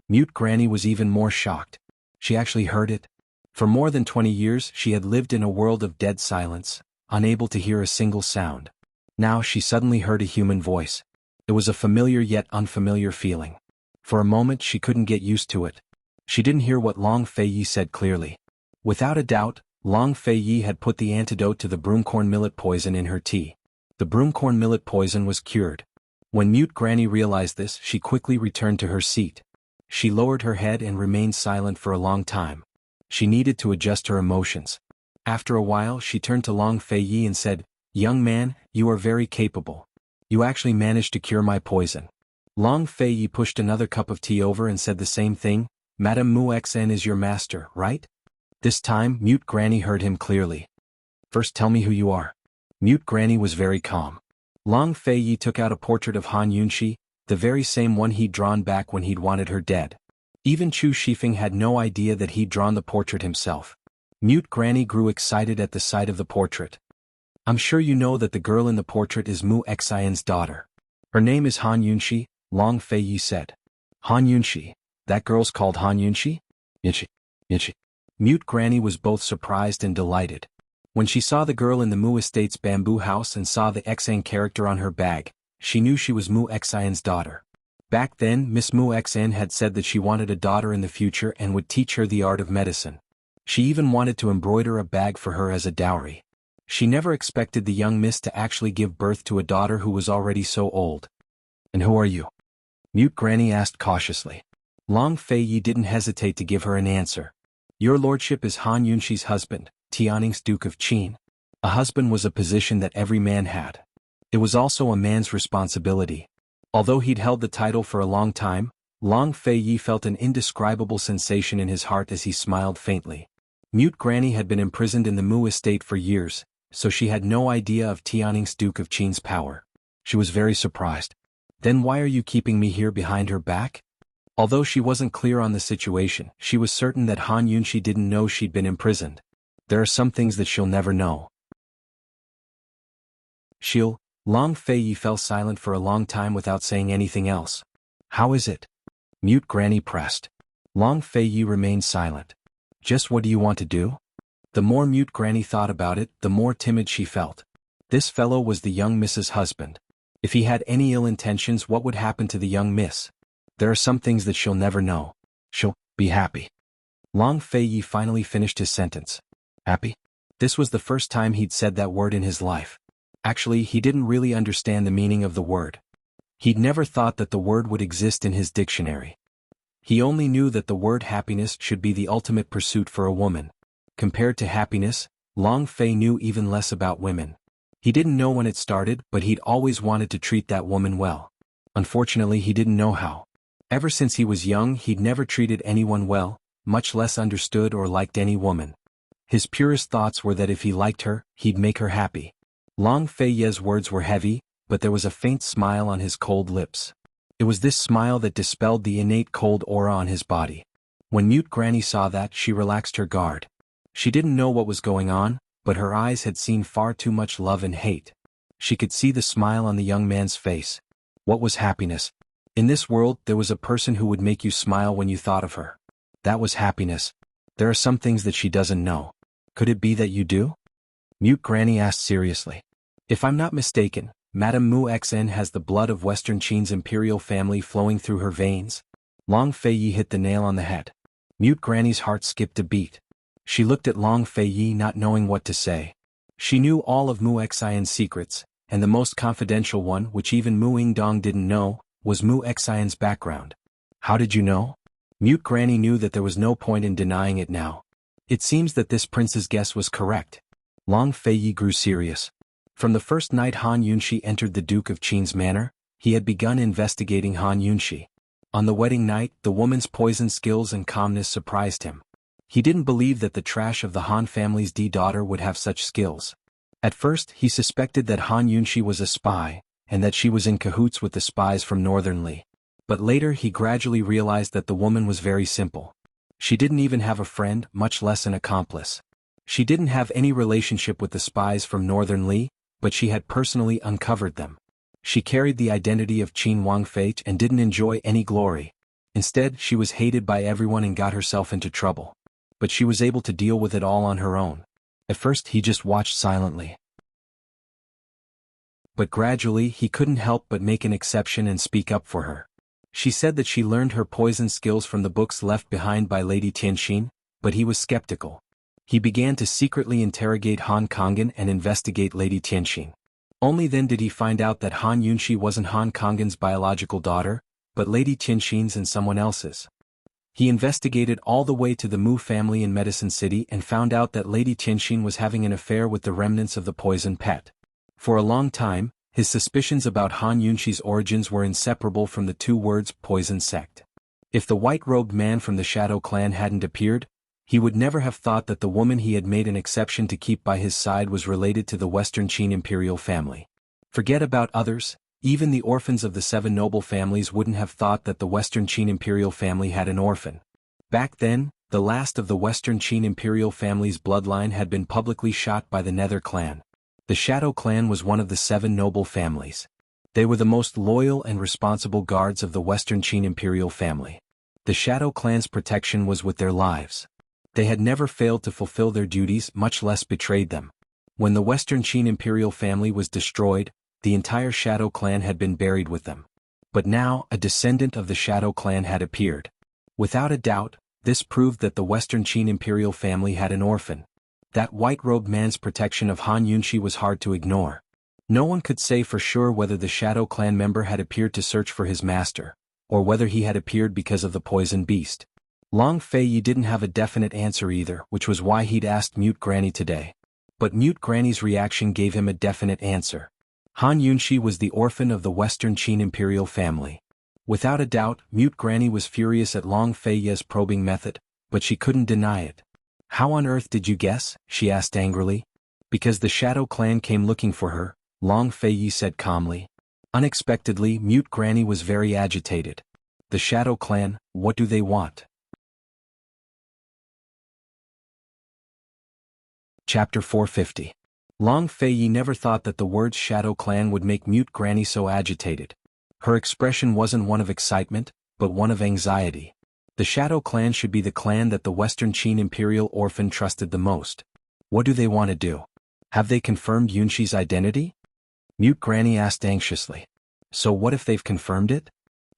Mute Granny was even more shocked. She actually heard it. For more than 20 years, she had lived in a world of dead silence, unable to hear a single sound. Now she suddenly heard a human voice. It was a familiar yet unfamiliar feeling. For a moment she couldn't get used to it. She didn't hear what Long Fei Yi said clearly. Without a doubt, Long Fei Yi had put the antidote to the broomcorn millet poison in her tea. The broomcorn millet poison was cured. When Mute Granny realized this, she quickly returned to her seat. She lowered her head and remained silent for a long time. She needed to adjust her emotions. After a while, she turned to Long Fei Yi and said, "Young man, you are very capable. You actually managed to cure my poison." Long Fei Yi pushed another cup of tea over and said the same thing, "Madame Mu Xian is your master, right?" This time, Mute Granny heard him clearly. "First tell me who you are." Mute Granny was very calm. Long Fei Yi took out a portrait of Han Yunxi, the very same one he'd drawn back when he'd wanted her dead. Even Chu Shifeng had no idea that he'd drawn the portrait himself. Mute Granny grew excited at the sight of the portrait. "I'm sure you know that the girl in the portrait is Mu Xian's daughter. Her name is Han Yunxi," Long Fei Yi said. "Han Yunxi? That girl's called Han Yunxi?" Yunxi. Mute Granny was both surprised and delighted. When she saw the girl in the Mu Estate's bamboo house and saw the Xian character on her bag, she knew she was Mu Xian's daughter. Back then, Miss Mu Xian had said that she wanted a daughter in the future and would teach her the art of medicine. She even wanted to embroider a bag for her as a dowry. She never expected the young miss to actually give birth to a daughter who was already so old. "And who are you?" Mute Granny asked cautiously. Long Fei Yi didn't hesitate to give her an answer. "Your lordship is Han Yunxi's husband, Tianning's Duke of Qin." A husband was a position that every man had. It was also a man's responsibility. Although he'd held the title for a long time, Long Fei Yi felt an indescribable sensation in his heart as he smiled faintly. Mute Granny had been imprisoned in the Mu estate for years, so she had no idea of Tianning's Duke of Qin's power. She was very surprised. Then why are you keeping me here behind her back? Although she wasn't clear on the situation, she was certain that Han Yunshi didn't know she'd been imprisoned. There are some things that she'll never know. Long Fei Yi fell silent for a long time without saying anything else. How is it? Mute Granny pressed. Long Fei Yi remained silent. Just what do you want to do? The more Mute Granny thought about it, the more timid she felt. This fellow was the young Miss's husband. If he had any ill intentions, what would happen to the young Miss? There are some things that she'll never know. She'll be happy. Long Fei Yi finally finished his sentence. Happy? This was the first time he'd said that word in his life. Actually, he didn't really understand the meaning of the word. He'd never thought that the word would exist in his dictionary. He only knew that the word happiness should be the ultimate pursuit for a woman. Compared to happiness, Long Fei knew even less about women. He didn't know when it started, but he'd always wanted to treat that woman well. Unfortunately, he didn't know how. Ever since he was young, he'd never treated anyone well, much less understood or liked any woman. His purest thoughts were that if he liked her, he'd make her happy. Long Fei Ye's words were heavy, but there was a faint smile on his cold lips. It was this smile that dispelled the innate cold aura on his body. When Mute Granny saw that, she relaxed her guard. She didn't know what was going on, but her eyes had seen far too much love and hate. She could see the smile on the young man's face. What was happiness? In this world, there was a person who would make you smile when you thought of her. That was happiness. There are some things that she doesn't know. Could it be that you do? Mute Granny asked seriously. If I'm not mistaken, Madame Mu Xen has the blood of Western Qin's imperial family flowing through her veins. Long Fei Yi hit the nail on the head. Mute Granny's heart skipped a beat. She looked at Long Fei Yi not knowing what to say. She knew all of Mu Xian's secrets, and the most confidential one, which even Mu Yingdong didn't know, was Mu Xian's background. How did you know? Mute Granny knew that there was no point in denying it now. It seems that this prince's guess was correct. Long Fei Yi grew serious. From the first night Han Yunshi entered the Duke of Qin's manor, he had begun investigating Han Yunshi. On the wedding night, the woman's poison skills and calmness surprised him. He didn't believe that the trash of the Han family's daughter would have such skills. At first, he suspected that Han Yunshi was a spy, and that she was in cahoots with the spies from Northern Li. But later he gradually realized that the woman was very simple. She didn't even have a friend, much less an accomplice. She didn't have any relationship with the spies from Northern Li, but she had personally uncovered them. She carried the identity of Qin Wangfei and didn't enjoy any glory. Instead, she was hated by everyone and got herself into trouble. But she was able to deal with it all on her own. At first he just watched silently. But gradually he couldn't help but make an exception and speak up for her. She said that she learned her poison skills from the books left behind by Lady Tianxin, but he was skeptical. He began to secretly interrogate Han Kongan and investigate Lady Tianxin. Only then did he find out that Han Yunshi wasn't Han Kongan's biological daughter, but Lady Tianxin's and someone else's. He investigated all the way to the Mu family in Medicine City and found out that Lady Tianxin was having an affair with the remnants of the poison pet. For a long time, his suspicions about Han Yunshi's origins were inseparable from the two words poison sect. If the white-robed man from the Shadow clan hadn't appeared, he would never have thought that the woman he had made an exception to keep by his side was related to the Western Qin imperial family. Forget about others, even the orphans of the 7 noble families wouldn't have thought that the Western Qin imperial family had an orphan. Back then, the last of the Western Qin imperial family's bloodline had been publicly shot by the Nether clan. The Shadow clan was one of the 7 noble families. They were the most loyal and responsible guards of the Western Qin imperial family. The Shadow clan's protection was with their lives. They had never failed to fulfill their duties, much less betrayed them. When the Western Qin imperial family was destroyed, the entire Shadow clan had been buried with them. But now, a descendant of the Shadow clan had appeared. Without a doubt, this proved that the Western Qin imperial family had an orphan. That white-robed man's protection of Han Yunshi was hard to ignore. No one could say for sure whether the Shadow clan member had appeared to search for his master, or whether he had appeared because of the poison beast. Long Fei Yi didn't have a definite answer either, which was why he'd asked Mute Granny today. But Mute Granny's reaction gave him a definite answer. Han Yunshi was the orphan of the Western Qin imperial family. Without a doubt, Mute Granny was furious at Long Fei Ye's probing method, but she couldn't deny it. "How on earth did you guess?" she asked angrily. "Because the Shadow Clan came looking for her," Long Fei Ye said calmly. Unexpectedly, Mute Granny was very agitated. "The Shadow Clan, what do they want?" Chapter 450. Long Fei Yi never thought that the words Shadow Clan would make Mute Granny so agitated. Her expression wasn't one of excitement, but one of anxiety. The Shadow Clan should be the clan that the Western Qin Imperial Orphan trusted the most. What do they want to do? Have they confirmed Yunshi's identity? Mute Granny asked anxiously. So what if they've confirmed it?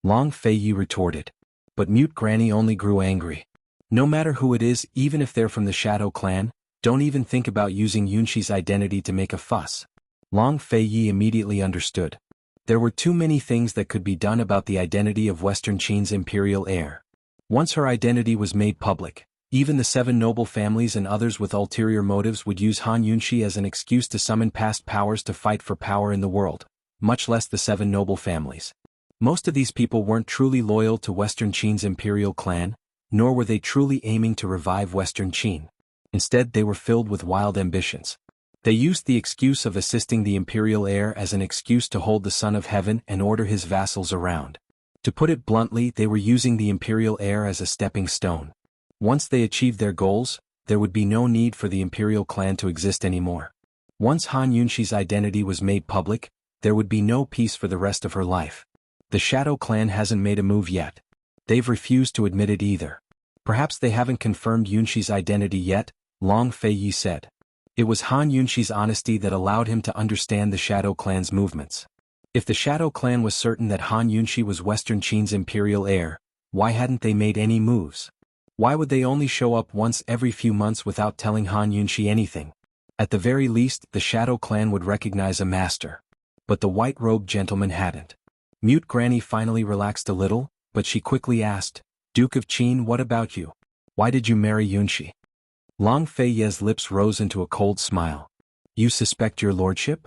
Long Fei Yi retorted. But Mute Granny only grew angry. No matter who it is, even if they're from the Shadow Clan, don't even think about using Yunshi's identity to make a fuss. Long Fei Yi immediately understood. There were too many things that could be done about the identity of Western Qin's imperial heir. Once her identity was made public, even the 7 noble families and others with ulterior motives would use Han Yunshi as an excuse to summon past powers to fight for power in the world, much less the 7 noble families. Most of these people weren't truly loyal to Western Qin's imperial clan, nor were they truly aiming to revive Western Qin. Instead, they were filled with wild ambitions. They used the excuse of assisting the imperial heir as an excuse to hold the Son of Heaven and order his vassals around. To put it bluntly, they were using the imperial heir as a stepping stone. Once they achieved their goals, there would be no need for the imperial clan to exist anymore. Once Han Yunshi's identity was made public, there would be no peace for the rest of her life. The Shadow Clan hasn't made a move yet. They've refused to admit it either. Perhaps they haven't confirmed Yunshi's identity yet, Long Fei Yi said. It was Han Yunshi's honesty that allowed him to understand the Shadow Clan's movements. If the Shadow Clan was certain that Han Yunshi was Western Qin's imperial heir, why hadn't they made any moves? Why would they only show up once every few months without telling Han Yunshi anything? At the very least, the Shadow Clan would recognize a master. But the white-robed gentleman hadn't. Mute Granny finally relaxed a little, but she quickly asked, "Duke of Qin, what about you? Why did you marry Yunshi?" Long Fei Ye's lips rose into a cold smile. "You suspect your lordship?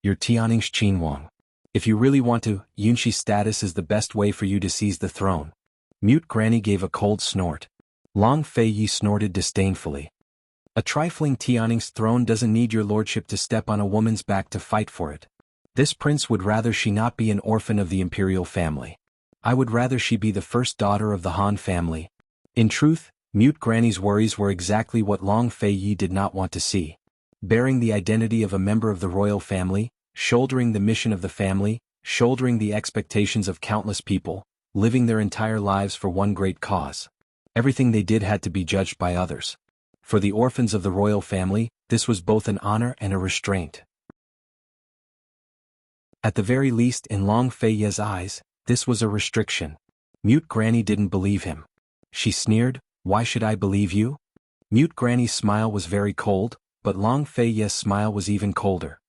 You're Tianningsh Qinhuang. If you really want to, Yunshi's status is the best way for you to seize the throne." Mute Granny gave a cold snort. Long Fei Yi snorted disdainfully. "A trifling Tianningsh throne doesn't need your lordship to step on a woman's back to fight for it. This prince would rather she not be an orphan of the imperial family. I would rather she be the first daughter of the Han family." In truth, Mute Granny's worries were exactly what Long Fei Yi did not want to see. Bearing the identity of a member of the royal family, shouldering the mission of the family, shouldering the expectations of countless people, living their entire lives for one great cause. Everything they did had to be judged by others. For the orphans of the royal family, this was both an honor and a restraint. At the very least, in Long Fei Ye's eyes, this was a restriction. Mute Granny didn't believe him. She sneered, "Why should I believe you?" Mute Granny's smile was very cold, but Long Fei Ye's smile was even colder.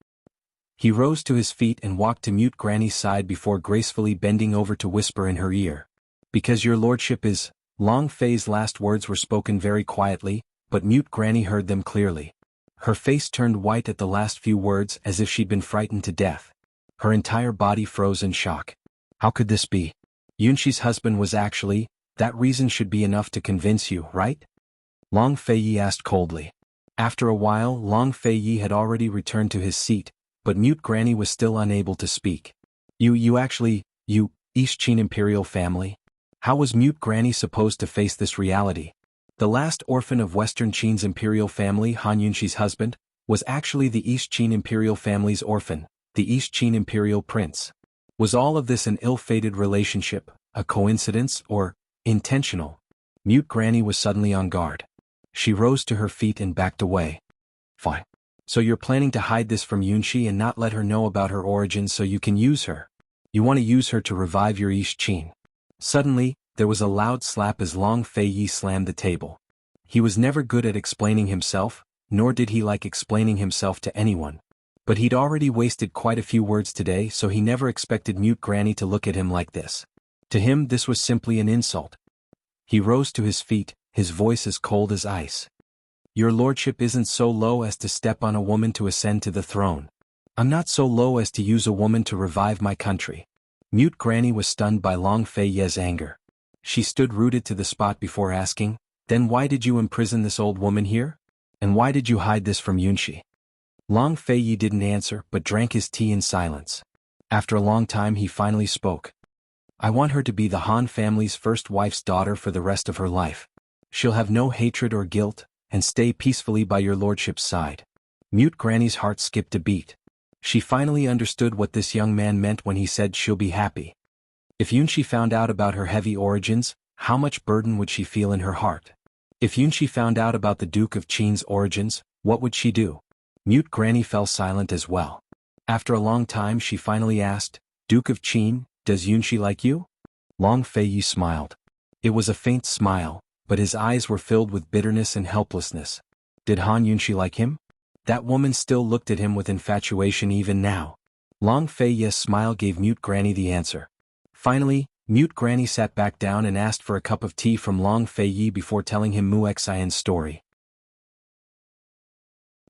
He rose to his feet and walked to Mute Granny's side before gracefully bending over to whisper in her ear. "Because your lordship is—" Long Fei's last words were spoken very quietly, but Mute Granny heard them clearly. Her face turned white at the last few words as if she'd been frightened to death. Her entire body froze in shock. How could this be? Yunshi's husband was actually— that reason should be enough to convince you, right? Long Fei Yi asked coldly. After a while, Long Fei Yi had already returned to his seat, but Mute Granny was still unable to speak. You East Qin Imperial family? How was Mute Granny supposed to face this reality? The last orphan of Western Qin's imperial family, Han Yunshi's husband, was actually the East Qin Imperial family's orphan, the East Qin Imperial prince. Was all of this an ill-fated relationship, a coincidence, or intentional? Mute Granny was suddenly on guard. She rose to her feet and backed away. Fine. So you're planning to hide this from Yunshi and not let her know about her origins so you can use her. You want to use her to revive your East Qin. Suddenly, there was a loud slap as Long Fei Yi slammed the table. He was never good at explaining himself, nor did he like explaining himself to anyone. But he'd already wasted quite a few words today, so he never expected Mute Granny to look at him like this. To him, this was simply an insult. He rose to his feet, his voice as cold as ice. Your lordship isn't so low as to step on a woman to ascend to the throne. I'm not so low as to use a woman to revive my country. Mute Granny was stunned by Long Fei Ye's anger. She stood rooted to the spot before asking, "Then why did you imprison this old woman here? And why did you hide this from Yunxi?" Long Fei Yi didn't answer but drank his tea in silence. After a long time he finally spoke. "I want her to be the Han family's first wife's daughter for the rest of her life. She'll have no hatred or guilt, and stay peacefully by your lordship's side." Mute Granny's heart skipped a beat. She finally understood what this young man meant when he said she'll be happy. If Yunxi found out about her heavy origins, how much burden would she feel in her heart? If Yunxi found out about the Duke of Qin's origins, what would she do? Mute Granny fell silent as well. After a long time she finally asked, "Duke of Qin, does Yunxi like you?" Long Fei Yi smiled. It was a faint smile, but his eyes were filled with bitterness and helplessness. Did Han Yunxi like him? That woman still looked at him with infatuation even now. Long Fei Yi's smile gave Mute Granny the answer. Finally, Mute Granny sat back down and asked for a cup of tea from Long Fei Yi before telling him Mu Xian's story.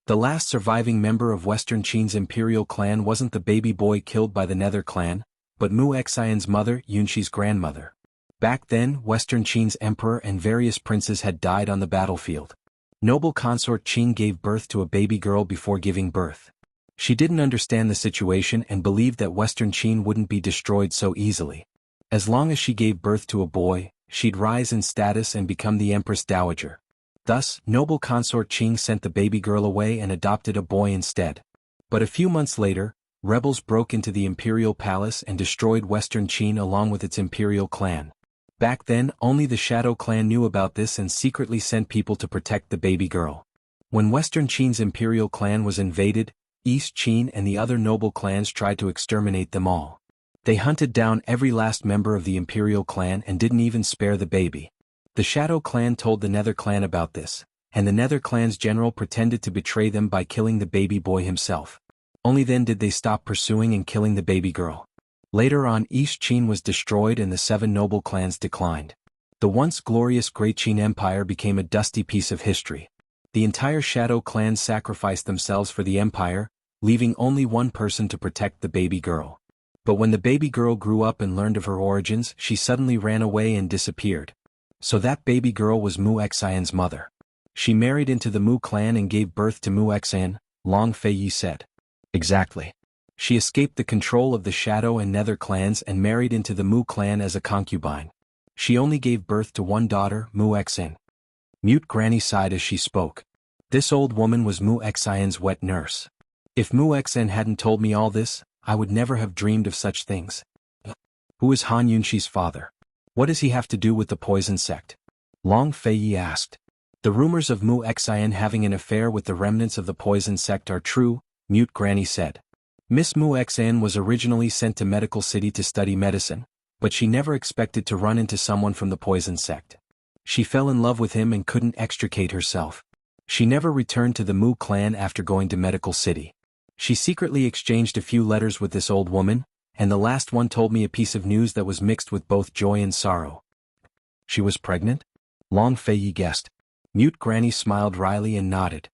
The last surviving member of Western Qin's imperial clan wasn't the baby boy killed by the Nether clan, but Mu Xian's mother, Yunxi's grandmother. Back then, Western Qin's emperor and various princes had died on the battlefield. Noble Consort Qin gave birth to a baby girl before giving birth. She didn't understand the situation and believed that Western Qin wouldn't be destroyed so easily. As long as she gave birth to a boy, she'd rise in status and become the Empress Dowager. Thus, Noble Consort Qin sent the baby girl away and adopted a boy instead. But a few months later, rebels broke into the imperial palace and destroyed Western Qin along with its imperial clan. Back then, only the Shadow clan knew about this and secretly sent people to protect the baby girl. When Western Qin's imperial clan was invaded, East Qin and the other noble clans tried to exterminate them all. They hunted down every last member of the imperial clan and didn't even spare the baby. The Shadow clan told the Nether clan about this, and the Nether clan's general pretended to betray them by killing the baby boy himself. Only then did they stop pursuing and killing the baby girl. Later on, East Qin was destroyed and the 7 noble clans declined. The once glorious Great Qin Empire became a dusty piece of history. The entire Shadow clan sacrificed themselves for the empire, leaving only one person to protect the baby girl. But when the baby girl grew up and learned of her origins, she suddenly ran away and disappeared. So that baby girl was Mu Xian's mother. She married into the Mu clan and gave birth to Mu Xian, Long Fei Yi said. Exactly. She escaped the control of the Shadow and Nether clans and married into the Mu clan as a concubine. She only gave birth to one daughter, Mu Xian. Mute Granny sighed as she spoke. This old woman was Mu Xian's wet nurse. If Mu Xian hadn't told me all this, I would never have dreamed of such things. Who is Han Yunxi's father? What does he have to do with the poison sect? Long Fei Yi asked. The rumors of Mu Xian having an affair with the remnants of the poison sect are true, Mute Granny said. Miss Mu Xian was originally sent to Medical City to study medicine, but she never expected to run into someone from the poison sect. She fell in love with him and couldn't extricate herself. She never returned to the Mu clan after going to Medical City. She secretly exchanged a few letters with this old woman, and the last one told me a piece of news that was mixed with both joy and sorrow. She was pregnant? Long Fei Yi guessed. Mute Granny smiled wryly and nodded.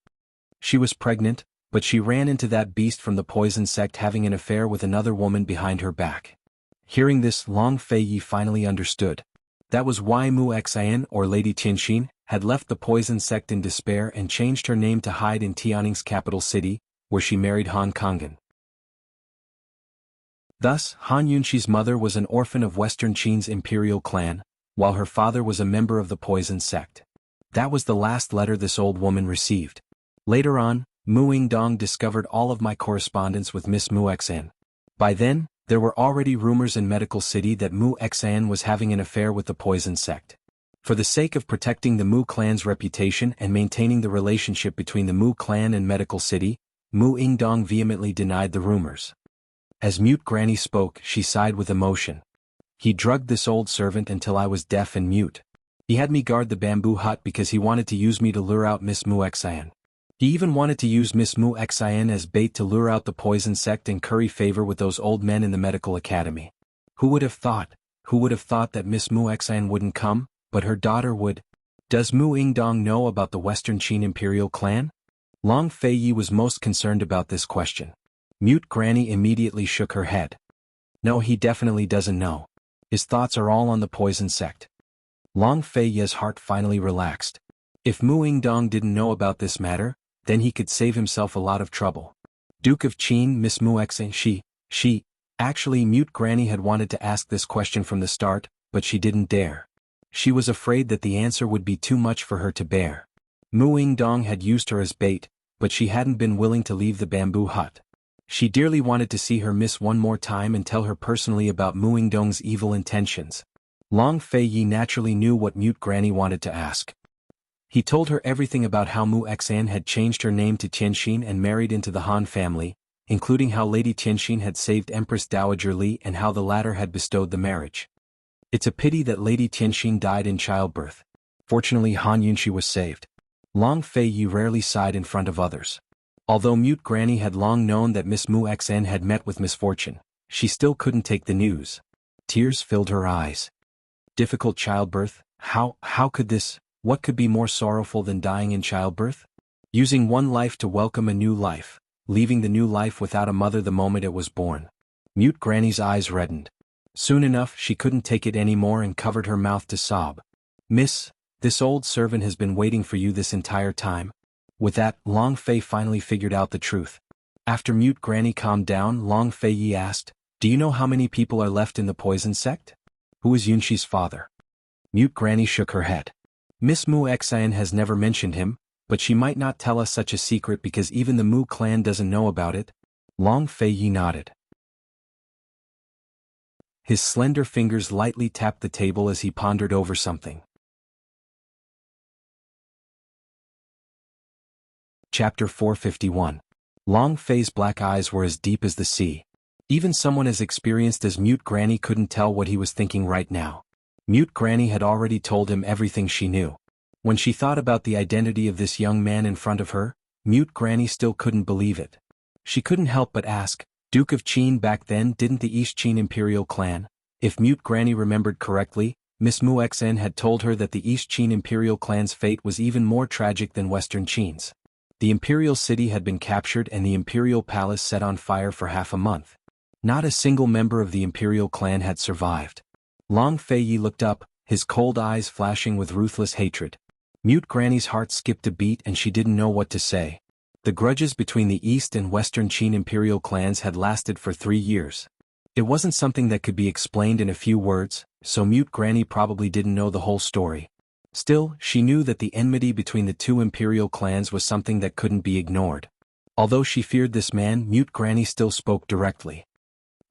She was pregnant, but she ran into that beast from the poison sect having an affair with another woman behind her back. Hearing this, Long Fei Yi finally understood. That was why Mu Xian, or Lady Tianxin, had left the poison sect in despair and changed her name to hide in Tianning's capital city, where she married Han Kangan. Thus, Han Yunxi's mother was an orphan of Western Qin's imperial clan, while her father was a member of the poison sect. That was the last letter this old woman received. Later on, Mu Yingdong discovered all of my correspondence with Miss Mu Xian. By then, there were already rumors in Medical City that Mu Xian was having an affair with the poison sect. For the sake of protecting the Mu clan's reputation and maintaining the relationship between the Mu clan and Medical City, Mu Yingdong vehemently denied the rumors. As Mute Granny spoke, she sighed with emotion. He drugged this old servant until I was deaf and mute. He had me guard the bamboo hut because he wanted to use me to lure out Miss Mu Xian. He even wanted to use Miss Mu Xian as bait to lure out the poison sect and curry favor with those old men in the medical academy. Who would have thought that Miss Mu Xian wouldn't come, but her daughter would? Does Mu Yingdong know about the Western Qin imperial clan? Long Fei Yi was most concerned about this question. Mute Granny immediately shook her head. No, he definitely doesn't know. His thoughts are all on the poison sect. Long Fei Ye's heart finally relaxed. If Mu Yingdong didn't know about this matter, then he could save himself a lot of trouble. Duke of Qin, Miss Mu Xen, actually Mute Granny had wanted to ask this question from the start, but she didn't dare. She was afraid that the answer would be too much for her to bear. Mu Yingdong had used her as bait, but she hadn't been willing to leave the bamboo hut. She dearly wanted to see her miss one more time and tell her personally about Mu Yingdong's evil intentions. Long Fei Yi naturally knew what Mute Granny wanted to ask. He told her everything about how Mu Xan had changed her name to Tianxin and married into the Han family, including how Lady Tianxin had saved Empress Dowager Li and how the latter had bestowed the marriage. It's a pity that Lady Tianxin died in childbirth. Fortunately, Han Yunxi was saved. Long Fei Yi rarely sighed in front of others. Although Mute Granny had long known that Miss Mu Xan had met with misfortune, she still couldn't take the news. Tears filled her eyes. Difficult childbirth? How could this? What could be more sorrowful than dying in childbirth? Using one life to welcome a new life, leaving the new life without a mother the moment it was born. Mute Granny's eyes reddened. Soon enough she couldn't take it anymore and covered her mouth to sob. Miss, this old servant has been waiting for you this entire time. With that, Long Fei finally figured out the truth. After Mute Granny calmed down, Long Fei Yi asked, do you know how many people are left in the poison sect? Who is Yunxi's father? Mute Granny shook her head. Miss Mu Xan has never mentioned him, but she might not tell us such a secret because even the Mu clan doesn't know about it. Long Fei Yi nodded. His slender fingers lightly tapped the table as he pondered over something. Chapter 451. Long Fei's black eyes were as deep as the sea. Even someone as experienced as Mute Granny couldn't tell what he was thinking right now. Mute Granny had already told him everything she knew. When she thought about the identity of this young man in front of her, Mute Granny still couldn't believe it. She couldn't help but ask, Duke of Qin back then didn't the East Qin Imperial clan? If Mute Granny remembered correctly, Miss Mu Xen had told her that the East Qin Imperial clan's fate was even more tragic than Western Qin's. The Imperial city had been captured and the Imperial palace set on fire for half a month. Not a single member of the Imperial clan had survived. Long Fei Yi looked up, his cold eyes flashing with ruthless hatred. Mute Granny's heart skipped a beat and she didn't know what to say. The grudges between the East and Western Qin Imperial clans had lasted for 3 years. It wasn't something that could be explained in a few words, so Mute Granny probably didn't know the whole story. Still, she knew that the enmity between the two Imperial clans was something that couldn't be ignored. Although she feared this man, Mute Granny still spoke directly.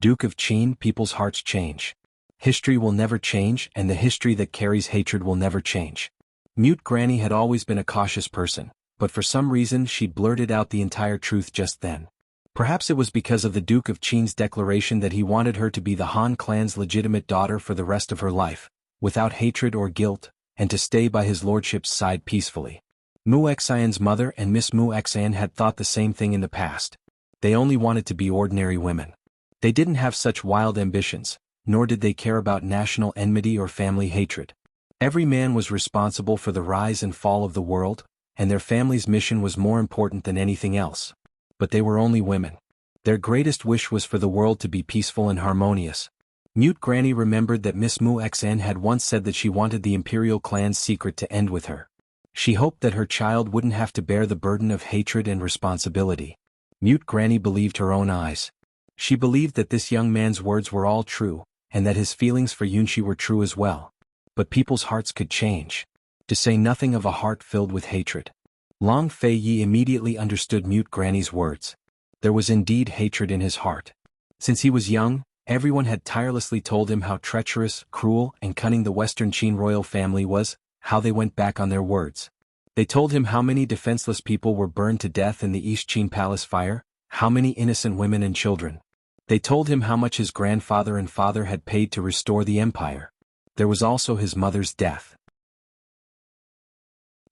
Duke of Qin, people's hearts change. History will never change, and the history that carries hatred will never change. Mute Granny had always been a cautious person, but for some reason she blurted out the entire truth just then. Perhaps it was because of the Duke of Qin's declaration that he wanted her to be the Han clan's legitimate daughter for the rest of her life, without hatred or guilt, and to stay by his lordship's side peacefully. Mu Xian's mother and Miss Mu Xian had thought the same thing in the past. They only wanted to be ordinary women. They didn't have such wild ambitions, nor did they care about national enmity or family hatred. Every man was responsible for the rise and fall of the world, and their family's mission was more important than anything else. But they were only women. Their greatest wish was for the world to be peaceful and harmonious. Mute Granny remembered that Miss Mu Xan had once said that she wanted the Imperial clan's secret to end with her. She hoped that her child wouldn't have to bear the burden of hatred and responsibility. Mute Granny believed her own eyes. She believed that this young man's words were all true, and that his feelings for Yunxi were true as well. But people's hearts could change. To say nothing of a heart filled with hatred. Long Fei Yi immediately understood Mute Granny's words. There was indeed hatred in his heart. Since he was young, everyone had tirelessly told him how treacherous, cruel, and cunning the Western Qin royal family was, how they went back on their words. They told him how many defenseless people were burned to death in the East Qin palace fire, how many innocent women and children. They told him how much his grandfather and father had paid to restore the empire. There was also his mother's death.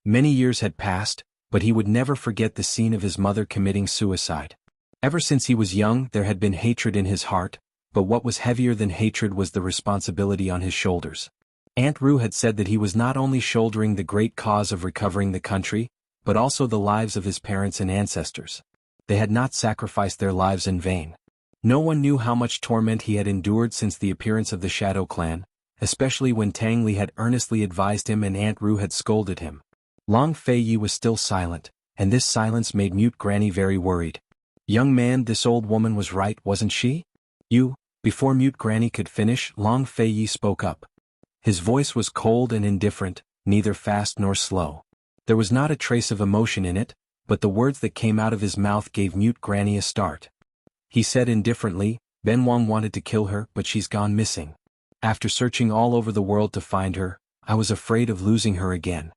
Many years had passed, but he would never forget the scene of his mother committing suicide. Ever since he was young there had been hatred in his heart, but what was heavier than hatred was the responsibility on his shoulders. Aunt Ru had said that he was not only shouldering the great cause of recovering the country, but also the lives of his parents and ancestors. They had not sacrificed their lives in vain. No one knew how much torment he had endured since the appearance of the Shadow Clan, especially when Tang Li had earnestly advised him and Aunt Ru had scolded him. Long Fei Yi was still silent, and this silence made Mute Granny very worried. Young man, this old woman was right, wasn't she? Before Mute Granny could finish, Long Fei Yi spoke up. His voice was cold and indifferent, neither fast nor slow. There was not a trace of emotion in it, but the words that came out of his mouth gave Mute Granny a start. He said indifferently, Ben Wang wanted to kill her, but she's gone missing. After searching all over the world to find her, I was afraid of losing her again.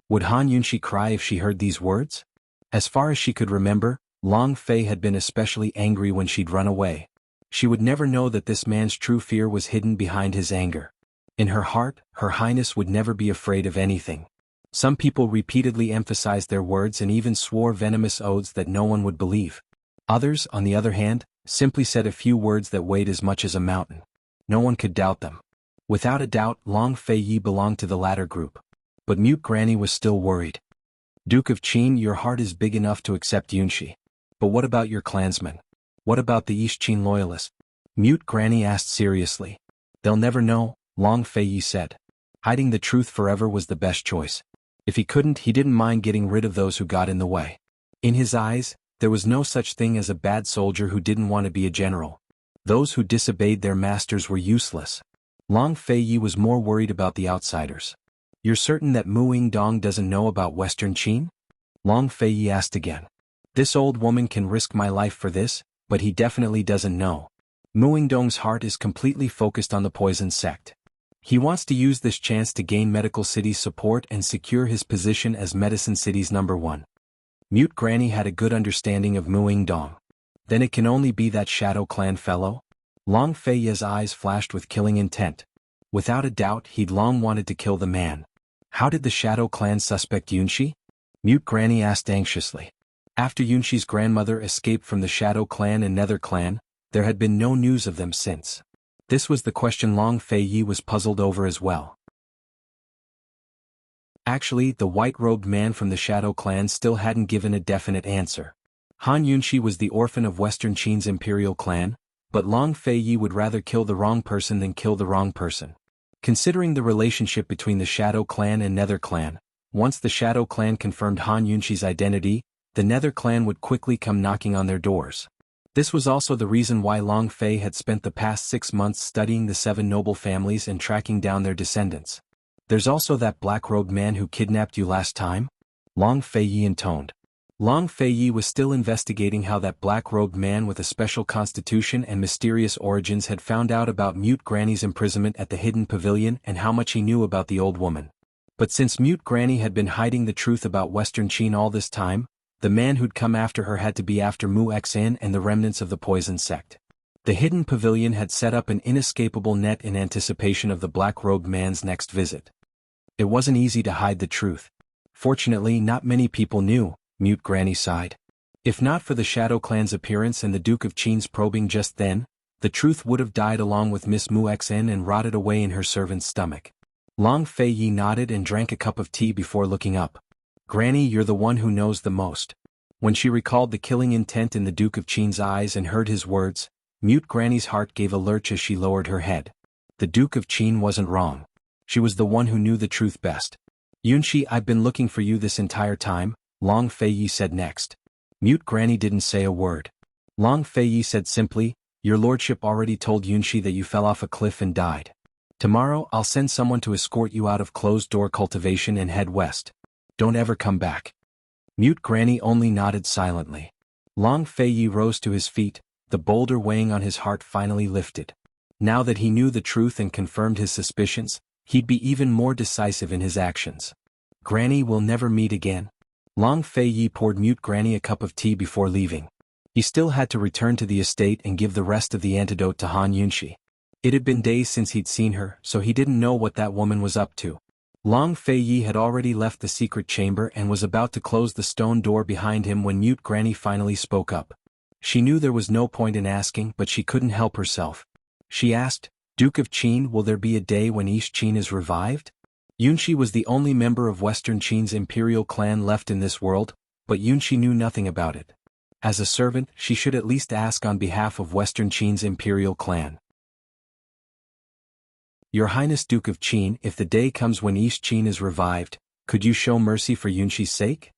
Would Han Yunxi cry if she heard these words? As far as she could remember, Long Fei had been especially angry when she'd run away. She would never know that this man's true fear was hidden behind his anger. In her heart, Her Highness would never be afraid of anything. Some people repeatedly emphasized their words and even swore venomous oaths that no one would believe. Others, on the other hand, simply said a few words that weighed as much as a mountain. No one could doubt them. Without a doubt, Long Fei Yi belonged to the latter group. But Mute Granny was still worried. Duke of Qin, your heart is big enough to accept Yunxi. But what about your clansmen? What about the East Qin loyalists? Mute Granny asked seriously. They'll never know, Long Fei Yi said. Hiding the truth forever was the best choice. If he couldn't, he didn't mind getting rid of those who got in the way. In his eyes, there was no such thing as a bad soldier who didn't want to be a general. Those who disobeyed their masters were useless. Long Fei Yi was more worried about the outsiders. You're certain that Mu Yingdong doesn't know about Western Qin? Long Fei Yi asked again. This old woman can risk my life for this, but he definitely doesn't know. Mu Yingdong's heart is completely focused on the poison sect. He wants to use this chance to gain Medical City's support and secure his position as Medicine City's #1. Mute Granny had a good understanding of Mu Yingdong. Then it can only be that Shadow Clan fellow? Long Fei Yi's eyes flashed with killing intent. Without a doubt, he'd long wanted to kill the man. How did the Shadow Clan suspect Yunxi? Mute Granny asked anxiously. After Yunxi's grandmother escaped from the Shadow Clan and Nether Clan, there had been no news of them since. This was the question Long Fei Yi was puzzled over as well. Actually, the white-robed man from the Shadow Clan still hadn't given a definite answer. Han Yunxi was the orphan of Western Qin's imperial clan, but Long Fei Yi would rather kill the wrong person than kill the wrong person. Considering the relationship between the Shadow Clan and Nether Clan, once the Shadow Clan confirmed Han Yunxi's identity, the Nether Clan would quickly come knocking on their doors. This was also the reason why Long Fei had spent the past 6 months studying the 7 noble families and tracking down their descendants. There's also that black-robed man who kidnapped you last time? Long Fei Yi intoned. Long Fei Yi was still investigating how that black-robed man with a special constitution and mysterious origins had found out about Mute Granny's imprisonment at the hidden pavilion and how much he knew about the old woman. But since Mute Granny had been hiding the truth about Western Qin all this time, the man who'd come after her had to be after Mu Xin and the remnants of the poison sect. The hidden pavilion had set up an inescapable net in anticipation of the black-robed man's next visit. It wasn't easy to hide the truth. Fortunately, not many people knew, Mute Granny sighed. If not for the Shadow Clan's appearance and the Duke of Qin's probing just then, the truth would have died along with Miss Mu Xin and rotted away in her servant's stomach. Long Fei Yi nodded and drank a cup of tea before looking up. Granny, you're the one who knows the most. When she recalled the killing intent in the Duke of Qin's eyes and heard his words, Mute Granny's heart gave a lurch as she lowered her head. The Duke of Qin wasn't wrong. She was the one who knew the truth best. Yunxi, I've been looking for you this entire time, Long Fei Yi said next. Mute Granny didn't say a word. Long Fei Yi said simply, your lordship already told Yunxi that you fell off a cliff and died. Tomorrow I'll send someone to escort you out of closed-door cultivation and head west. Don't ever come back. Mute Granny only nodded silently. Long Fei Yi rose to his feet, the boulder weighing on his heart finally lifted. Now that he knew the truth and confirmed his suspicions, he'd be even more decisive in his actions. Granny, we'll never meet again. Long Fei Yi poured Mute Granny a cup of tea before leaving. He still had to return to the estate and give the rest of the antidote to Han Yunxi. It had been days since he'd seen her, so he didn't know what that woman was up to. Long Fei Yi had already left the secret chamber and was about to close the stone door behind him when Mute Granny finally spoke up. She knew there was no point in asking, but she couldn't help herself. She asked, Duke of Qin, will there be a day when East Qin is revived? Yunxi was the only member of Western Qin's imperial clan left in this world, but Yunxi knew nothing about it. As a servant, she should at least ask on behalf of Western Qin's imperial clan. Your Highness Duke of Qin, if the day comes when East Qin is revived, could you show mercy for Yunxi's sake?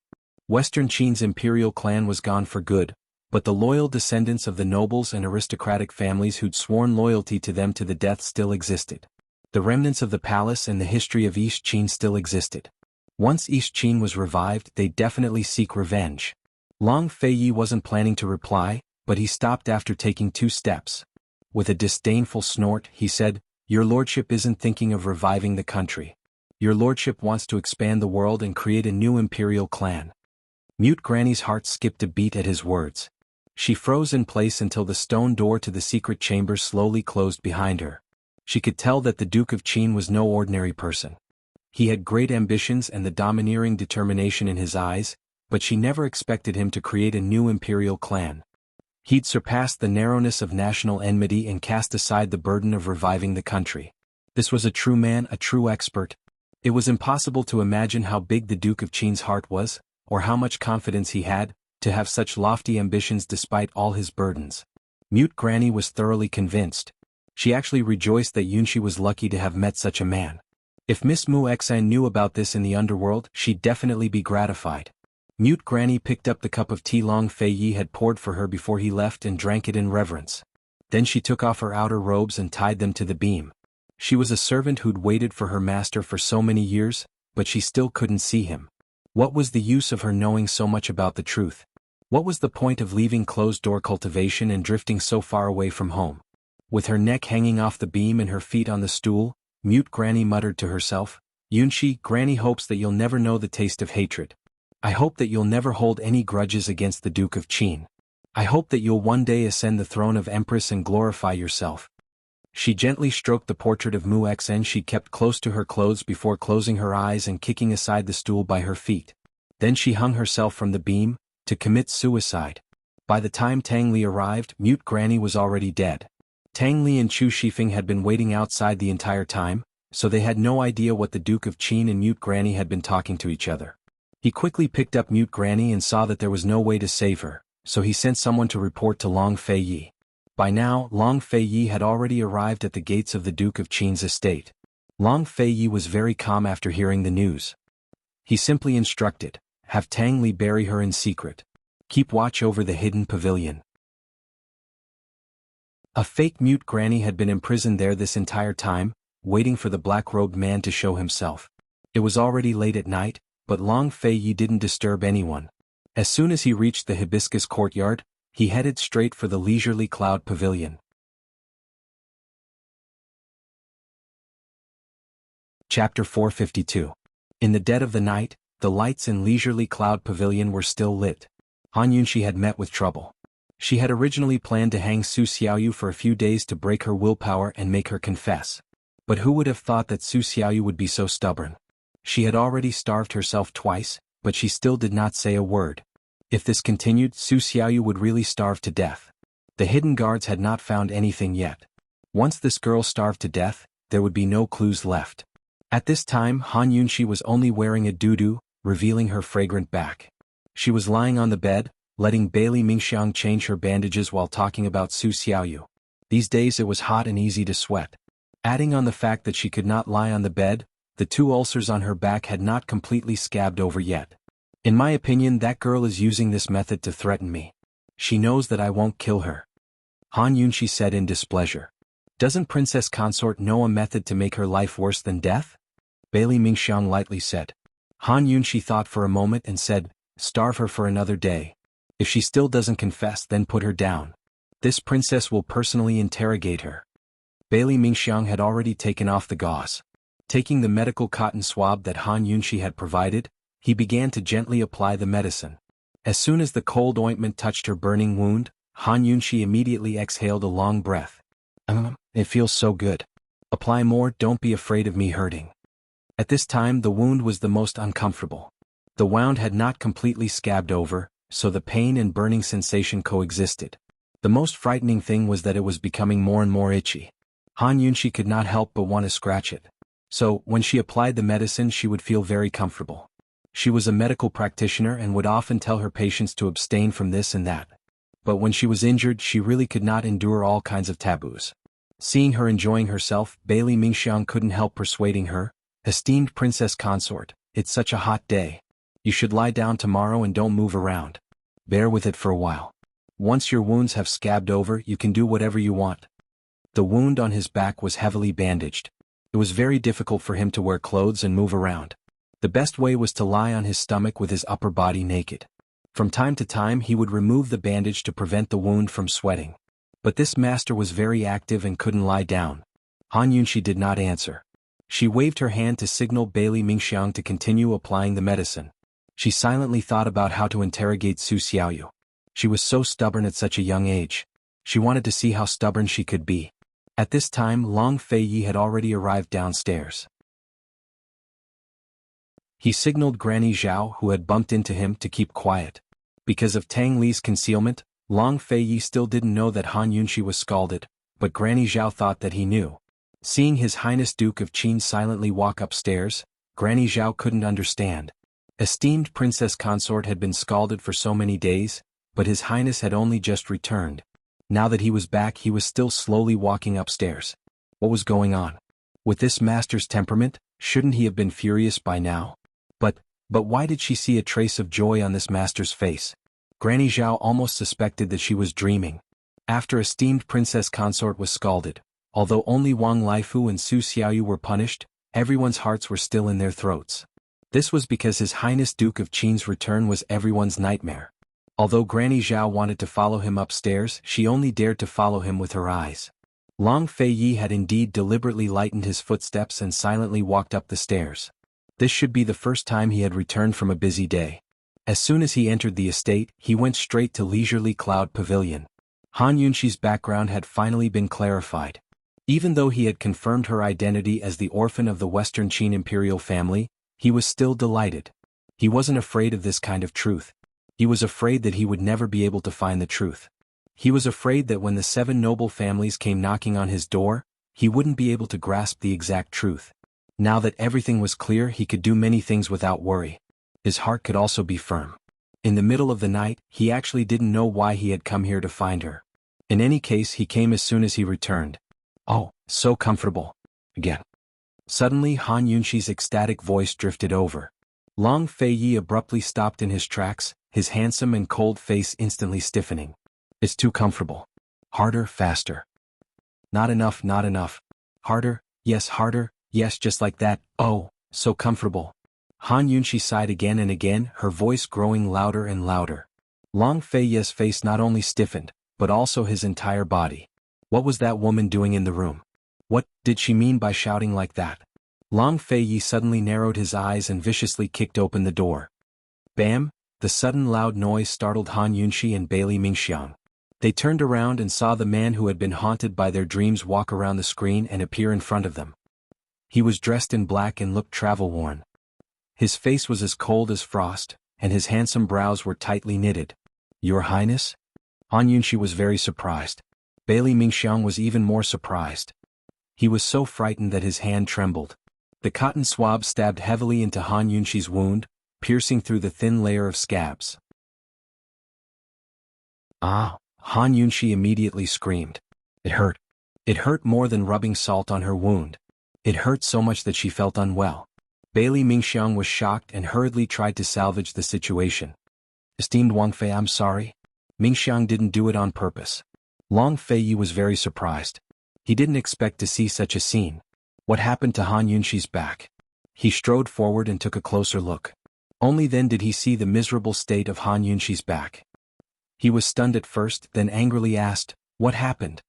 Western Qin's imperial clan was gone for good, but the loyal descendants of the nobles and aristocratic families who'd sworn loyalty to them to the death still existed. The remnants of the palace and the history of East Qin still existed. Once East Qin was revived, they'd definitely seek revenge. Long Feiyi wasn't planning to reply, but he stopped after taking 2 steps. With a disdainful snort, he said, "Your lordship isn't thinking of reviving the country. Your lordship wants to expand the world and create a new imperial clan." Mute Granny's heart skipped a beat at his words. She froze in place until the stone door to the secret chamber slowly closed behind her. She could tell that the Duke of Qin was no ordinary person. He had great ambitions and the domineering determination in his eyes, but she never expected him to create a new imperial clan. He'd surpassed the narrowness of national enmity and cast aside the burden of reviving the country. This was a true man, a true expert. It was impossible to imagine how big the Duke of Qin's heart was, or how much confidence he had, to have such lofty ambitions despite all his burdens. Mute Granny was thoroughly convinced. She actually rejoiced that Yunxi was lucky to have met such a man. If Miss Mu Xan knew about this in the underworld, she'd definitely be gratified. Mute Granny picked up the cup of tea Long Feiyi had poured for her before he left and drank it in reverence. Then she took off her outer robes and tied them to the beam. She was a servant who'd waited for her master for so many years, but she still couldn't see him. What was the use of her knowing so much about the truth? What was the point of leaving closed-door cultivation and drifting so far away from home? With her neck hanging off the beam and her feet on the stool, Mute Granny muttered to herself, "Yunxi, Granny hopes that you'll never know the taste of hatred. I hope that you'll never hold any grudges against the Duke of Qin. I hope that you'll one day ascend the throne of Empress and glorify yourself." She gently stroked the portrait of Mu Xen she kept close to her clothes before closing her eyes and kicking aside the stool by her feet. Then she hung herself from the beam, to commit suicide. By the time Tang Li arrived, Mute Granny was already dead. Tang Li and Chu Shifeng had been waiting outside the entire time, so they had no idea what the Duke of Qin and Mute Granny had been talking to each other. He quickly picked up Mute Granny and saw that there was no way to save her, so he sent someone to report to Long Feiyi. By now, Long Feiyi had already arrived at the gates of the Duke of Qin's estate. Long Feiyi was very calm after hearing the news. He simply instructed, "Have Tang Li bury her in secret. Keep watch over the hidden pavilion." A fake Mute Granny had been imprisoned there this entire time, waiting for the black-robed man to show himself. It was already late at night, but Long Feiyi didn't disturb anyone. As soon as he reached the hibiscus courtyard, he headed straight for the leisurely cloud pavilion. Chapter 452. In the dead of the night, the lights in leisurely cloud pavilion were still lit. Han Yunxi had met with trouble. She had originally planned to hang Su Xiaoyu for a few days to break her willpower and make her confess. But who would have thought that Su Xiaoyu would be so stubborn? She had already starved herself twice, but she still did not say a word. If this continued, Su Xiaoyu would really starve to death. The hidden guards had not found anything yet. Once this girl starved to death, there would be no clues left. At this time, Han Yunxi was only wearing a doo-doo, revealing her fragrant back. She was lying on the bed, letting Bailey Mingxiang change her bandages while talking about Su Xiaoyu. These days it was hot and easy to sweat. Adding on the fact that she could not lie on the bed, the 2 ulcers on her back had not completely scabbed over yet. In my opinion, that girl is using this method to threaten me. She knows that I won't kill her. Han Yunxi said in displeasure. Doesn't Princess Consort know a method to make her life worse than death? Bailey Mingxiang lightly said. Han Yunxi thought for a moment and said, "Starve her for another day. If she still doesn't confess, then put her down. This princess will personally interrogate her." Bailey Mingxiang had already taken off the gauze. Taking the medical cotton swab that Han Yunxi had provided, he began to gently apply the medicine. As soon as the cold ointment touched her burning wound, Han Yunxi immediately exhaled a long breath. It feels so good. Apply more, don't be afraid of me hurting." At this time the wound was the most uncomfortable. The wound had not completely scabbed over, so the pain and burning sensation coexisted. The most frightening thing was that it was becoming more and more itchy. Han Yunxi could not help but want to scratch it. So, when she applied the medicine she would feel very comfortable. She was a medical practitioner and would often tell her patients to abstain from this and that. But when she was injured, she really could not endure all kinds of taboos. Seeing her enjoying herself, Bailey Mingxiang couldn't help persuading her, "Esteemed Princess Consort, it's such a hot day. You should lie down tomorrow and don't move around. Bear with it for a while. Once your wounds have scabbed over, you can do whatever you want." The wound on his back was heavily bandaged. It was very difficult for him to wear clothes and move around. The best way was to lie on his stomach with his upper body naked. From time to time he would remove the bandage to prevent the wound from sweating. But this master was very active and couldn't lie down. Han Yunxi did not answer. She waved her hand to signal Bailey Mingxiang to continue applying the medicine. She silently thought about how to interrogate Su Xiaoyu. She was so stubborn at such a young age. She wanted to see how stubborn she could be. At this time Long Feiyi had already arrived downstairs. He signaled Granny Zhao, who had bumped into him, to keep quiet. Because of Tang Li's concealment, Long Feiyi still didn't know that Han Yunxi was scalded, but Granny Zhao thought that he knew. Seeing His Highness Duke of Qin silently walk upstairs, Granny Zhao couldn't understand. Esteemed Princess Consort had been scalded for so many days, but His Highness had only just returned. Now that he was back, he was still slowly walking upstairs. What was going on? With this master's temperament, shouldn't he have been furious by now? But why did she see a trace of joy on this master's face? Granny Zhao almost suspected that she was dreaming. After esteemed Princess Consort was scalded, although only Wang Laifu and Su Xiaoyu were punished, everyone's hearts were still in their throats. This was because His Highness Duke of Qin's return was everyone's nightmare. Although Granny Zhao wanted to follow him upstairs, she only dared to follow him with her eyes. Long Feiyi had indeed deliberately lightened his footsteps and silently walked up the stairs. This should be the first time he had returned from a busy day. As soon as he entered the estate, he went straight to Leisurely Cloud Pavilion. Han Yunxi's background had finally been clarified. Even though he had confirmed her identity as the orphan of the Western Qin imperial family, he was still delighted. He wasn't afraid of this kind of truth. He was afraid that he would never be able to find the truth. He was afraid that when the 7 noble families came knocking on his door, he wouldn't be able to grasp the exact truth. Now that everything was clear, he could do many things without worry. His heart could also be firm. In the middle of the night, he actually didn't know why he had come here to find her. In any case, he came as soon as he returned. "Oh, so comfortable. Again." Suddenly Han Yunxi's ecstatic voice drifted over. Long Feiyi abruptly stopped in his tracks, his handsome and cold face instantly stiffening. "It's too comfortable. Harder, faster." "Not enough, not enough. Harder, yes, just like that. Oh, so comfortable." Han Yunxi sighed again and again, her voice growing louder and louder. Long Feiyi's face not only stiffened, but also his entire body. What was that woman doing in the room? What did she mean by shouting like that? Long Feiyi suddenly narrowed his eyes and viciously kicked open the door. Bam! The sudden loud noise startled Han Yunxi and Bailey Mingxiang. They turned around and saw the man who had been haunted by their dreams walk around the screen and appear in front of them. He was dressed in black and looked travel-worn. His face was as cold as frost, and his handsome brows were tightly knitted. "Your Highness?" Han Yunxi was very surprised. Bailey Mingxiang was even more surprised. He was so frightened that his hand trembled. The cotton swab stabbed heavily into Han Yunxi's wound, piercing through the thin layer of scabs. "Ah!" Han Yunxi immediately screamed. It hurt. It hurt more than rubbing salt on her wound. It hurt so much that she felt unwell. Bailey Mingxiang was shocked and hurriedly tried to salvage the situation. "Esteemed Wang Fei, I'm sorry. Mingxiang didn't do it on purpose." Long Feiyi was very surprised. He didn't expect to see such a scene. What happened to Han Yunxi's back? He strode forward and took a closer look. Only then did he see the miserable state of Han Yunxi's back. He was stunned at first, then angrily asked, "What happened?"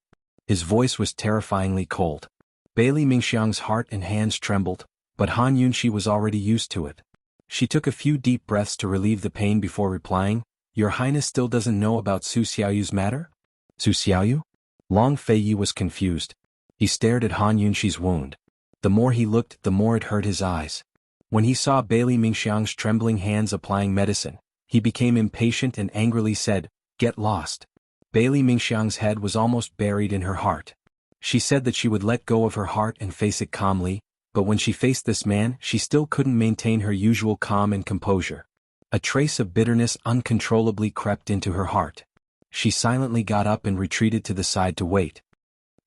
His voice was terrifyingly cold. Bailey Mingxiang's heart and hands trembled, but Han Yunxi was already used to it. She took a few deep breaths to relieve the pain before replying, "Your Highness still doesn't know about Su Xiaoyu's matter?" "Su Xiaoyu?" Long Feiyi was confused. He stared at Han Yunxi's wound. The more he looked, the more it hurt his eyes. When he saw Bailey Mingxiang's trembling hands applying medicine, he became impatient and angrily said, "Get lost." Bailey Mingxiang's head was almost buried in her heart. She said that she would let go of her heart and face it calmly, but when she faced this man, she still couldn't maintain her usual calm and composure. A trace of bitterness uncontrollably crept into her heart. She silently got up and retreated to the side to wait.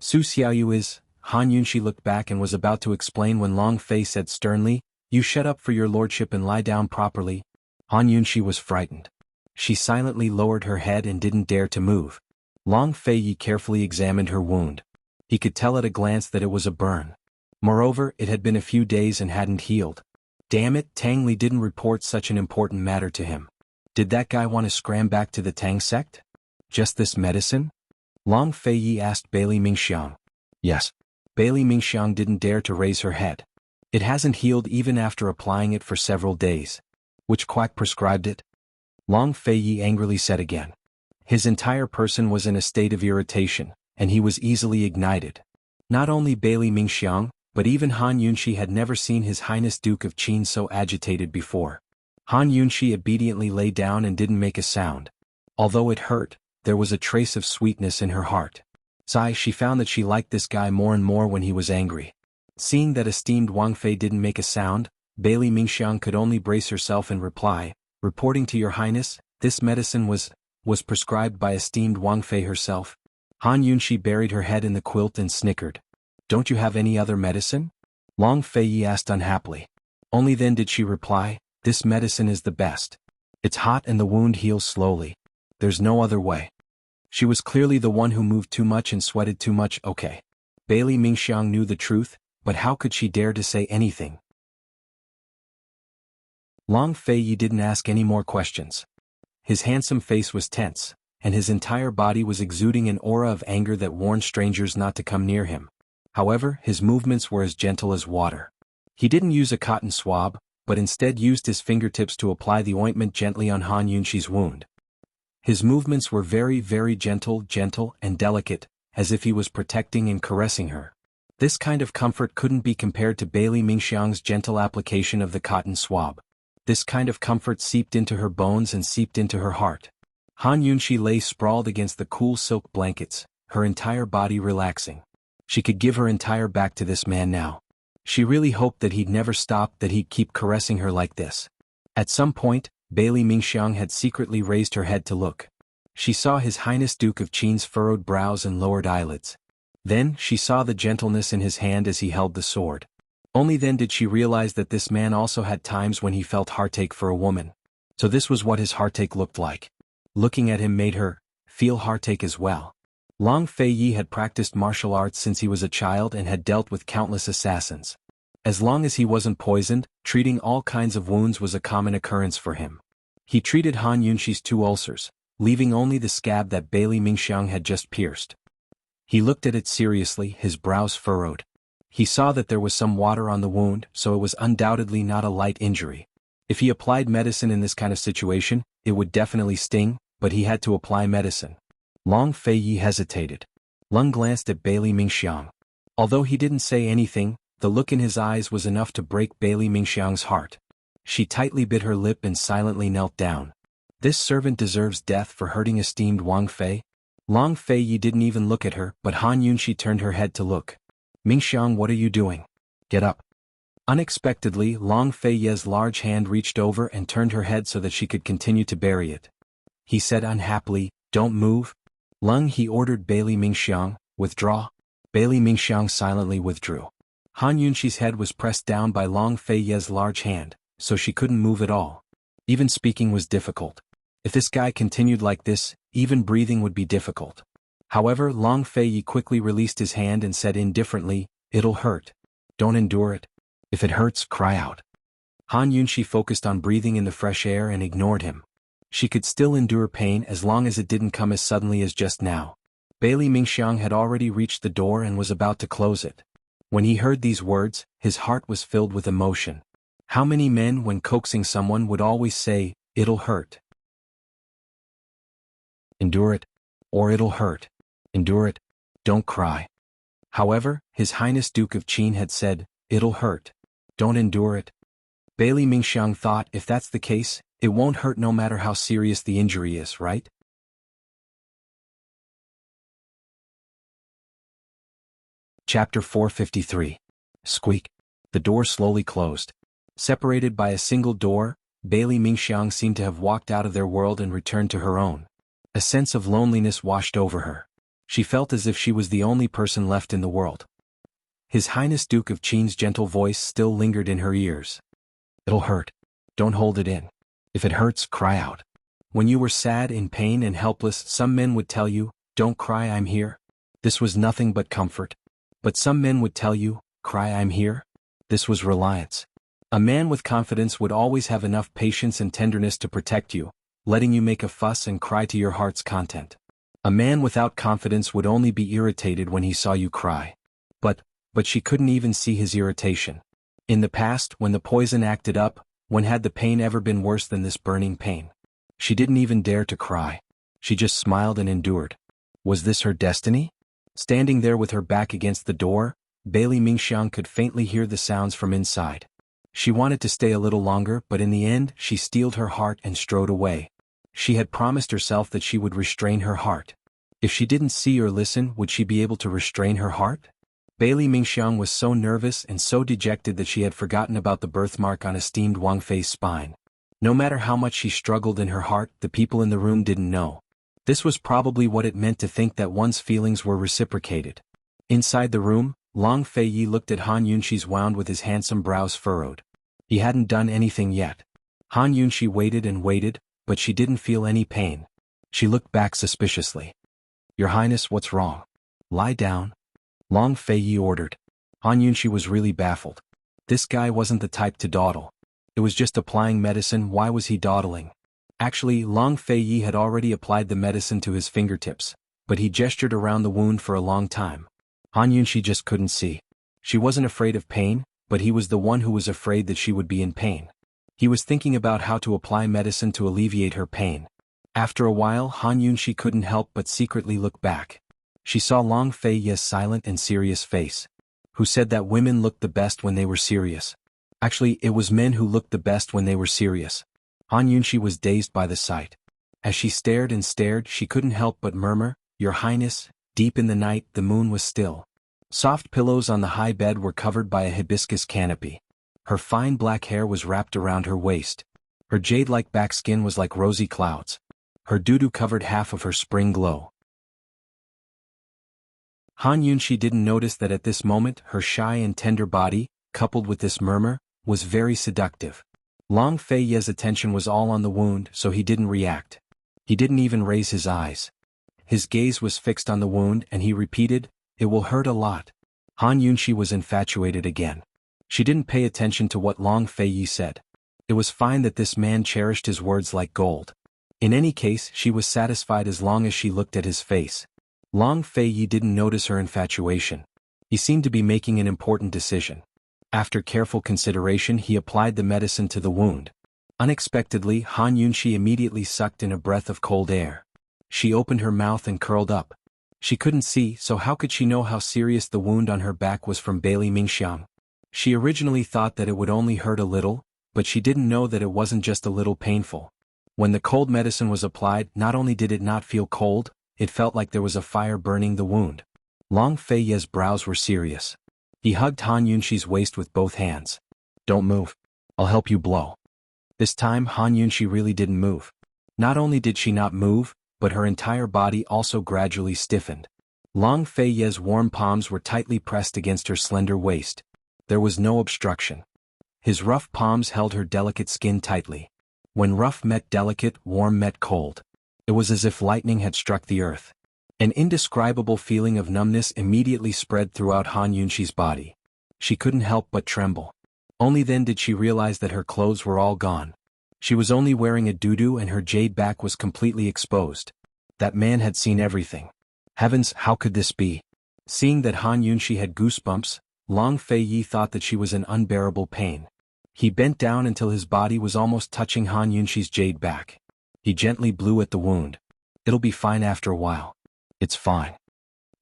Su Xiaoyu is, Han Yunshi looked back and was about to explain when Long Fei said sternly, "You shut up for your lordship and lie down properly." Han Yunshi was frightened. She silently lowered her head and didn't dare to move. Long Fei Yi carefully examined her wound. He could tell at a glance that it was a burn. Moreover, it had been a few days and hadn't healed. Damn it, Tang Li didn't report such an important matter to him. Did that guy want to scram back to the Tang sect? Just this medicine? Long Fei Yi asked Bailey Mingxiang. Yes. Bailey Mingxiang didn't dare to raise her head. It hasn't healed even after applying it for several days. Which quack prescribed it? Long Fei Yi angrily said again. His entire person was in a state of irritation, and he was easily ignited. Not only Bailey Mingxiang, but even Han Yunshi had never seen His Highness Duke of Qin so agitated before. Han Yunshi obediently lay down and didn't make a sound. Although it hurt, there was a trace of sweetness in her heart. She found that she liked this guy more and more when he was angry. Seeing that esteemed Wang Fei didn't make a sound, Bailey Mingxiang could only brace herself and reply, "Reporting to your highness, this medicine was prescribed by esteemed Wang Fei herself." Han Yunshi buried her head in the quilt and snickered. "Don't you have any other medicine?" Long Fei Yi asked unhappily. Only then did she reply, "This medicine is the best. It's hot and the wound heals slowly. There's no other way." She was clearly the one who moved too much and sweated too much. Okay. Bailey Mingxiang knew the truth, but how could she dare to say anything? Long Fei Yi didn't ask any more questions. His handsome face was tense, and his entire body was exuding an aura of anger that warned strangers not to come near him. However, his movements were as gentle as water. He didn't use a cotton swab, but instead used his fingertips to apply the ointment gently on Han Yunshi's wound. His movements were very, very gentle and delicate, as if he was protecting and caressing her. This kind of comfort couldn't be compared to Bailey Mingxiang's gentle application of the cotton swab. This kind of comfort seeped into her bones and seeped into her heart. Han Yunshi lay sprawled against the cool silk blankets, her entire body relaxing. She could give her entire back to this man now. She really hoped that he'd never stop, that he'd keep caressing her like this. At some point, Bailey Mingxiang had secretly raised her head to look. She saw His Highness Duke of Qin's furrowed brows and lowered eyelids. Then, she saw the gentleness in his hand as he held the sword. Only then did she realize that this man also had times when he felt heartache for a woman. So this was what his heartache looked like. Looking at him made her feel heartache as well. Long Fei Yi had practiced martial arts since he was a child and had dealt with countless assassins. As long as he wasn't poisoned, treating all kinds of wounds was a common occurrence for him. He treated Han Yunshi's 2 ulcers, leaving only the scab that Bailey Mingxiang had just pierced. He looked at it seriously, his brows furrowed. He saw that there was some water on the wound, so it was undoubtedly not a light injury. If he applied medicine in this kind of situation, it would definitely sting, but he had to apply medicine. Long Fei Yi hesitated. Lung glanced at Bailey Mingxiang. Although he didn't say anything, the look in his eyes was enough to break Bailey Mingxiang's heart. She tightly bit her lip and silently knelt down. This servant deserves death for hurting esteemed Wang Fei. Long Fei Yi didn't even look at her, but Han Yunshi turned her head to look. "Mingxiang, what are you doing? Get up." Unexpectedly, Long Fei Yi's large hand reached over and turned her head so that she could continue to bury it. He said unhappily, "Don't move." "Lung," he ordered Bailey Mingxiang, "withdraw." Bailey Mingxiang silently withdrew. Han Yunshi's head was pressed down by Long Fei Yi's large hand, so she couldn't move at all. Even speaking was difficult. If this guy continued like this, even breathing would be difficult. However, Long Fei Yi quickly released his hand and said indifferently, "It'll hurt. Don't endure it. If it hurts, cry out." Han Yunshi focused on breathing in the fresh air and ignored him. She could still endure pain as long as it didn't come as suddenly as just now. Bailey Mingxiang had already reached the door and was about to close it. When he heard these words, his heart was filled with emotion. How many men, when coaxing someone, would always say, "It'll hurt. Endure it." Or "It'll hurt. Endure it. Don't cry." However, His Highness Duke of Qin had said, "It'll hurt. Don't endure it." Bailey Mingxiang thought, if that's the case, it won't hurt no matter how serious the injury is, right? Chapter 453. Squeak. The door slowly closed. Separated by a single door, Bailey Mingxiang seemed to have walked out of their world and returned to her own. A sense of loneliness washed over her. She felt as if she was the only person left in the world. His Highness Duke of Qin's gentle voice still lingered in her ears. It'll hurt. Don't hold it in. If it hurts, cry out. When you were sad, in pain and helpless, some men would tell you, don't cry, I'm here. This was nothing but comfort. But some men would tell you, cry, I'm here. This was reliance. A man with confidence would always have enough patience and tenderness to protect you, letting you make a fuss and cry to your heart's content. A man without confidence would only be irritated when he saw you cry. But she couldn't even see his irritation. In the past, when the poison acted up, when had the pain ever been worse than this burning pain? She didn't even dare to cry. She just smiled and endured. Was this her destiny? Standing there with her back against the door, Bailey Mingxiang could faintly hear the sounds from inside. She wanted to stay a little longer, but in the end, she steeled her heart and strode away. She had promised herself that she would restrain her heart. If she didn't see or listen, would she be able to restrain her heart? Bailey Mingxiang was so nervous and so dejected that she had forgotten about the birthmark on esteemed Wang Fei's spine. No matter how much she struggled in her heart, the people in the room didn't know. This was probably what it meant to think that one's feelings were reciprocated. Inside the room, Long Fei Yi looked at Han Yunxi's wound with his handsome brows furrowed. He hadn't done anything yet. Han Yunxi waited and waited, but she didn't feel any pain. She looked back suspiciously. Your Highness, what's wrong? Lie down. Long Fei Yi ordered. Han Yunxi was really baffled. This guy wasn't the type to dawdle. It was just applying medicine, why was he dawdling? Actually, Long Fei Yi had already applied the medicine to his fingertips, but he gestured around the wound for a long time. Han Yunxi just couldn't see. She wasn't afraid of pain, but he was the one who was afraid that she would be in pain. He was thinking about how to apply medicine to alleviate her pain. After a while, Han Yunxi couldn't help but secretly look back. She saw Long Fei Yi's silent and serious face. Who said that women looked the best when they were serious? Actually, it was men who looked the best when they were serious. Han Yunxi was dazed by the sight. As she stared and stared, she couldn't help but murmur, Your Highness. Deep in the night, the moon was still. Soft pillows on the high bed were covered by a hibiscus canopy. Her fine black hair was wrapped around her waist. Her jade-like back skin was like rosy clouds. Her doo-doo covered half of her spring glow. Han Yunxi didn't notice that at this moment her shy and tender body, coupled with this murmur, was very seductive. Long Fei Yi's attention was all on the wound, so he didn't react. He didn't even raise his eyes. His gaze was fixed on the wound and he repeated, It will hurt a lot. Han Yunxi was infatuated again. She didn't pay attention to what Long Fei Yi said. It was fine that this man cherished his words like gold. In any case, she was satisfied as long as she looked at his face. Long Fei Yi didn't notice her infatuation. He seemed to be making an important decision. After careful consideration, he applied the medicine to the wound. Unexpectedly, Han Yunxi immediately sucked in a breath of cold air. She opened her mouth and curled up. She couldn't see, so how could she know how serious the wound on her back was from Bailey Mingxiang? She originally thought that it would only hurt a little, but she didn't know that it wasn't just a little painful. When the cold medicine was applied, not only did it not feel cold, it felt like there was a fire burning the wound. Long Fei Yi's brows were serious. He hugged Han Yunxi's waist with both hands. Don't move. I'll help you blow. This time Han Yunxi really didn't move. Not only did she not move, but her entire body also gradually stiffened. Long Fei Yi's warm palms were tightly pressed against her slender waist. There was no obstruction. His rough palms held her delicate skin tightly. When rough met delicate, warm met cold. It was as if lightning had struck the earth. An indescribable feeling of numbness immediately spread throughout Han Yunxi's body. She couldn't help but tremble. Only then did she realize that her clothes were all gone. She was only wearing a doo-doo and her jade back was completely exposed. That man had seen everything. Heavens, how could this be? Seeing that Han Yunxi had goosebumps, Long Fei Yi thought that she was in unbearable pain. He bent down until his body was almost touching Han Yunxi's jade back. He gently blew at the wound. It'll be fine after a while. It's fine.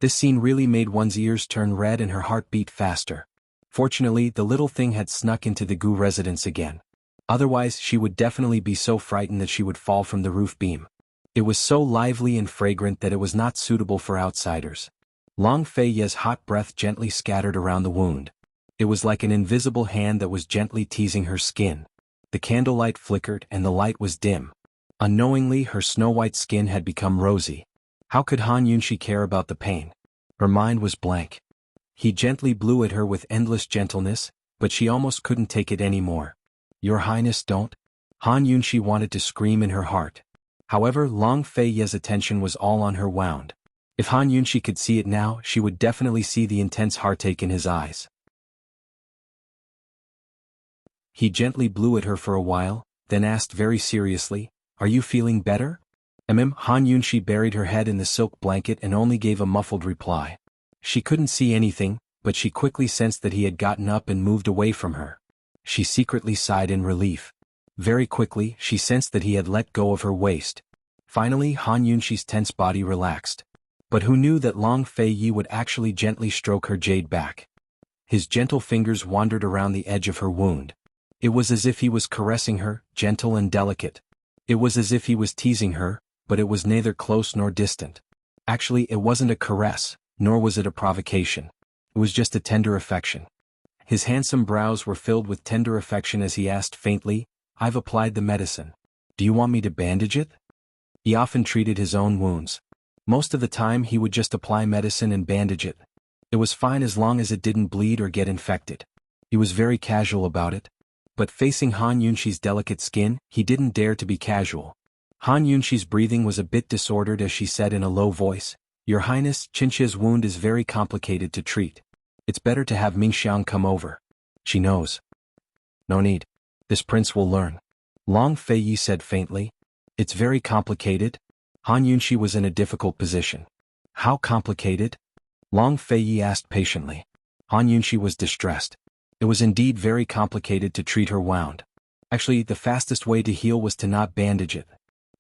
This scene really made one's ears turn red and her heart beat faster. Fortunately, the little thing had snuck into the Gu residence again. Otherwise, she would definitely be so frightened that she would fall from the roof beam. It was so lively and fragrant that it was not suitable for outsiders. Long Fei Yi's hot breath gently scattered around the wound. It was like an invisible hand that was gently teasing her skin. The candlelight flickered and the light was dim. Unknowingly, her snow-white skin had become rosy. How could Han Yunshi care about the pain? Her mind was blank. He gently blew at her with endless gentleness, but she almost couldn't take it anymore. Your Highness, don't. Han Yunshi wanted to scream in her heart. However, Long Fei Ye's attention was all on her wound. If Han Yunshi could see it now, she would definitely see the intense heartache in his eyes. He gently blew at her for a while, then asked very seriously, "Are you feeling better?" Han Yunshi buried her head in the silk blanket and only gave a muffled reply. She couldn't see anything, but she quickly sensed that he had gotten up and moved away from her. She secretly sighed in relief. Very quickly, she sensed that he had let go of her waist. Finally, Han Yunshi's tense body relaxed. But who knew that Long Fei Yi would actually gently stroke her jade back? His gentle fingers wandered around the edge of her wound. It was as if he was caressing her, gentle and delicate. It was as if he was teasing her, but it was neither close nor distant. Actually, it wasn't a caress, nor was it a provocation. It was just a tender affection. His handsome brows were filled with tender affection as he asked faintly, "I've applied the medicine. Do you want me to bandage it?" He often treated his own wounds. Most of the time he would just apply medicine and bandage it. It was fine as long as it didn't bleed or get infected. He was very casual about it. But facing Han Yunshi's delicate skin, he didn't dare to be casual. Han Yunshi's breathing was a bit disordered as she said in a low voice, "Your Highness, Qinxia's wound is very complicated to treat. It's better to have Mingxiang come over. She knows." "No need. This prince will learn." Long Fei Yi said faintly. "It's very complicated?" Han Yunshi was in a difficult position. "How complicated?" Long Fei Yi asked patiently. Han Yunshi was distressed. It was indeed very complicated to treat her wound. Actually, the fastest way to heal was to not bandage it.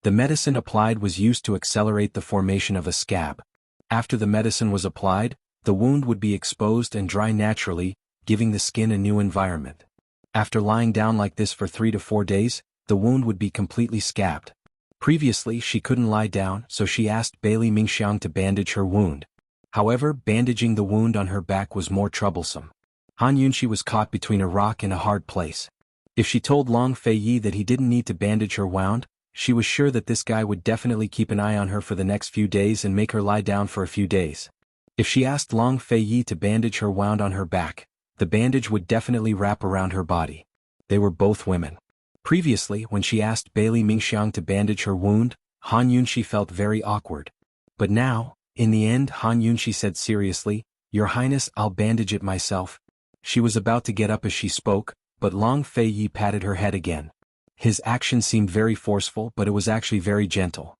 The medicine applied was used to accelerate the formation of a scab. After the medicine was applied, the wound would be exposed and dry naturally, giving the skin a new environment. After lying down like this for 3 to 4 days, the wound would be completely scabbed. Previously, she couldn't lie down, so she asked Bailey Mingxiang to bandage her wound. However, bandaging the wound on her back was more troublesome. Han Yunshi was caught between a rock and a hard place. If she told Long Fei Yi that he didn't need to bandage her wound, she was sure that this guy would definitely keep an eye on her for the next few days and make her lie down for a few days. If she asked Long Fei Yi to bandage her wound on her back, the bandage would definitely wrap around her body. They were both women. Previously, when she asked Bailey Mingxiang to bandage her wound, Han Yunshi felt very awkward. But now, in the end, Han Yunshi said seriously, "Your Highness, I'll bandage it myself." She was about to get up as she spoke, but Long Fei Yi patted her head again. His action seemed very forceful, but it was actually very gentle.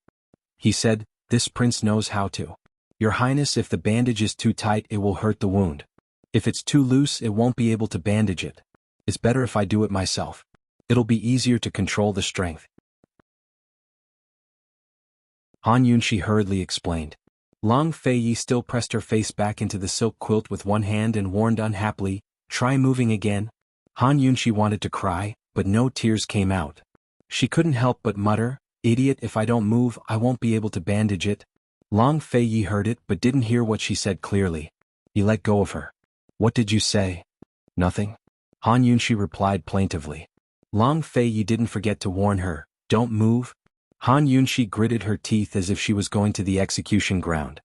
He said, "This prince knows how to. Your Highness, if the bandage is too tight, it will hurt the wound. If it's too loose, it won't be able to bandage it. It's better if I do it myself. It'll be easier to control the strength." Han Yunshi hurriedly explained. Long Fei Yi still pressed her face back into the silk quilt with one hand and warned unhappily, "Try moving again." Han Yunshi wanted to cry, but no tears came out. She couldn't help but mutter, "Idiot, if I don't move, I won't be able to bandage it." Long Fei Yi heard it but didn't hear what she said clearly. He let go of her. "What did you say?" "Nothing." Han Yunshi replied plaintively. Long Fei Yi didn't forget to warn her, "Don't move." Han Yunshi gritted her teeth as if she was going to the execution ground.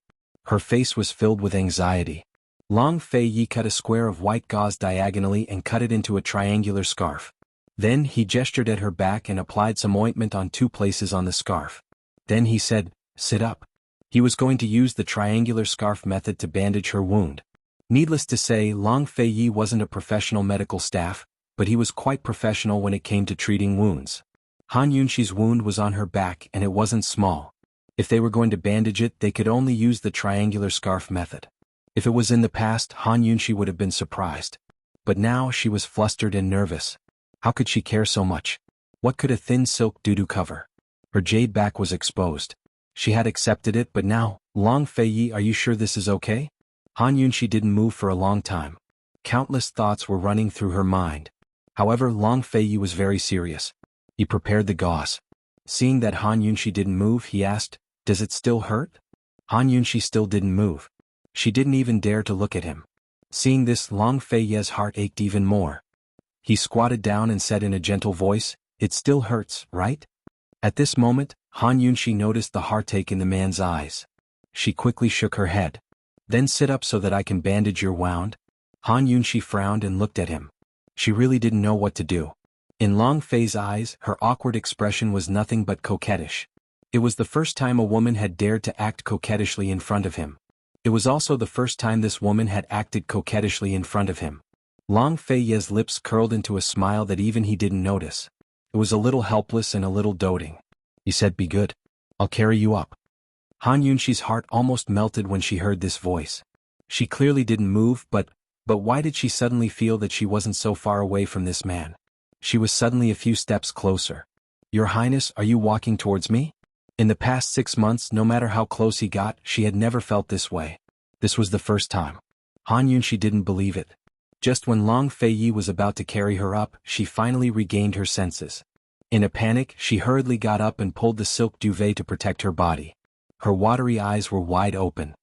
Her face was filled with anxiety. Long Fei Yi cut a square of white gauze diagonally and cut it into a triangular scarf. Then he gestured at her back and applied some ointment on 2 places on the scarf. Then he said, "Sit up." He was going to use the triangular scarf method to bandage her wound. Needless to say, Long Fei Yi wasn't a professional medical staff, but he was quite professional when it came to treating wounds. Han Yunshi's wound was on her back and it wasn't small. If they were going to bandage it, they could only use the triangular scarf method. If it was in the past, Han Yunshi would have been surprised. But now she was flustered and nervous. How could she care so much? What could a thin silk doo-doo cover? Her jade back was exposed. She had accepted it, but now, "Long Fei Yi, are you sure this is okay?" Han Yunshi didn't move for a long time. Countless thoughts were running through her mind. However, Long Fei Yi was very serious. He prepared the gauze. Seeing that Han Yunshi didn't move, he asked, "Does it still hurt?" Han Yunshi still didn't move. She didn't even dare to look at him. Seeing this, Long Fei Yi's heart ached even more. He squatted down and said in a gentle voice, "It still hurts, right?" At this moment, Han Yunxi noticed the heartache in the man's eyes. She quickly shook her head. Then sit up so that I can bandage your wound. Han Yunxi frowned and looked at him. She really didn't know what to do. In Long Fei's eyes, her awkward expression was nothing but coquettish. It was the first time a woman had dared to act coquettishly in front of him. It was also the first time this woman had acted coquettishly in front of him. Long Fei's lips curled into a smile that even he didn't notice. It was a little helpless and a little doting. He said, "Be good. I'll carry you up." Han Yunxi's heart almost melted when she heard this voice. She clearly didn't move, but why did she suddenly feel that she wasn't so far away from this man? She was suddenly a few steps closer. "Your Highness, are you walking towards me?" In the past 6 months, no matter how close he got, she had never felt this way. This was the first time. Han Yunxi didn't believe it. Just when Long Fei was about to carry her up, she finally regained her senses. In a panic, she hurriedly got up and pulled the silk duvet to protect her body. Her watery eyes were wide open.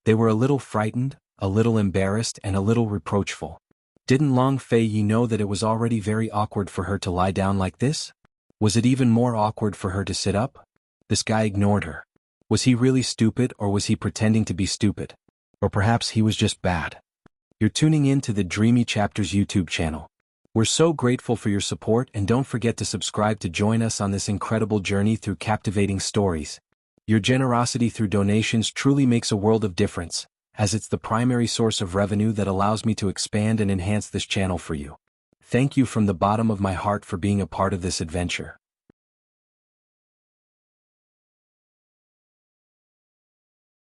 They were a little frightened, a little embarrassed, and a little reproachful. Didn't Long Fei know that it was already very awkward for her to lie down like this? Was it even more awkward for her to sit up? This guy ignored her. Was he really stupid, or was he pretending to be stupid? Or perhaps he was just bad. You're tuning in to the Dreamy Chapters YouTube channel. We're so grateful for your support, and don't forget to subscribe to join us on this incredible journey through captivating stories. Your generosity through donations truly makes a world of difference, as it's the primary source of revenue that allows me to expand and enhance this channel for you. Thank you from the bottom of my heart for being a part of this adventure.